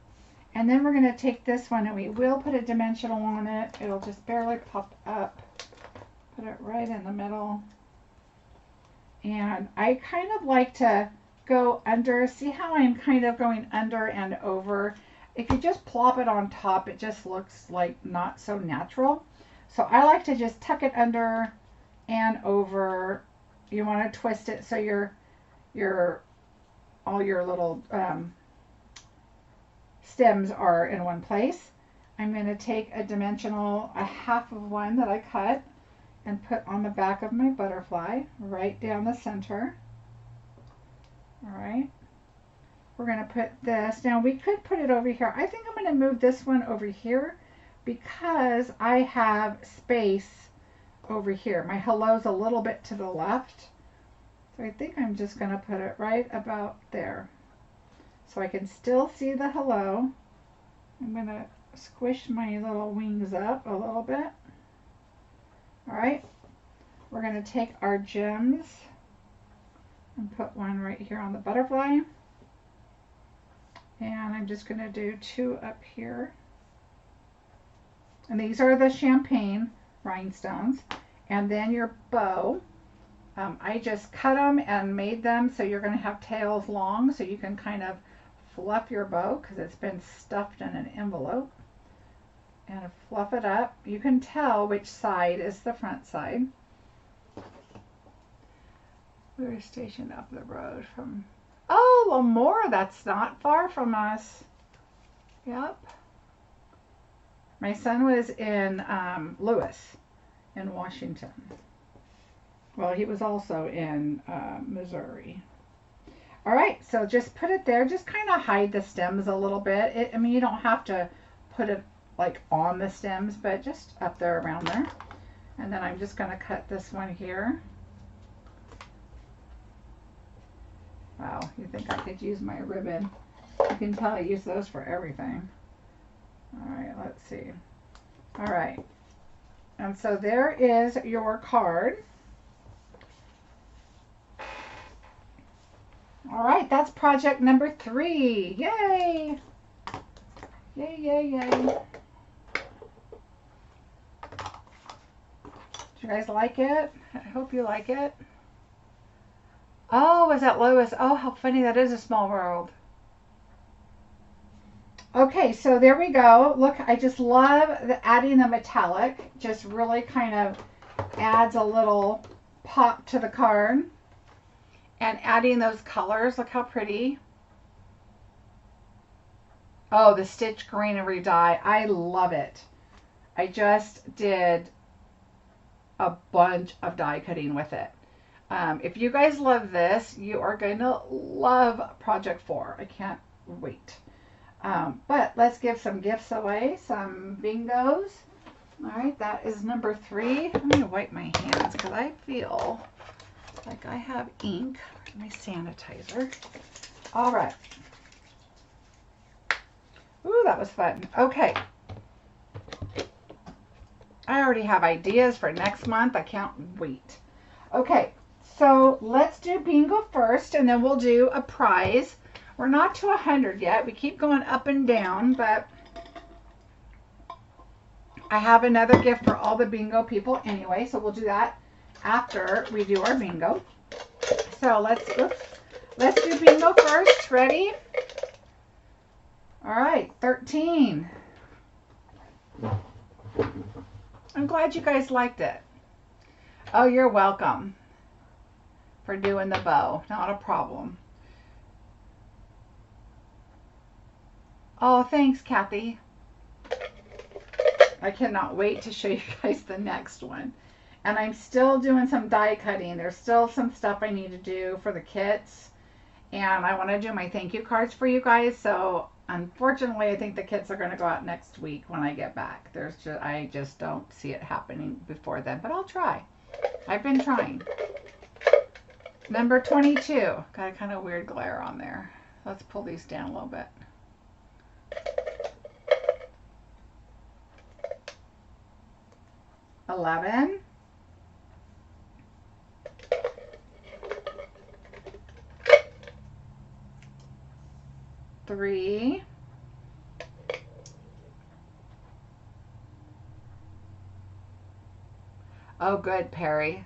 And then we're going to take this one and we will put a dimensional on it. It'll just barely pop up. Put it right in the middle. And I kind of like to go under. See how I'm kind of going under and over? If you just plop it on top, it just looks like not so natural. So I like to just tuck it under and over. You want to twist it so all your little stems are in one place. I'm going to take a dimensional, a half of one that I cut, and put on the back of my butterfly, right down the center. All right. We're going to put this, now we could put it over here. I think I'm going to move this one over here because I have space over here. My hello's a little bit to the left. So I think I'm just going to put it right about there. So I can still see the hello. I'm going to squish my little wings up a little bit. All right. We're going to take our gems and put one right here on the butterfly. And I'm just going to do 2 up here. And these are the champagne rhinestones. And then your bow. I just cut them and made them so you're going to have tails long so you can kind of fluff your bow because it's been stuffed in an envelope. And fluff it up. You can tell which side is the front side. We're stationed up the road from... Oh, Lemoore, that's not far from us. Yep. My son was in Lewis, in Washington. Well, he was also in Missouri. All right, so just put it there. Just kind of hide the stems a little bit. I mean, you don't have to put it like on the stems, but just up there around there. And then I'm just going to cut this one here. Wow, you think I could use my ribbon. You can tell I use those for everything. All right, let's see. All right. And so there is your card. All right, that's project number 3. Yay! Yay, yay, yay. Do you guys like it? I hope you like it. Oh, is that Lewis? Oh, how funny. That is a small world. Okay, so there we go. Look, I just love adding the metallic. Just really kind of adds a little pop to the card. And adding those colors. Look how pretty. Oh, the stitch greenery die. I love it. I just did a bunch of die cutting with it. If you guys love this, you are going to love Project 4. I can't wait. But let's give some gifts away, some bingos. All right, that is number 3. Let me wipe my hands because I feel like I have ink. Where's my sanitizer? All right. Ooh, that was fun. Okay. I already have ideas for next month. I can't wait. Okay. So let's do bingo first, and then we'll do a prize. We're not to 100 yet. We keep going up and down, but I have another gift for all the bingo people anyway, so we'll do that after we do our bingo. So let's do bingo first. Ready? All right, 13. I'm glad you guys liked it. Oh, you're welcome for doing the bow. Not a problem. Oh, thanks, Kathy. I cannot wait to show you guys the next one. And I'm still doing some die cutting. There's still some stuff I need to do for the kits. And I want to do my thank you cards for you guys. So unfortunately, I think the kits are going to go out next week when I get back. I just don't see it happening before then. But I'll try. I've been trying. Number 22. Got a kind of weird glare on there. Let's pull these down a little bit. $11. 3. Oh, good, Perry.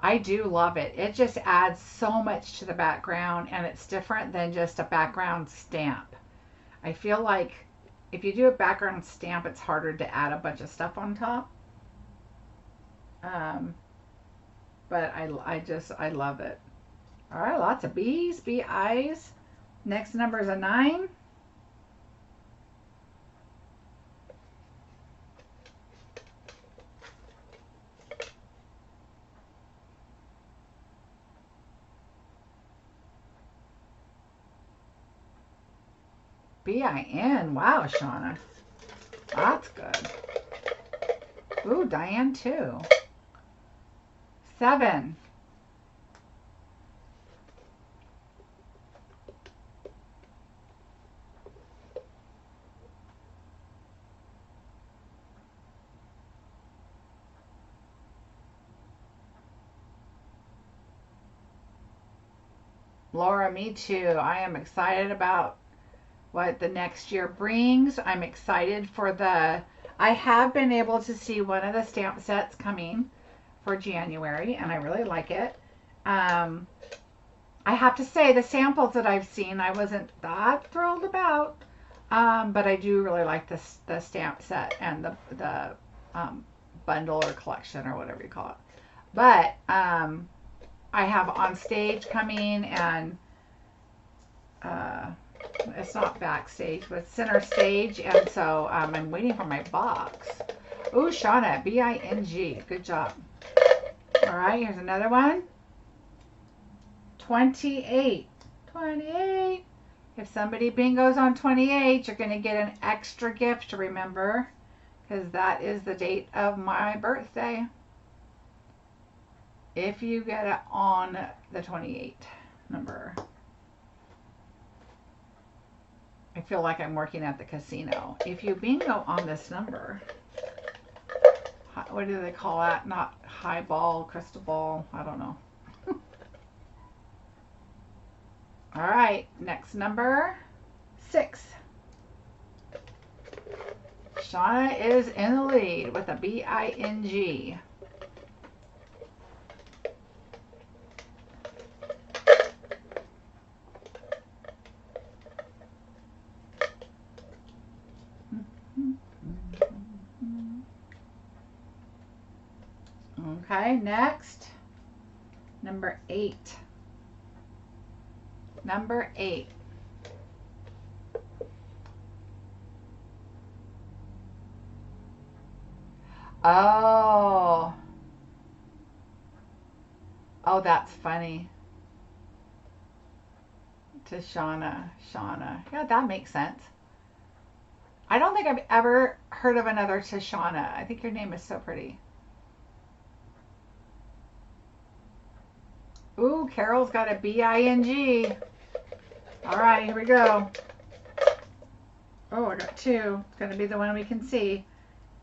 I do love it. It just adds so much to the background, and it's different than just a background stamp. I feel like if you do a background stamp, it's harder to add a bunch of stuff on top. Um, but I love it. All right, lots of B's, B-I's. Next number is a 9. B-I-N. Wow, Shauna. That's good. Ooh, Diane too. 7. Laura, me too. I am excited about what the next year brings. I'm excited for I have been able to see one of the stamp sets coming for January, and I really like it. I have to say, the samples that I've seen, I wasn't that thrilled about, but I do really like the stamp set and the bundle or collection or whatever you call it. But I have On Stage coming, and it's not backstage, but center stage, and so I'm waiting for my box. Ooh, Shauna, B-I-N-G. Good job. All right, here's another one. 28. 28. If somebody bingos on 28, you're going to get an extra gift to remember, because that is the date of my birthday. If you get it on the 28 number. I feel like I'm working at the casino. If you bingo on this number, what do they call that? Not highball, crystal ball, I don't know. All right, next number, 6. Shauna is in the lead with a B-I-N-G. Okay, next, number 8. Number 8. Oh. Oh, that's funny. To Shauna. Yeah, that makes sense. I don't think I've ever heard of another Tashana. I think your name is so pretty. Ooh, Carol's got a B-I-N-G. All right, here we go. Oh, I got 2. It's going to be the one we can see.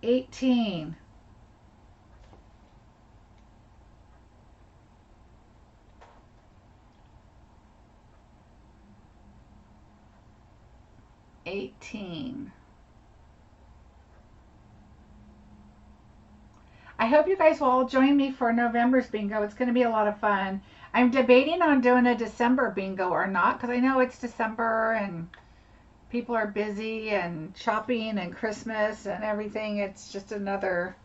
18. 18. I hope you guys will all join me for November's bingo. It's going to be a lot of fun. I'm debating on doing a December bingo or not, because I know it's December and people are busy and shopping and Christmas and everything. It's just another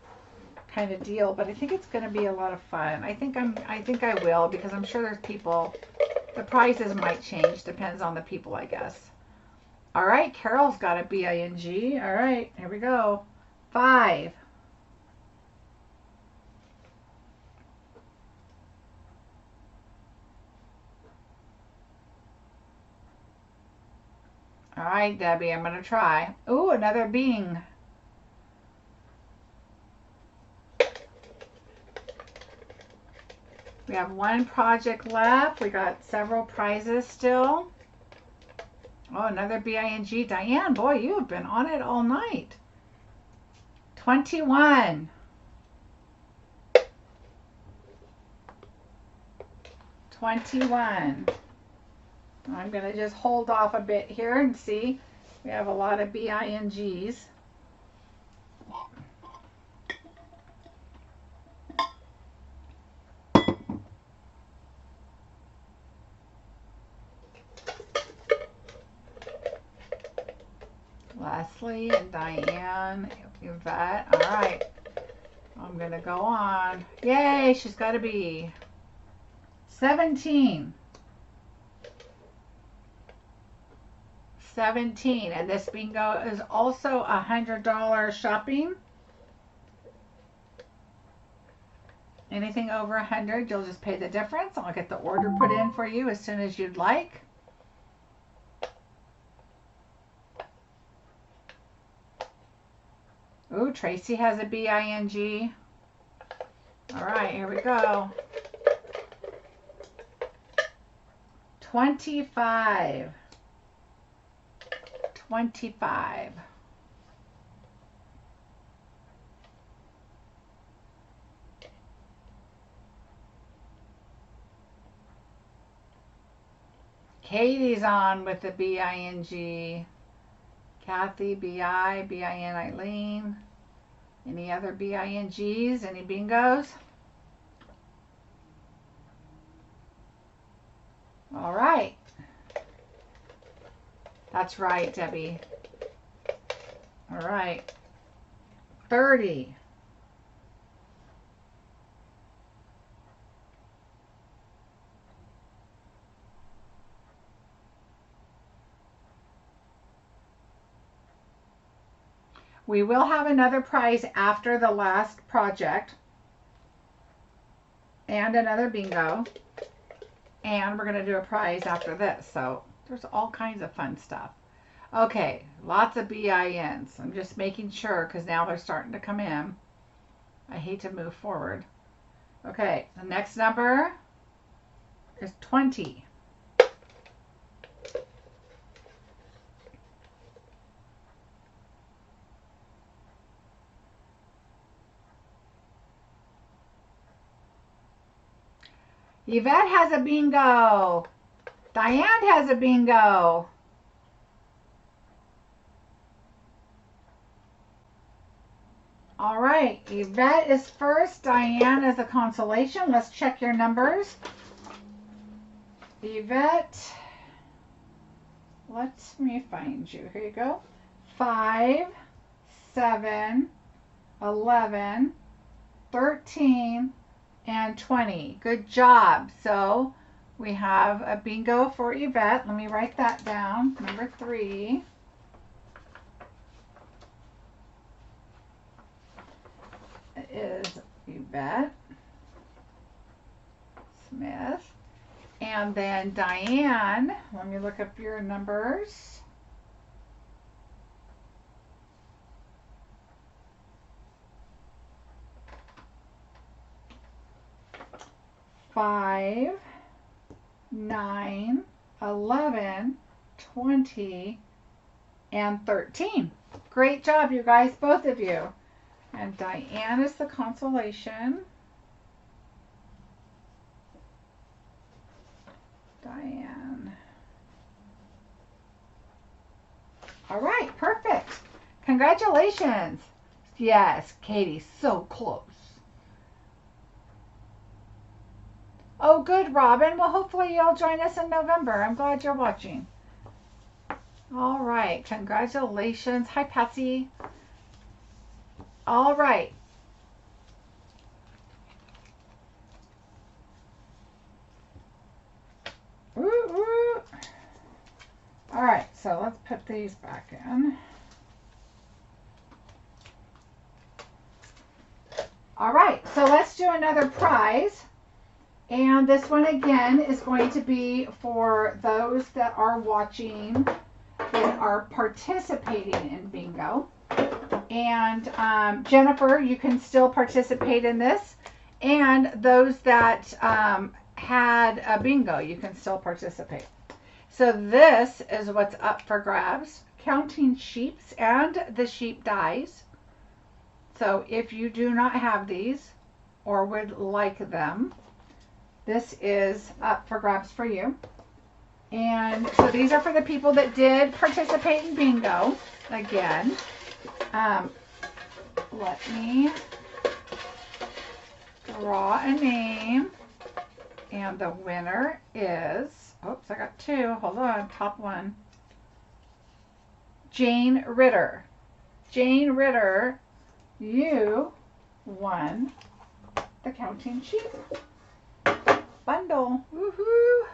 kind of deal, but I think it's going to be a lot of fun. I think I will, because I'm sure there's people. The prizes might change, depends on the people, I guess. All right, Carol's got a B-I-N-G. All right, here we go. 5. All right, Debbie, I'm going to try. Ooh, another Bing. We have 1 project left. We got several prizes still. Oh, another B-I-N-G. Diane, boy, you have been on it all night. 21. 21. I'm going to just hold off a bit here and see. We have a lot of B-I-N-Gs. Leslie and Diane, Yvette. All right. I'm going to go on. Yay, she's got to be 17. 17. And this bingo is also $100 shopping. Anything over 100, you'll just pay the difference. I'll get the order put in for you as soon as you'd like. Ooh, Tracy has a B-I-N-G. All right, here we go. 25. 25. Katie's on with the B-I-N-G. Kathy, B-I, B-I-N, Eileen. Any other B-I-N-Gs? Any bingos? All right. That's right, Debbie. All right. 30. We will have another prize after the last project and another bingo, and we're going to do a prize after this. So there's all kinds of fun stuff. Okay, lots of BINs. I'm just making sure because now they're starting to come in. I hate to move forward. Okay, the next number is 20. Yvette has a bingo. Diane has a bingo. All right, Yvette is first. Diane is a consolation. Let's check your numbers. Yvette, let me find you. Here you go. 5, 7, 11, 13, and 20. Good job. So we have a bingo for Yvette. Let me write that down. Number 3. Is Yvette Smith. And then Diane, let me look up your numbers. Five, 9, 11, 20, and 13. Great job, you guys, both of you. And Diane is the consolation. Diane. All right, perfect. Congratulations. Yes, Katie, so close. Oh, good, Robin. Well, hopefully you'll join us in November. I'm glad you're watching. All right, congratulations. Hi, Patsy. All right. Ooh, ooh. All right, so let's put these back in. All right, so let's do another prize. And this one again is going to be for those that are watching that are participating in bingo. And Jennifer, you can still participate in this. And those that had a bingo, you can still participate. So this is what's up for grabs. Counting sheeps and the sheep dies. So if you do not have these or would like them, this is up for grabs for you. And so these are for the people that did participate in bingo. Again, let me draw a name. And the winner is, oops, I got 2. Hold on, top one. Jane Ritter. Jane Ritter, you won the counting sheep bundle. Woohoo!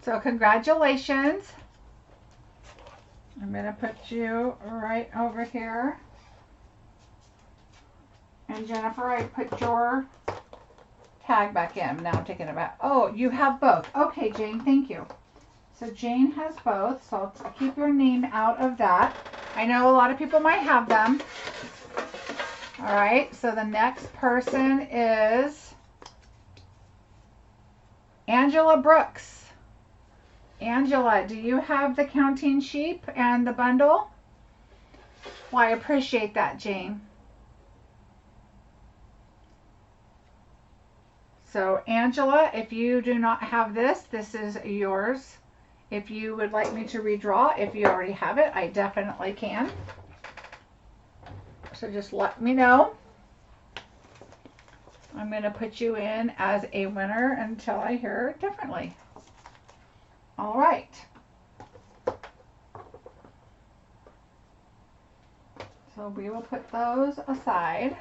So congratulations. I'm going to put you right over here. And Jennifer, I put your tag back in. Now I'm taking it back. Oh, you have both. Okay, Jane, thank you. So Jane has both, so I'll keep your name out of that. I know a lot of people might have them. All right, so the next person is Angela Brooks. Angela, do you have the counting sheep and the bundle? Well, I appreciate that, Jane. So Angela, if you do not have this, this is yours. If you would like me to redraw, if you already have it, I definitely can. So just let me know. I'm going to put you in as a winner until I hear differently. All right. So we will put those aside.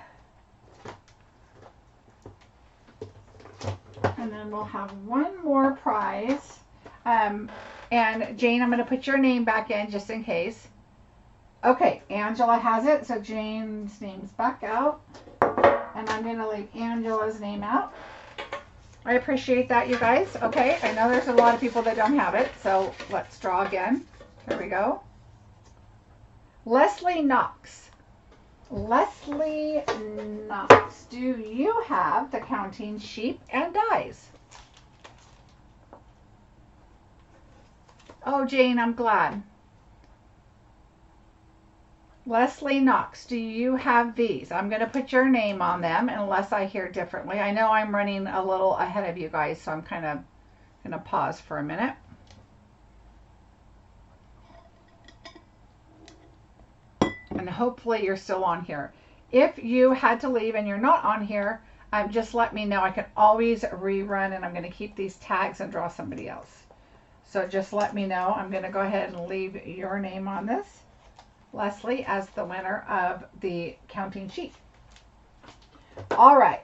And then we'll have one more prize. And Jane, I'm going to put your name back in just in case. Okay, Angela has it, so Jane's name's back out. And I'm going to leave Angela's name out. I appreciate that, you guys. Okay, I know there's a lot of people that don't have it, so let's draw again. Here we go. Leslie Knox. Leslie Knox, do you have the counting sheep and dies? Oh, Jane, I'm glad. Leslie Knox, do you have these? I'm going to put your name on them unless I hear differently. I know I'm running a little ahead of you guys, so I'm kind of going to pause for a minute. And hopefully you're still on here. If you had to leave and you're not on here, just let me know. I can always rerun, and I'm going to keep these tags and draw somebody else. So just let me know. I'm going to go ahead and leave your name on this, Leslie, as the winner of the counting sheet. All right.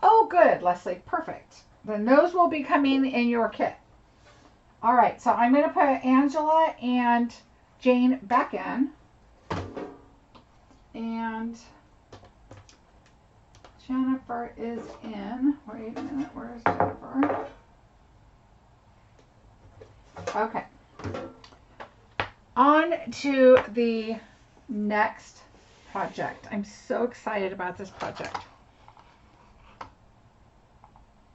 Oh, good, Leslie. Perfect. Then those will be coming in your kit. All right. So I'm going to put Angela and Jane back in. And Jennifer is in. Wait a minute. Where's Jennifer? Okay. On to the next project. I'm so excited about this project.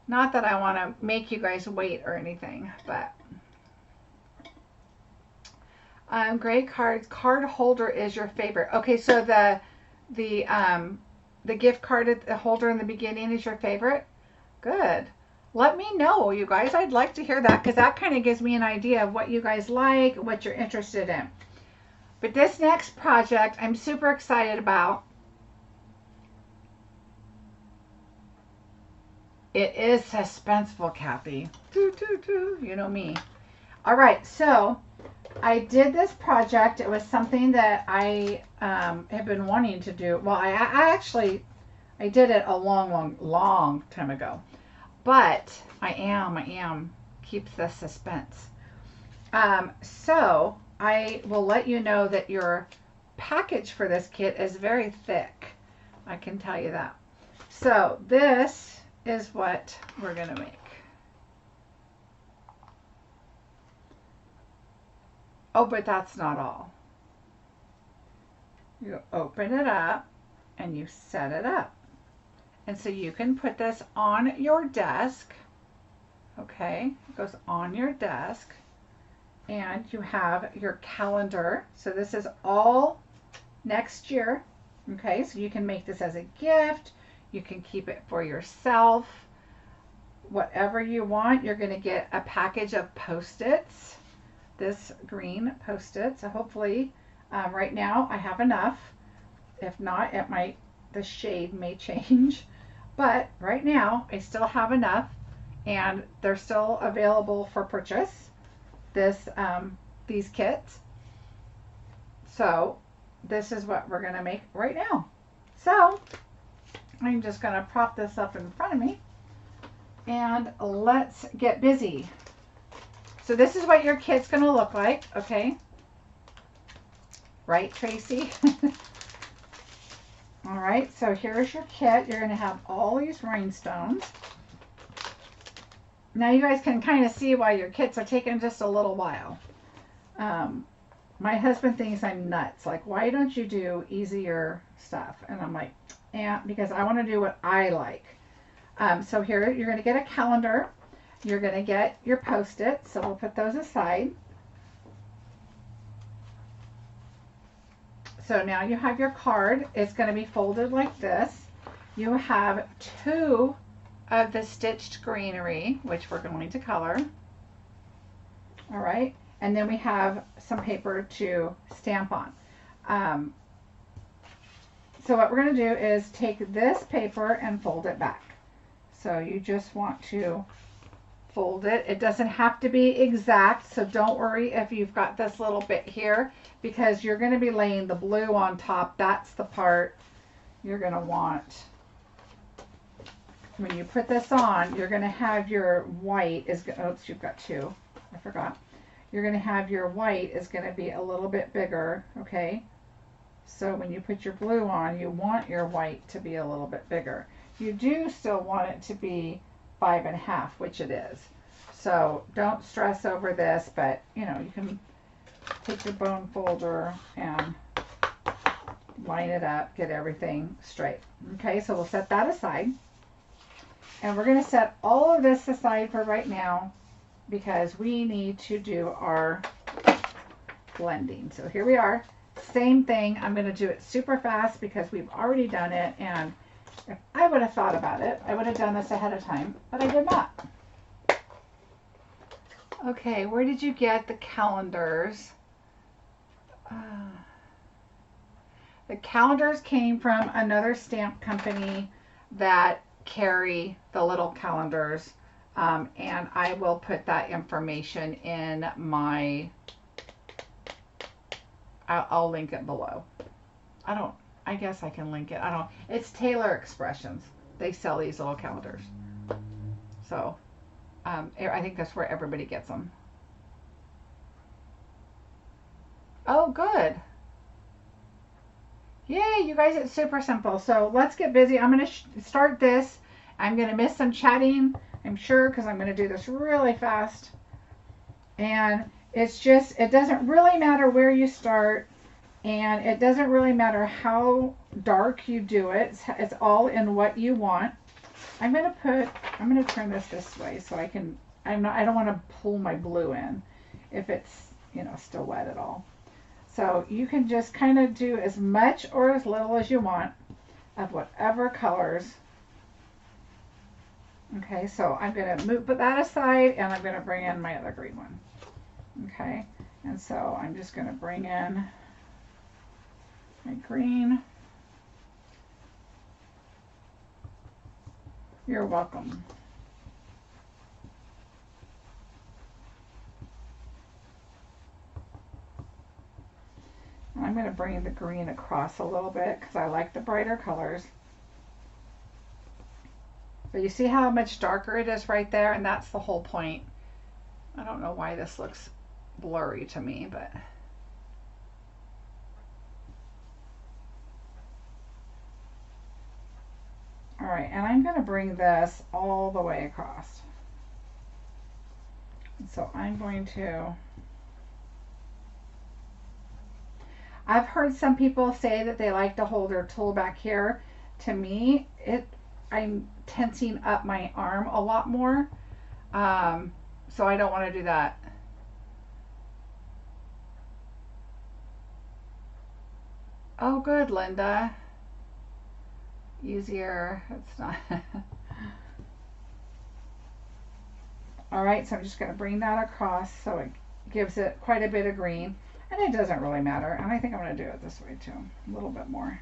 Not that I want to make you guys wait or anything, but gray cards, card holder is your favorite. Okay, so the gift card holder in the beginning is your favorite? Good. Let me know, you guys. I'd like to hear that, because that kind of gives me an idea of what you guys like, what you're interested in. But this next project I'm super excited about. It is suspenseful, Kathy. You know me. All right, so I did this project. It was something that I have been wanting to do. Well, I did it a long time ago. But I am keeps the suspense. So I will let you know that your package for this kit is very thick. I can tell you that. So this is what we're going to make. Oh, but that's not all. You open it up and you set it up. And so you can put this on your desk. Okay, it goes on your desk. And you have your calendar. So this is all next year. Okay, so you can make this as a gift. You can keep it for yourself. Whatever you want. You're going to get a package of Post-its. This green Post-it. So hopefully right now I have enough. If not, the shade may change. But right now I still have enough, and they're still available for purchase. this these kits. So this is what we're going to make right now. So I'm just going to prop this up in front of me and let's get busy. So this is what your kit's going to look like, okay? Right, Tracy? All right, so here's your kit. You're going to have all these rhinestones. Now you guys can kind of see why your kits are taking just a little while. My husband thinks I'm nuts. Like, why don't you do easier stuff? And I'm like, yeah, because I want to do what I like. So here you're going to get a calendar. You're going to get your Post-its. So we'll put those aside. So now you have your card. It's going to be folded like this. You have 2 of the stitched greenery, which we're going to color. All right. And then we have some paper to stamp on. So what we're going to do is take this paper and fold it back. So you just want to fold it. It doesn't have to be exact, so don't worry if you've got this little bit here, because you're going to be laying the blue on top. That's the part you're going to want. When you put this on, you're going to have your white is, oops, you've got 2. I forgot. You're going to have your white is going to be a little bit bigger, okay? So when you put your blue on, you want your white to be a little bit bigger. You do still want it to be 5.5, which it is. So don't stress over this, but you know, you can take your bone folder and line it up, get everything straight. Okay, so we'll set that aside. And we're going to set all of this aside for right now because we need to do our blending. So here we are. Same thing. I'm going to do it super fast because we've already done it, and if I would have thought about it, I would have done this ahead of time, but I did not. Okay, where did you get the calendars? The calendars came from another stamp company that carry the little calendars, and I will put that information in my, I'll link it below. I guess I can link it. It's Taylor Expressions. They sell these little calendars. So I think that's where everybody gets them. Oh, good. Yay, you guys, it's super simple. So let's get busy. I'm going to start this. I'm going to miss some chatting, I'm sure, because I'm going to do this really fast. And it's just, it doesn't really matter where you start. And it doesn't really matter how dark you do it. It's all in what you want. I'm going to turn this way so I can, I don't want to pull my blue in if it's, you know, still wet at all. So you can just kind of do as much or as little as you want of whatever colors. Okay, so I'm going to put that aside, and I'm going to bring in my other green one. Okay, and so I'm just going to bring in my green. You're welcome. I'm going to bring the green across a little bit because I like the brighter colors. But you see how much darker it is right there? And that's the whole point. I don't know why this looks blurry to me, but all right, and I'm going to bring this all the way across. And so I'm going to, I've heard some people say that they like to hold their tool back here. To me, I'm tensing up my arm a lot more. So I don't want to do that. Oh, good, Linda. Easier. It's not. All right, so I'm just going to bring that across so it gives it quite a bit of green. And it doesn't really matter. And I think I'm going to do it this way too. A little bit more.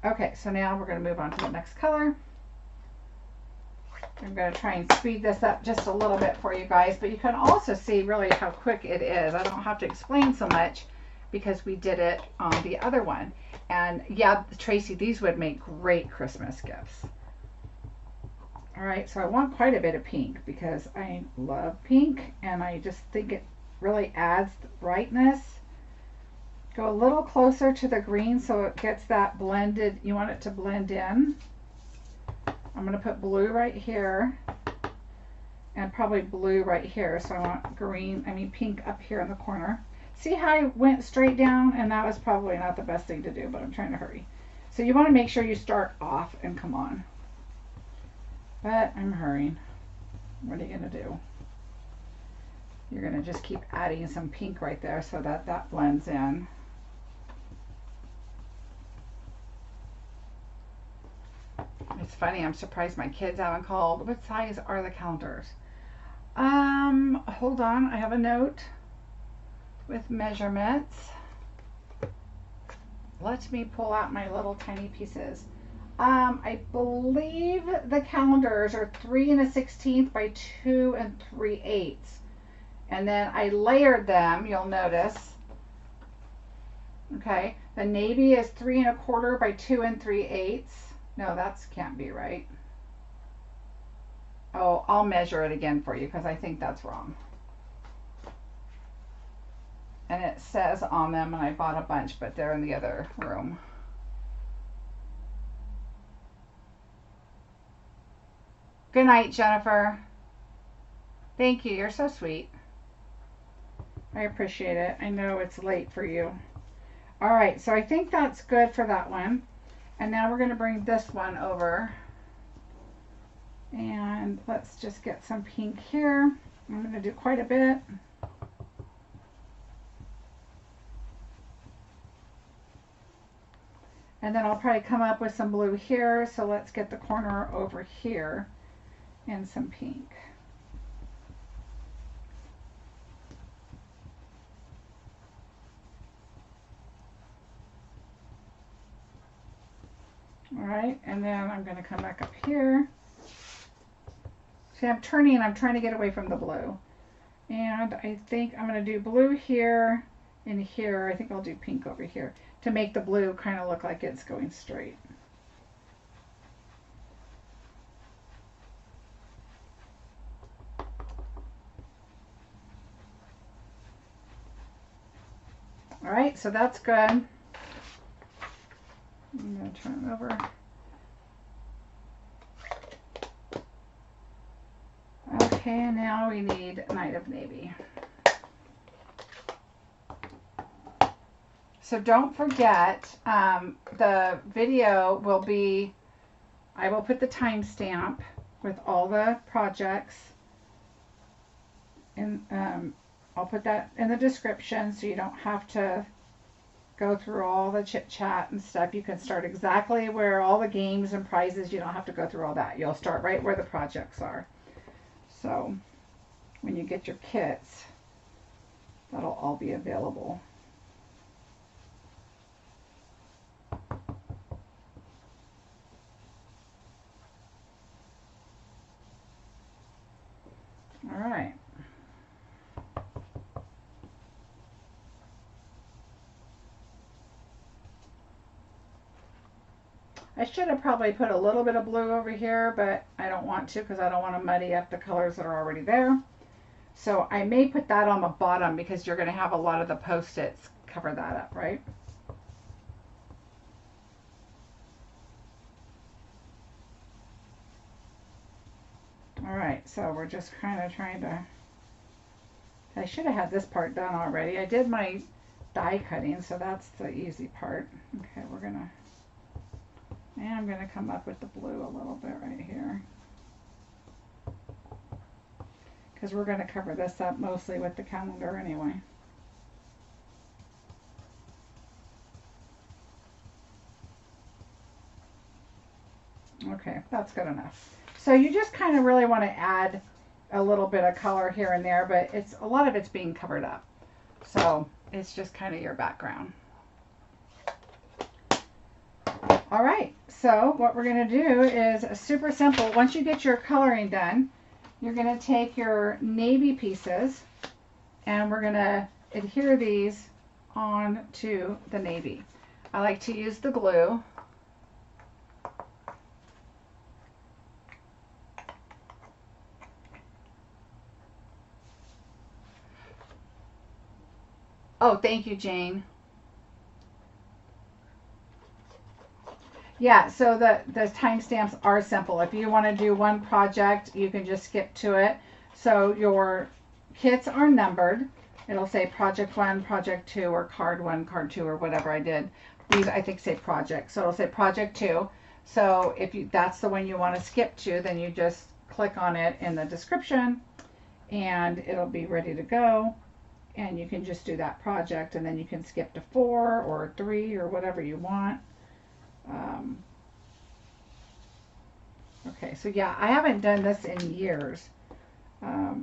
Okay, so now we're going to move on to the next color. I'm going to try and speed this up just a little bit for you guys, but you can also see really how quick it is. I don't have to explain so much because we did it on the other one. And yeah, Tracy, these would make great Christmas gifts. All right, so I want quite a bit of pink because I love pink and I just think it really adds brightness. Go a little closer to the green so it gets that blended. You want it to blend in. I'm going to put blue right here and probably blue right here. So I want pink up here in the corner. See how I went straight down? And that was probably not the best thing to do, but I'm trying to hurry. So you want to make sure you start off and come on. But I'm hurrying. What are you going to do? You're going to just keep adding some pink right there so that that blends in. It's funny, I'm surprised my kids haven't called. What size are the calendars? Hold on, I have a note with measurements. Let me pull out my little tiny pieces. I believe the calendars are 3 1/16 by 2 3/8. And then I layered them, you'll notice. Okay, the navy is 3 1/4 by 2 3/8. No, that can't be right. Oh, I'll measure it again for you because I think that's wrong. And it says on them, and I bought a bunch, but they're in the other room. Good night, Jennifer. Thank you. You're so sweet. I appreciate it. I know it's late for you. All right, so I think that's good for that one. And now we're going to bring this one over. And let's just get some pink here. I'm going to do quite a bit. And then I'll probably come up with some blue here. So let's get the corner over here and some pink. All right, and then I'm going to come back up here. See, I'm turning and I'm trying to get away from the blue. And I think I'm going to do blue here and here. I think I'll do pink over here to make the blue kind of look like it's going straight. All right, so that's good. I'm going to turn it over. Okay, and now we need Night of Navy. So don't forget, the video will be, I will put the timestamp with all the projects, and I'll put that in the description so you don't have to go through all the chit chat and stuff. You can start exactly where all the games and prizes, you don't have to go through all that. You'll start right where the projects are. So when you get your kits, that'll all be available. All right. I should have probably put a little bit of blue over here, but I don't want to because I don't want to muddy up the colors that are already there. So I may put that on the bottom because you're going to have a lot of the Post-its cover that up, right? All right, so we're just kind of trying to, I should have had this part done already. I did my die cutting, so that's the easy part. Okay, we're going to, and I'm going to come up with the blue a little bit right here. Because we're going to cover this up mostly with the calendar anyway. Okay, that's good enough. So you just kind of really want to add a little bit of color here and there, but it's a lot of it's being covered up. So it's just kind of your background. All right, so what we're going to do is super simple. Once you get your coloring done, you're going to take your navy pieces and we're going to adhere these on to the navy. I like to use the glue. Oh, thank you, Jane. Yeah, so the timestamps are simple. If you want to do one project, you can just skip to it. So your kits are numbered. It'll say project 1, project 2, or card 1, card 2, or whatever I did. These I think say project. So it'll say project 2. So if that's the one you want to skip to, then you just click on it in the description and it'll be ready to go. And you can just do that project and then you can skip to 4 or 3 or whatever you want. Okay, so yeah, I haven't done this in years, but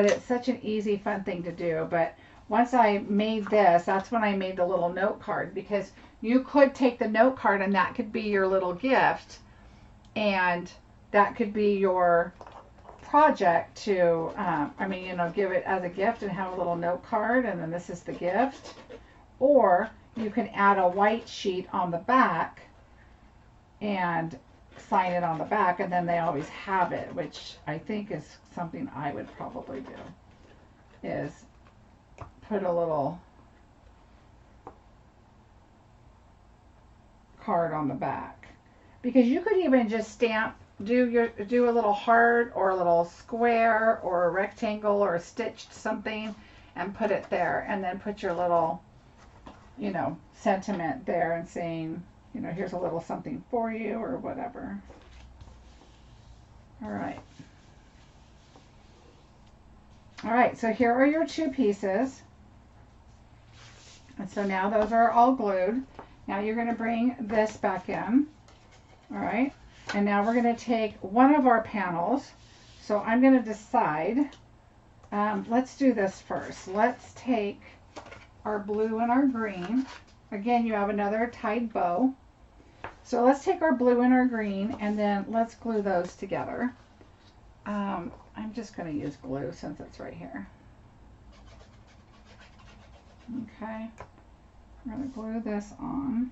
it's such an easy, fun thing to do. But once I made this, that's when I made the little note card, because you could take the note card and that could be your little gift, and that could be your project to, I mean, you know, give it as a gift and have a little note card, and then this is the gift. Or you can add a white sheet on the back and sign it on the back, and then they always have it, which I think is something I would probably do, is put a little card on the back. Because you could even just stamp, do a little heart or a little square or a rectangle or a stitched something and put it there, and then put your little, you know, sentiment there and saying, you know, here's a little something for you or whatever. All right. All right, so here are your 2 pieces. And so now those are all glued. Now you're going to bring this back in. All right. And now we're going to take one of our panels. So I'm going to decide, let's do this first. Let's take our blue and our green. Again, you have another tied bow. So let's take our blue and our green, and then let's glue those together. I'm just going to use glue since it's right here. Okay. I'm going to glue this on.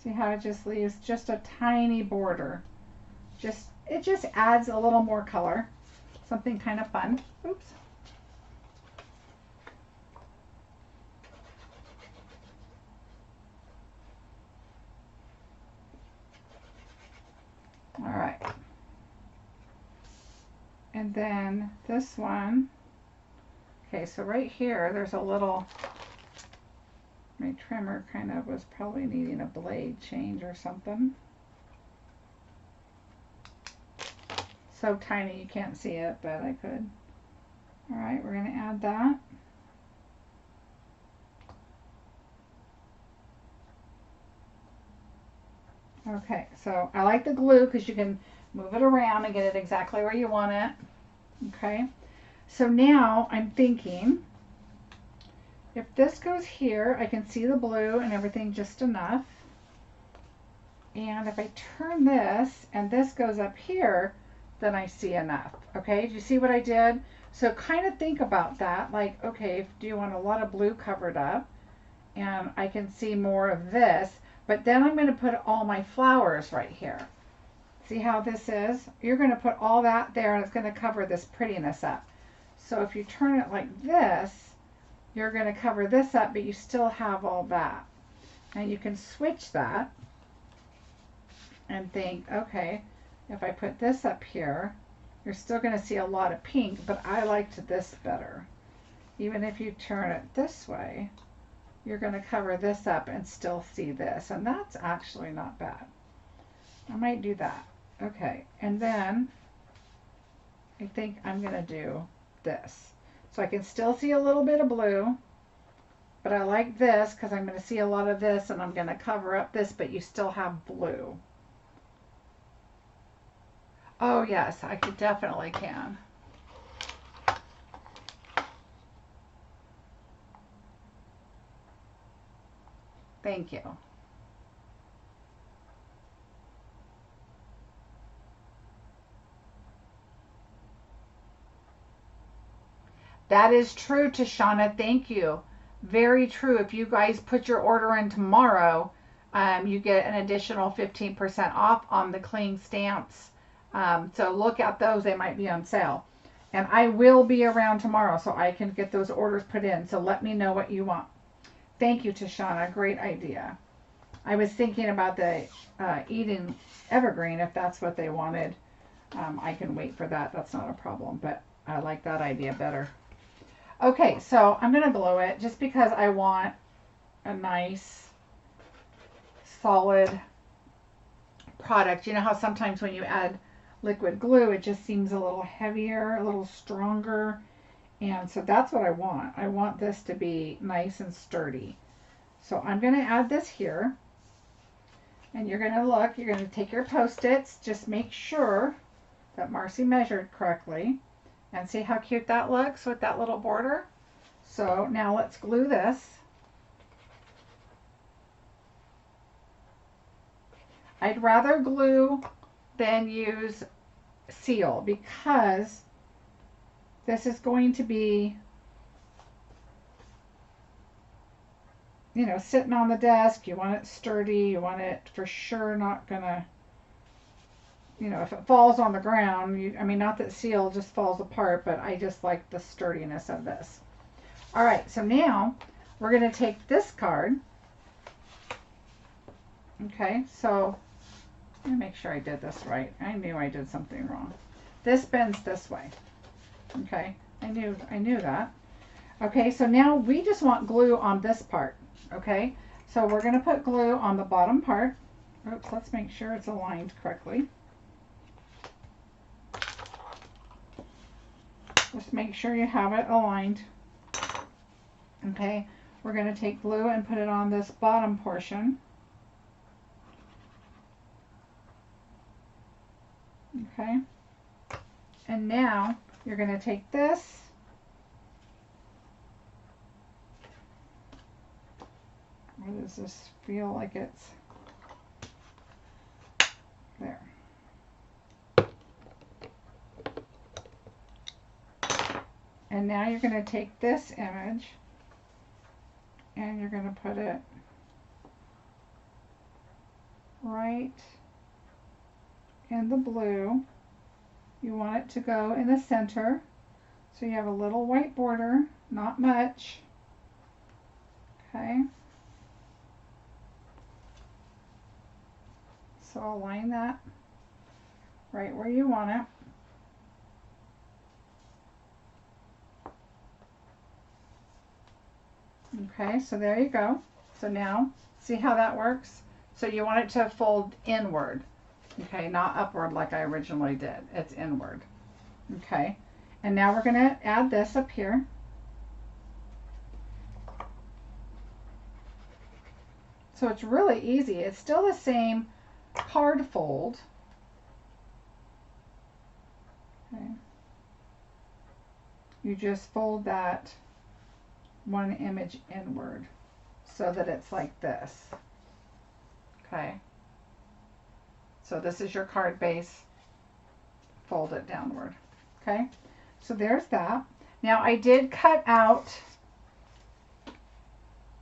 See how it just leaves just a tiny border. It just adds a little more color. Something kind of fun. Oops. All right. And then this one. Okay, so right here, there's a little, my trimmer kind of was probably needing a blade change or something. So tiny you can't see it, but I could. All right, we're going to add that. Okay, so I like the glue because you can move it around and get it exactly where you want it. Okay, so now I'm thinking, if this goes here, I can see the blue and everything just enough. And if I turn this and this goes up here, then I see enough. Okay, do you see what I did? So kind of think about that. Like, okay, do you want a lot of blue covered up? And I can see more of this, but then I'm going to put all my flowers right here. See how this is? You're going to put all that there, and it's going to cover this prettiness up. So if you turn it like this, you're going to cover this up, but you still have all that. And you can switch that and think, okay, if I put this up here, you're still going to see a lot of pink, but I liked this better. Even if you turn it this way, you're going to cover this up and still see this, and that's actually not bad. I might do that. Okay, and then I think I'm going to do this. So I can still see a little bit of blue, but I like this because I'm going to see a lot of this, and I'm going to cover up this, but you still have blue. Oh yes, I could definitely can. Thank you. That is true, Tashana. Thank you. Very true. If you guys put your order in tomorrow, you get an additional 15% off on the cling stamps. So look at those. They might be on sale. And I will be around tomorrow so I can get those orders put in. So let me know what you want. Thank you, Tashana. Great idea. I was thinking about the Eden Evergreen, if that's what they wanted. I can wait for that. That's not a problem. But I like that idea better. Okay, so I'm going to glue it just because I want a nice, solid product. You know how sometimes when you add liquid glue, it just seems a little heavier, a little stronger. And so that's what I want. I want this to be nice and sturdy. So I'm going to add this here. And you're going to look, you're going to take your Post-its, just make sure that Marcie measured correctly. And see how cute that looks with that little border? So now let's glue this. I'd rather glue than use seal because this is going to be, you know, sitting on the desk. You want it sturdy. You want it for sure not gonna, you know, if it falls on the ground, I mean, not that seal just falls apart, but I just like the sturdiness of this. All right, so now we're going to take this card. Okay, so let me make sure I did this right. I knew I did something wrong. This bends this way. Okay, I knew that. Okay, so now we just want glue on this part. Okay, so we're going to put glue on the bottom part. Oops, let's make sure it's aligned correctly. Just make sure you have it aligned. Okay, we're going to take glue and put it on this bottom portion. Okay, and now you're going to take this. Or does this feel like it's there? And now you're going to take this image and you're going to put it right in the blue. You want it to go in the center. So you have a little white border, not much. Okay. So align that right where you want it. Okay, so there you go. So now, see how that works? So you want it to fold inward, okay, not upward like I originally did. It's inward. Okay, and now we're going to add this up here. So it's really easy. It's still the same card fold. Okay. You just fold that one image inward so that it's like this. Okay, so this is your card base. Fold it downward. Okay, so there's that. Now I did cut out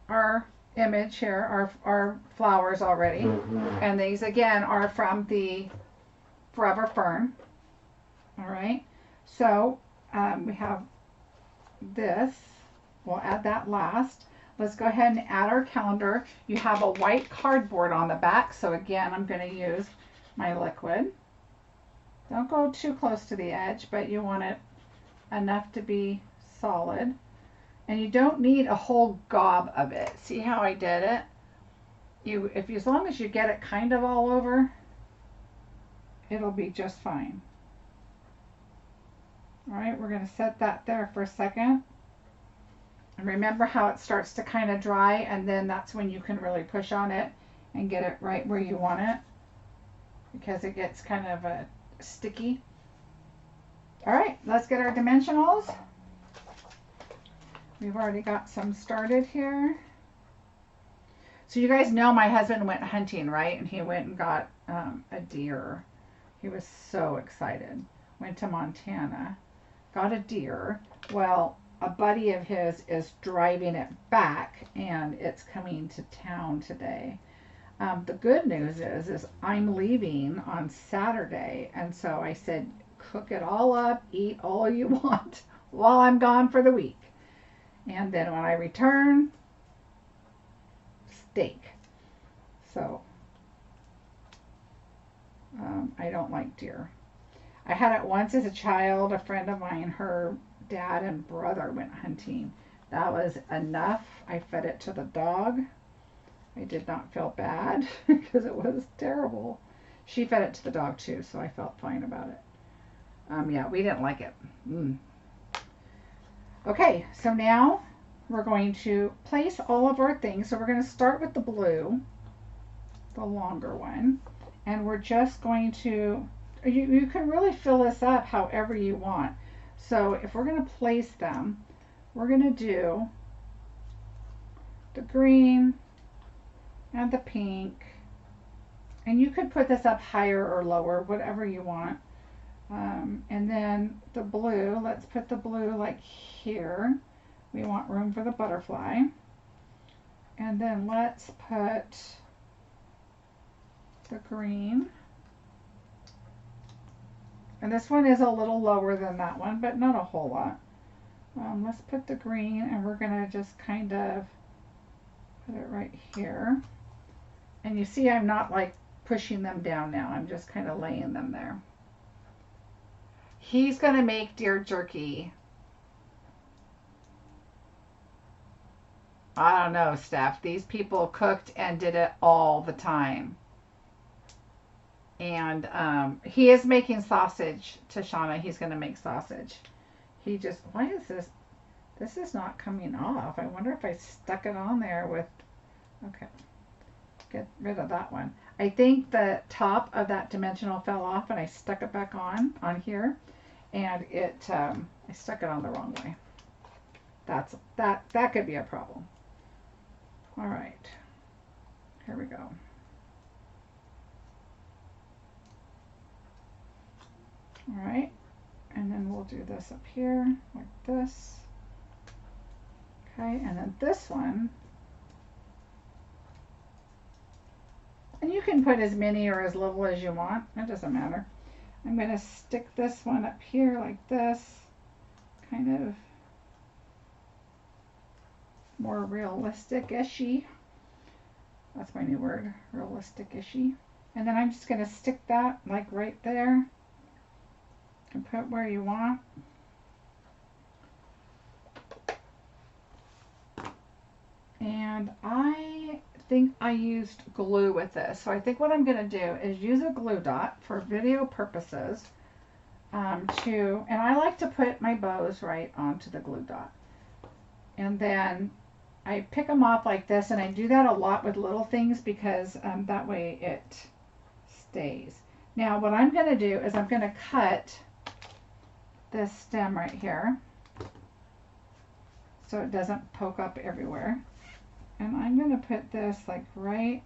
our image here, our flowers already, and these again are from the Forever Fern. All right, so we have this. We'll add that last. Let's go ahead and add our calendar. You have a white cardboard on the back, so again, I'm going to use my liquid. Don't go too close to the edge, but you want it enough to be solid. And you don't need a whole gob of it. See how I did it? As long as you get it kind of all over, it'll be just fine. All right, we're going to set that there for a second. And remember how it starts to kind of dry, and then that's when you can really push on it and get it right where you want it, because it gets kind of sticky. All right, let's get our dimensionals. We've already got some started here. So you guys know my husband went hunting, right? And he went and got a deer. He was so excited. Went to Montana, got a deer. Well, a buddy of his is driving it back, and it's coming to town today. The good news is I'm leaving on Saturday, and so I said, cook it all up, eat all you want while I'm gone for the week. And then when I return, steak. So I don't like deer. I had it once as a child. A friend of mine, her dad and brother went hunting. That was enough. I fed it to the dog. I did not feel bad because it was terrible. She fed it to the dog too, so I felt fine about it. Yeah, we didn't like it. Okay, so now we're going to place all of our things. So we're going to start with the blue, the longer one, and we're just going to, you can really fill this up however you want. So if we're going to place them, we're going to do the green and the pink, and you could put this up higher or lower, whatever you want. And then the blue, let's put the blue like here. We want room for the butterfly. And then let's put the green. And this one is a little lower than that one, but not a whole lot. Let's put the green, and we're going to just kind of put it right here. And you see I'm not like pushing them down now. I'm just kind of laying them there. He's going to make deer jerky. I don't know, Steph. These people cooked and did it all the time. And he is making sausage, Tashana. He's going to make sausage. He just, why is this? This is not coming off. I wonder if I stuck it on there with, okay. Get rid of that one. I think the top of that dimensional fell off, and I stuck it back on here, and it I stuck it on the wrong way. That could be a problem. All right, here we go. All right, and then we'll do this up here like this. Okay, and then this one. And you can put as many or as little as you want. It doesn't matter. I'm going to stick this one up here like this. Kind of more realistic-ishy. That's my new word, realistic-ishy. And then I'm just going to stick that like right there. And put where you want. And I think I used glue with this. So I think what I'm going to do is use a glue dot for video purposes and I like to put my bows right onto the glue dot. And then I pick them off like this, and I do that a lot with little things because that way it stays. Now what I'm going to do is I'm going to cut this stem right here so it doesn't poke up everywhere. And I'm going to put this like right,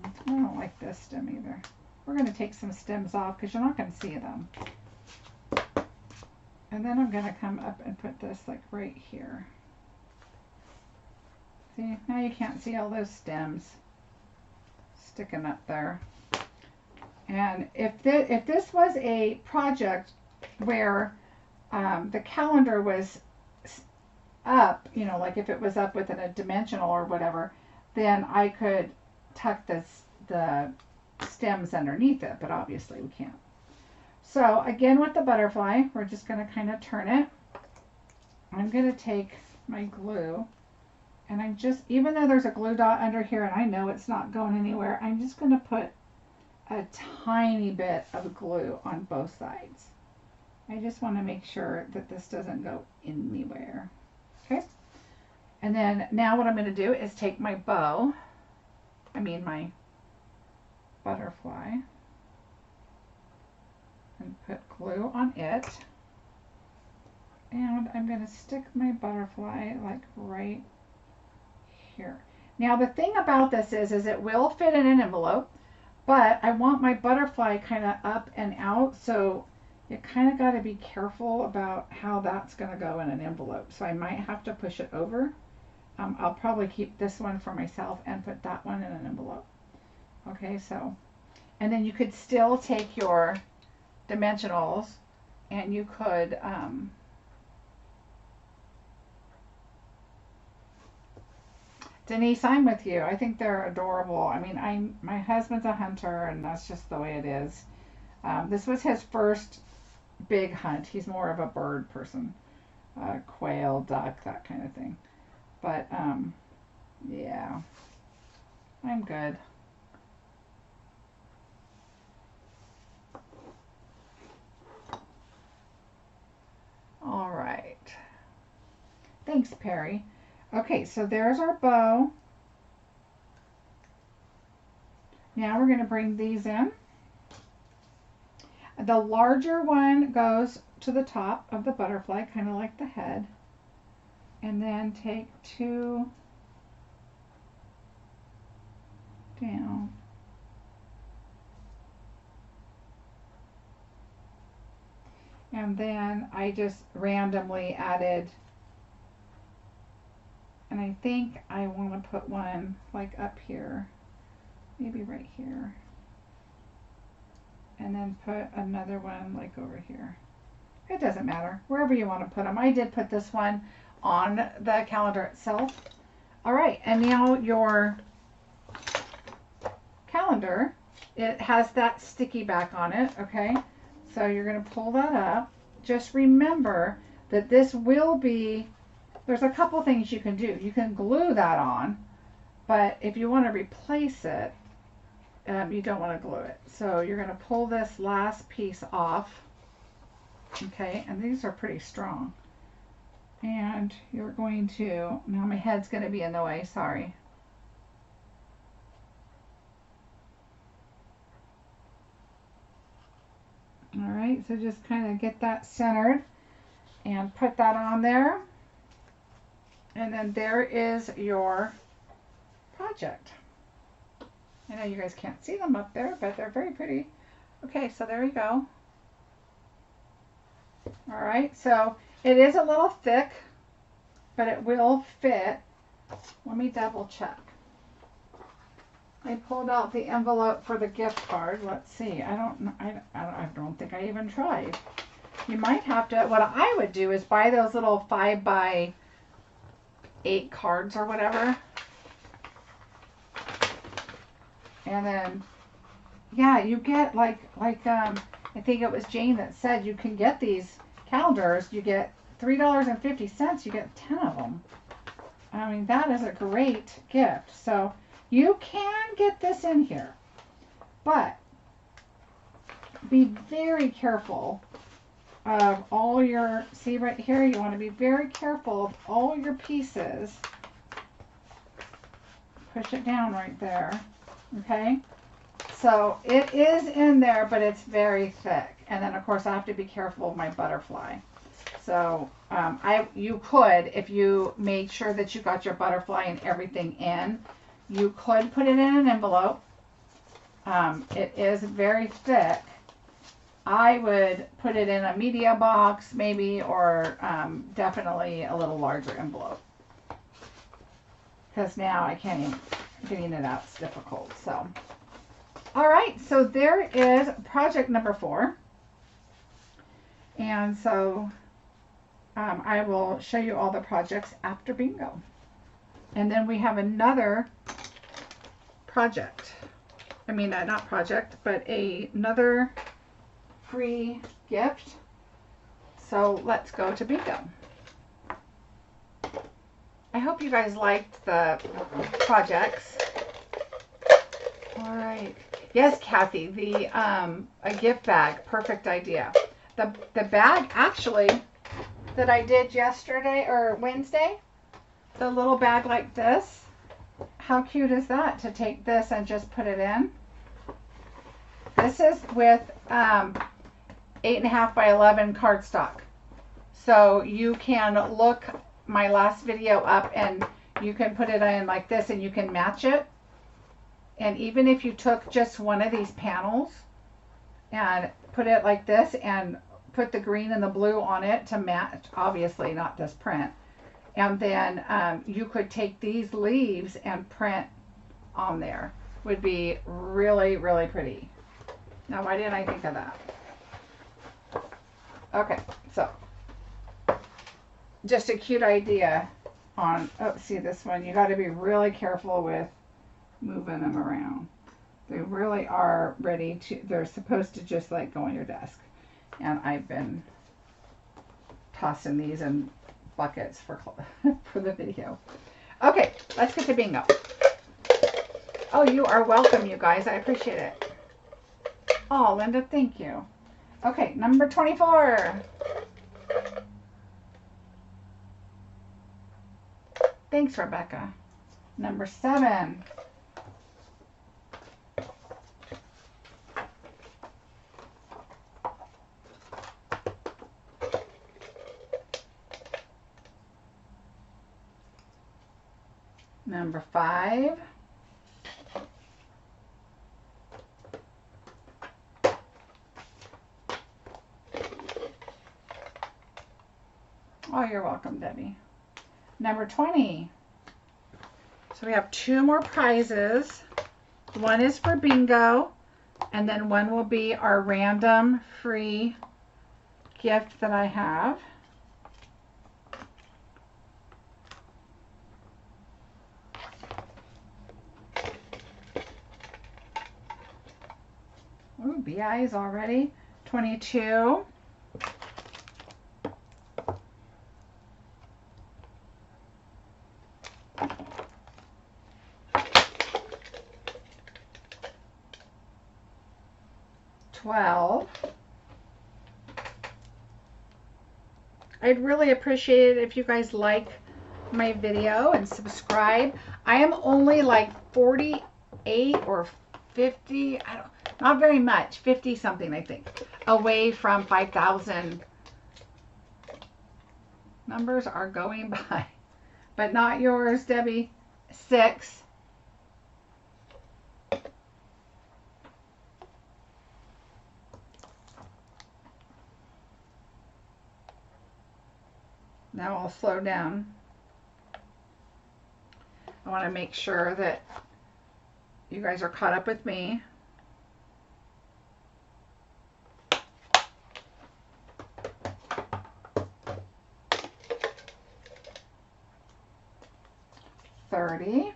I don't like this stem either. We're going to take some stems off because you're not going to see them. And then I'm going to come up and put this like right here. See, now you can't see all those stems sticking up there. And if this was a project where the calendar was up, you know, like if it was up within a dimensional or whatever, then I could tuck the stems underneath it, but obviously we can't. So again with the butterfly, we're just going to kind of turn it. I'm going to take my glue, and I'm just, even though there's a glue dot under here and I know it's not going anywhere, I'm just going to put a tiny bit of glue on both sides. I just want to make sure that this doesn't go anywhere. Okay, and then now what I'm going to do is take my bow, my butterfly, and put glue on it, and I'm going to stick my butterfly like right here. Now the thing about this is it will fit in an envelope, but I want my butterfly kind of up and out, so you kind of got to be careful about how that's going to go in an envelope. So I might have to push it over. I'll probably keep this one for myself and put that one in an envelope. Okay, so, and then you could still take your dimensionals and you could Denise, I'm with you. I think they're adorable. I mean, my husband's a hunter, and that's just the way it is. This was his first big hunt. He's more of a bird person, quail, duck, that kind of thing. But yeah, I'm good. All right. Thanks, Perry. Okay, so there's our bow. Now we're going to bring these in. The larger one goes to the top of the butterfly, kind of like the head. And then take two down. And then I just randomly added, and I think I want to put one like up here, maybe right here. And then put another one like over here. It doesn't matter, wherever you want to put them. I did put this one on the calendar itself. All right, and now your calendar, it has that sticky back on it, okay? So you're going to pull that up. Just remember that this will be, there's a couple things you can do. You can glue that on, but if you want to replace it, you don't want to glue it. So you're going to pull this last piece off, okay? And these are pretty strong. And you're going to, now my head's going to be in the way, sorry. All right, so just kind of get that centered and put that on there. And then there is your project. I know you guys can't see them up there, but they're very pretty. Okay, so there you go. All right, so it is a little thick, but it will fit. Let me double check. I pulled out the envelope for the gift card. Let's see. I don't think I even tried. You might have to, what I would do is buy those little 5x8 cards or whatever. And then, yeah, you get like I think it was Jane that said you can get these calendars. You get $3.50. You get 10 of them. I mean, that is a great gift. So you can get this in here, but be very careful of all your, see right here, you want to be very careful of all your pieces. Push it down right there, okay? So it is in there, but it's very thick. And then of course I have to be careful of my butterfly. So you could, if you made sure that you got your butterfly and everything in, you could put it in an envelope. It is very thick. I would put it in a media box maybe, or definitely a little larger envelope. Because now I can't even, getting it out is difficult. So, all right, so there is project number 4. And so I will show you all the projects after bingo. And then we have another project. I mean, not project, but another free gift. So let's go to bingo. I hope you guys liked the projects. All right. Yes, Kathy, the a gift bag, perfect idea. The bag actually that I did yesterday or Wednesday, the little bag like this. How cute is that to take this and just put it in? This is with 8.5 by 11 cardstock. So you can look my last video up and you can put it in like this and you can match it. And even if you took just one of these panels and put it like this and put the green and the blue on it to match, obviously not this print, and then you could take these leaves and print on there. Would be really, really pretty. Now, why didn't I think of that? Okay, so just a cute idea on, oh, see this one, you got to be really careful with moving them around. They really are ready to, they're supposed to just like go on your desk. And I've been tossing these in buckets for for the video. Okay, let's get to bingo. Oh, you are welcome, you guys. I appreciate it. Oh, Linda, thank you. Okay, number 24. Thanks, Rebecca. Number 7. Number 5. Oh, you're welcome, Debbie. Number 20. So we have 2 more prizes. One is for bingo, and then one will be our random free gift that I have. Ooh, BIs already. 22. I'd really appreciate it if you guys like my video and subscribe. I am only like 48 or 50, I don't, not very much, 50 something I think, away from 5,000. Numbers are going by, but not yours, Debbie. 6. Now I'll slow down. I want to make sure that you guys are caught up with me. $30.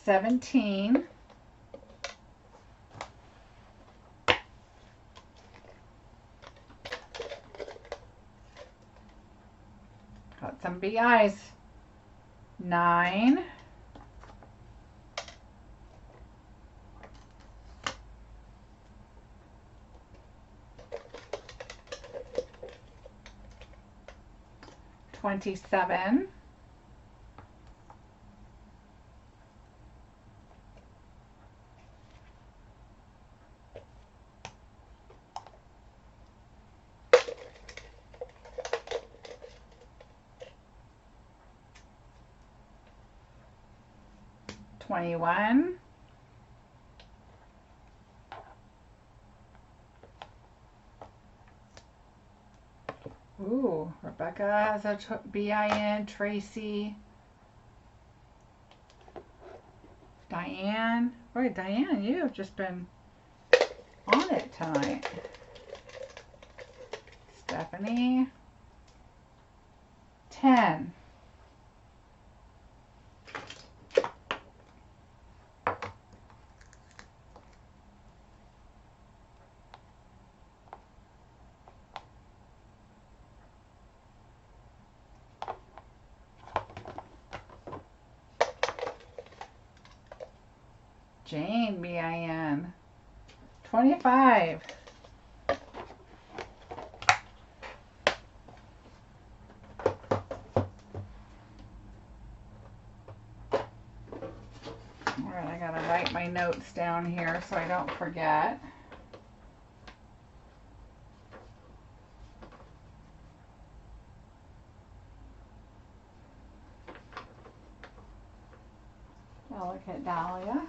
$17. Got some BIs. 9. $27. $21. Ooh, Rebecca has a BIN, Tracy, Diane. Boy, Diane, you have just been on it tonight. Stephanie. 10. Jane, BIN. 25. gotta write my notes down here so I don't forget. Delicate Dahlia.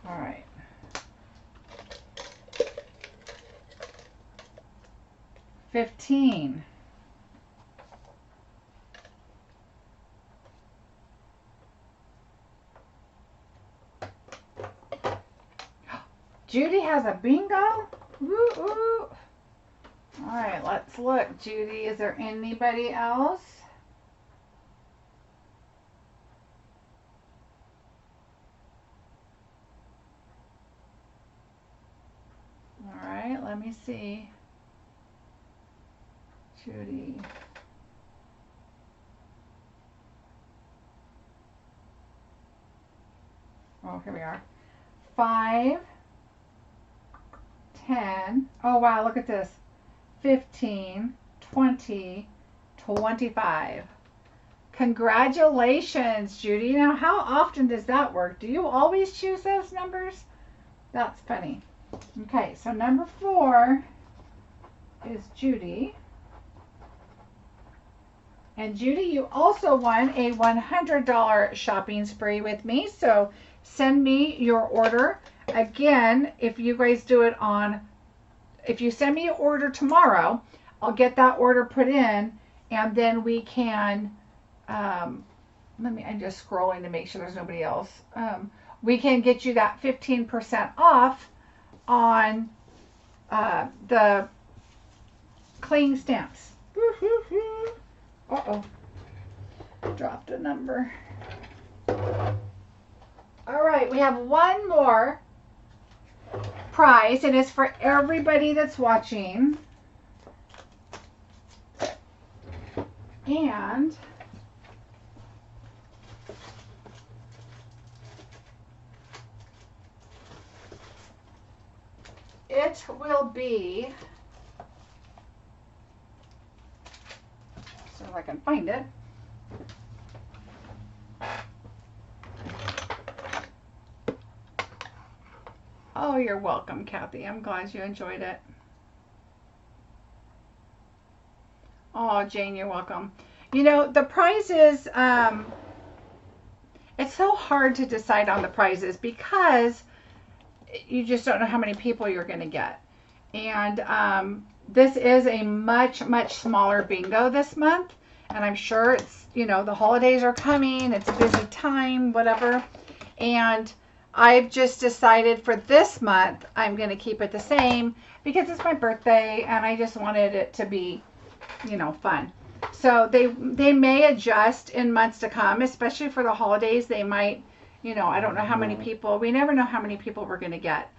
All right. $15. Judy has a bingo? Woo woo. All right, let's look. Judy, is there anybody else? All right, let me see. Judy. Oh, here we are. 5, 10. Oh, wow, look at this. 15, 20, 25. Congratulations, Judy. Now, how often does that work? Do you always choose those numbers? That's funny. Okay, so number 4 is Judy. And Judy, you also won a $100 shopping spree with me. So send me your order. Again, if you guys do it on, if you send me your order tomorrow, I'll get that order put in, and then we can, I'm just scrolling to make sure there's nobody else. We can get you that 15% off on the cling stamps. Uh-oh. Dropped a number. All right, we have one more prize, and it's for everybody that's watching. And it will be, so if I can find it. Oh, you're welcome, Kathy. I'm glad you enjoyed it. Oh, Jane, you're welcome. You know, the prizes, it's so hard to decide on the prizes because you just don't know how many people you're going to get. And this is a much, much smaller bingo this month. And I'm sure it's, you know, the holidays are coming. It's a busy time, whatever. And I've just decided for this month, I'm going to keep it the same because it's my birthday and I just wanted it to be, you know, fun. So they may adjust in months to come, especially for the holidays. They might, you know, I don't know how many people, we never know how many people we're going to get.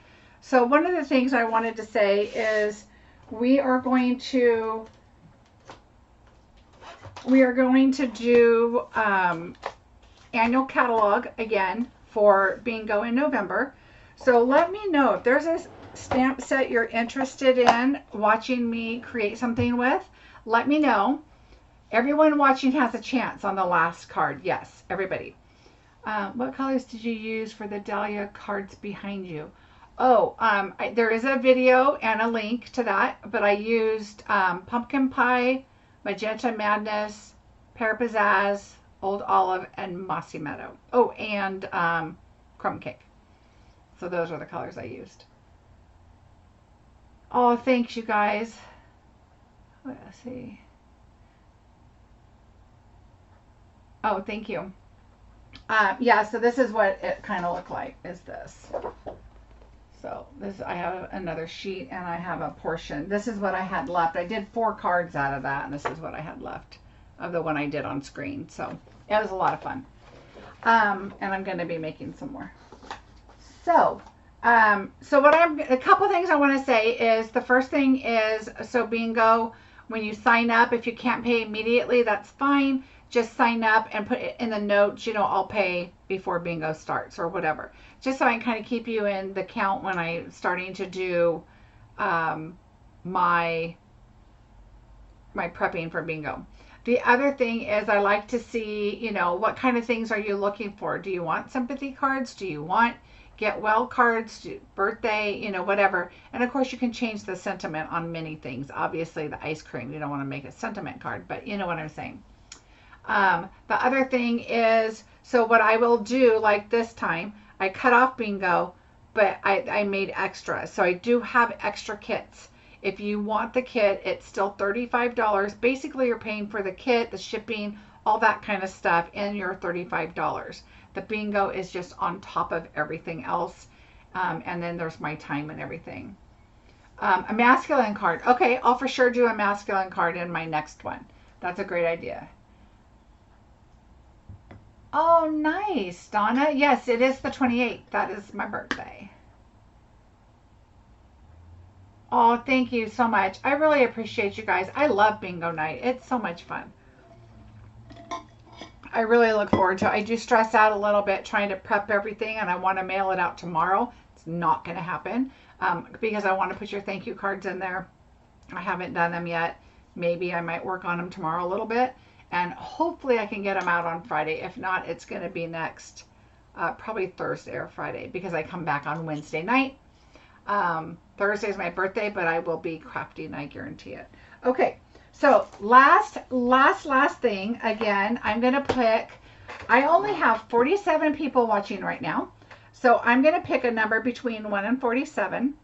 So one of the things I wanted to say is we are going to do annual catalog again for bingo in November. So let me know if there's a stamp set you're interested in watching me create something with. Let me know. Everyone watching has a chance on the last card. Yes, everybody. What colors did you use for the Dahlia cards behind you? Oh, there is a video and a link to that, but I used Pumpkin Pie, Magenta Madness, Pear Pizzazz, Old Olive, and Mossy Meadow. Oh, and Crumb Cake. So those are the colors I used. Oh, thanks, you guys. Let's see. Oh, thank you. Yeah, so this is what it kind of looked like, is this. So this, I have another sheet and I have a portion. This is what I had left. I did 4 cards out of that, and this is what I had left of the one I did on screen. So it was a lot of fun. And I'm going to be making some more. So, a couple things I want to say is, the first thing is, so bingo, when you sign up, if you can't pay immediately, that's fine. Just sign up and put it in the notes, you know, I'll pay before bingo starts or whatever. Just so I can kind of keep you in the count when I'm starting to do my my prepping for bingo. The other thing is I like to see, you know, what kind of things are you looking for? Do you want sympathy cards? Do you want get well cards, birthday, you know, whatever. And of course you can change the sentiment on many things. Obviously the ice cream, you don't want to make a sentiment card, but you know what I'm saying. The other thing is, so what I will do, like this time, I cut off bingo, but I made extra. So I do have extra kits. If you want the kit, it's still $35. Basically, you're paying for the kit, the shipping, all that kind of stuff, and your $35. The bingo is just on top of everything else. And then there's my time and everything. A masculine card. Okay, I'll for sure do a masculine card in my next one. That's a great idea. Oh, nice, Donna. Yes, it is the 28th. That is my birthday. Oh, thank you so much. I really appreciate you guys. I love bingo night. It's so much fun. I really look forward to it. I do stress out a little bit trying to prep everything, and I want to mail it out tomorrow. It's not going to happen because I want to put your thank you cards in there. I haven't done them yet. Maybe I might work on them tomorrow a little bit, and hopefully I can get them out on Friday. If not, it's going to be next, probably Thursday or Friday, because I come back on Wednesday night. Thursday is my birthday, but I will be crafting, I guarantee it. Okay, so last thing, again, I'm going to pick, I only have 47 people watching right now, so I'm going to pick a number between 1 and 47,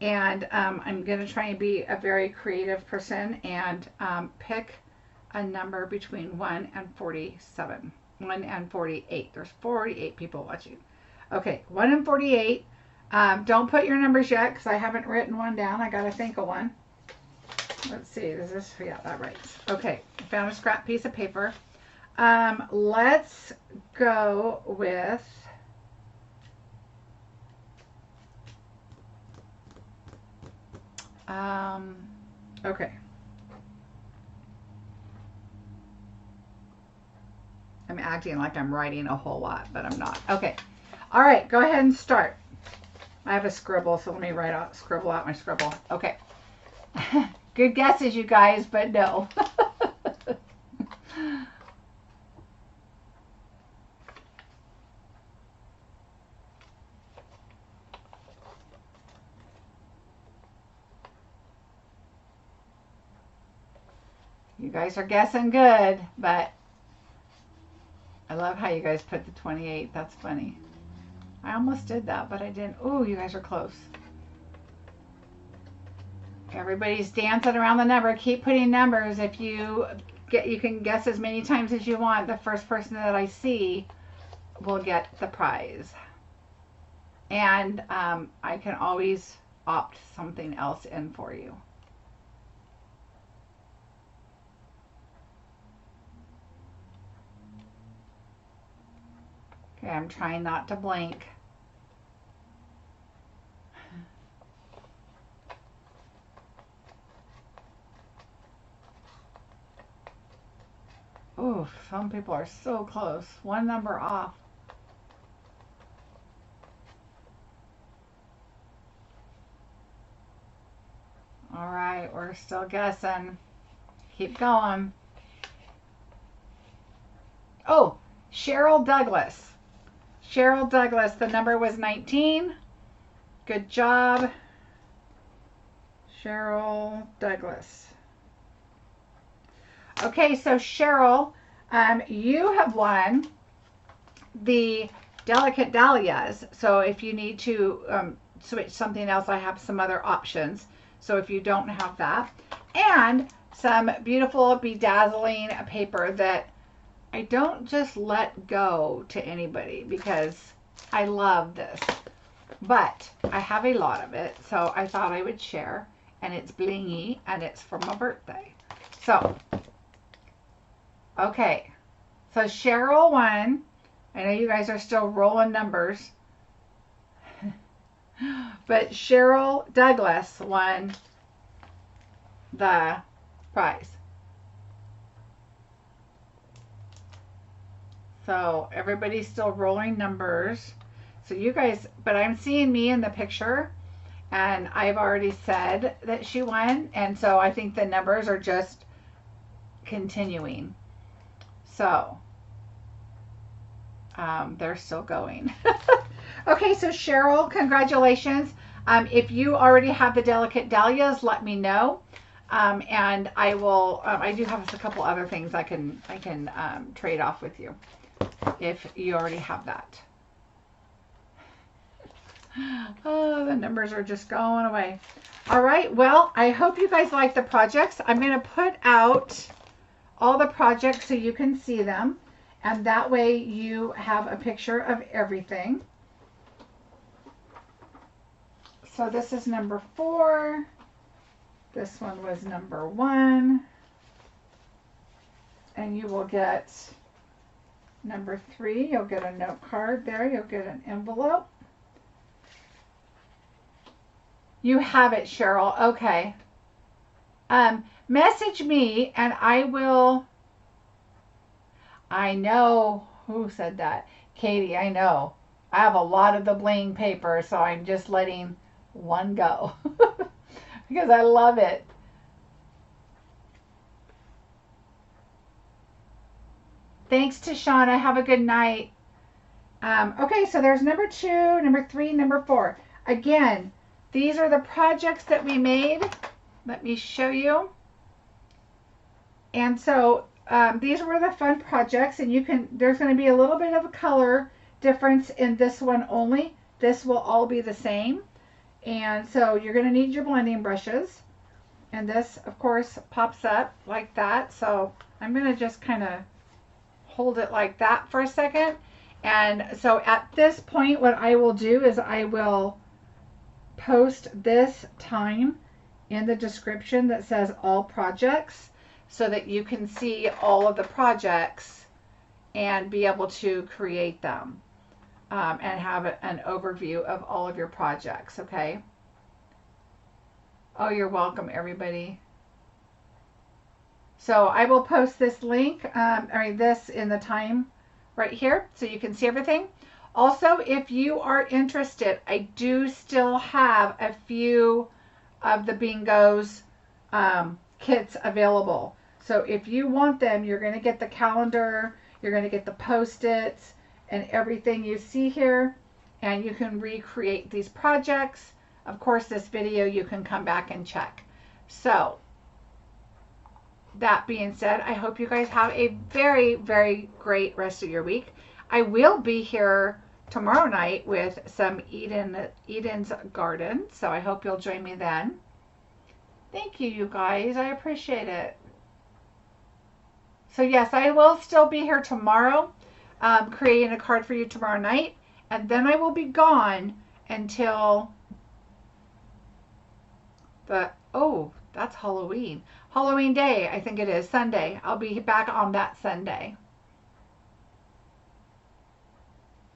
and I'm going to try and be a very creative person and pick a number between 1 and 47, 1 and 48. There's 48 people watching. Okay, 1 and 48. Don't put your numbers yet because I haven't written one down. I got to think of one. Let's see. Is this? Yeah, that writes. Okay. I found a scrap piece of paper. Let's go with okay. I'm acting like I'm writing a whole lot, but I'm not. Okay. All right. Go ahead and start. I have a scribble, so let me scribble out my scribble. Okay. Good guesses, you guys, but no. You guys are guessing good, but I love how you guys put the 28. That's funny. I almost did that, but I didn't. Ooh, you guys are close. Everybody's dancing around the number. Keep putting numbers. If you can guess as many times as you want. The first person that I see will get the prize. And I can always opt something else in for you. Okay, I'm trying not to blink. Oh, some people are so close. One number off. All right, we're still guessing. Keep going. Oh, Cheryl Douglas. Cheryl Douglas, the number was 19. Good job. Cheryl Douglas. Okay, so Cheryl, you have won the Delicate Dahlias. So if you need to switch something else, I have some other options. So if you don't have that. And some beautiful bedazzling paper that I don't just let go to anybody because I love this. But I have a lot of it, so I thought I would share. And it's blingy, and it's for my birthday. So, okay. So Cheryl won. I know you guys are still rolling numbers. But Cheryl Douglas won the prize. So everybody's still rolling numbers. So you guys, but I'm seeing me in the picture, and I've already said that she won. And so I think the numbers are just continuing. So they're still going. Okay, so Cheryl, congratulations. If you already have the delicate dahlias, let me know. And I will. I do have a couple other things I can trade off with you if you already have that. Oh, the numbers are just going away. All right. Well, I hope you guys like the projects. I'm going to put out all the projects so you can see them, and that way you have a picture of everything. So this is number 4. This one was number 1. And you will get number 3. You'll get a note card there. You'll get an envelope. You have it, Cheryl. Okay. Message me and I will. I know. Who said that? Katie, I know. I have a lot of the bling paper, so I'm just letting one go because I love it. Thanks to Shauna. Have a good night. Okay, so there's number 2, number 3, number 4. Again, these are the projects that we made. Let me show you. And so these were the fun projects, and you can. There's going to be a little bit of a color difference in this one only. This will all be the same. And so you're going to need your blending brushes. And this, of course, pops up like that. So I'm going to just kind of hold it like that for a second. And so at this point, what I will do is I will post this time in the description that says all projects so that you can see all of the projects and be able to create them. And have an overview of all of your projects, okay? Oh, you're welcome, everybody. So I will post this link, this in the time right here so you can see everything. Also, if you are interested, I do still have a few of the Bingos kits available. So if you want them, you're going to get the calendar, you're going to get the Post-its, and everything you see here, and you can recreate these projects. Of course, this video you can come back and check. So that being said, I hope you guys have a very, very great rest of your week. I will be here tomorrow night with some Eden's Garden, so I hope you'll join me then. Thank you, you guys. I appreciate it. So yes, I will still be here tomorrow. Creating a card for you tomorrow night, and then I will be gone until that's Halloween day, I think it is Sunday. I'll be back on that Sunday.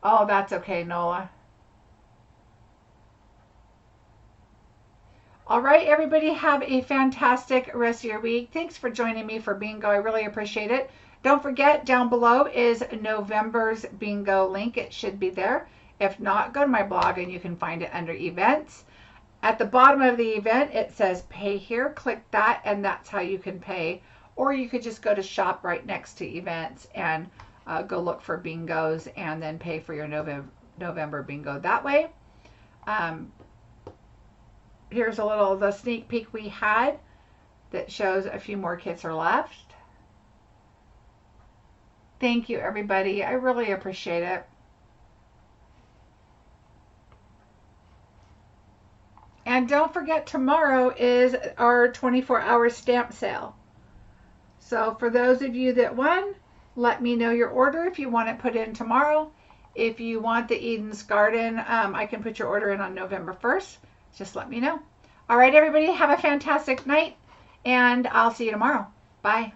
Oh, that's okay, Nola. All right, everybody, have a fantastic rest of your week. Thanks for joining me for bingo. I really appreciate it. Don't forget, down below is November's bingo link. It should be there. If not, go to my blog and you can find it under events. At the bottom of the event, it says pay here. Click that and that's how you can pay. Or you could just go to shop right next to events and go look for bingos and then pay for your November bingo that way. Here's a little the sneak peek we had that shows a few more kits are left. Thank you, everybody. I really appreciate it. And don't forget, tomorrow is our 24-hour stamp sale. So for those of you that won, let me know your order if you want it put in tomorrow. If you want the Eden's Garden, I can put your order in on November 1st. Just let me know. All right, everybody, have a fantastic night, and I'll see you tomorrow. Bye.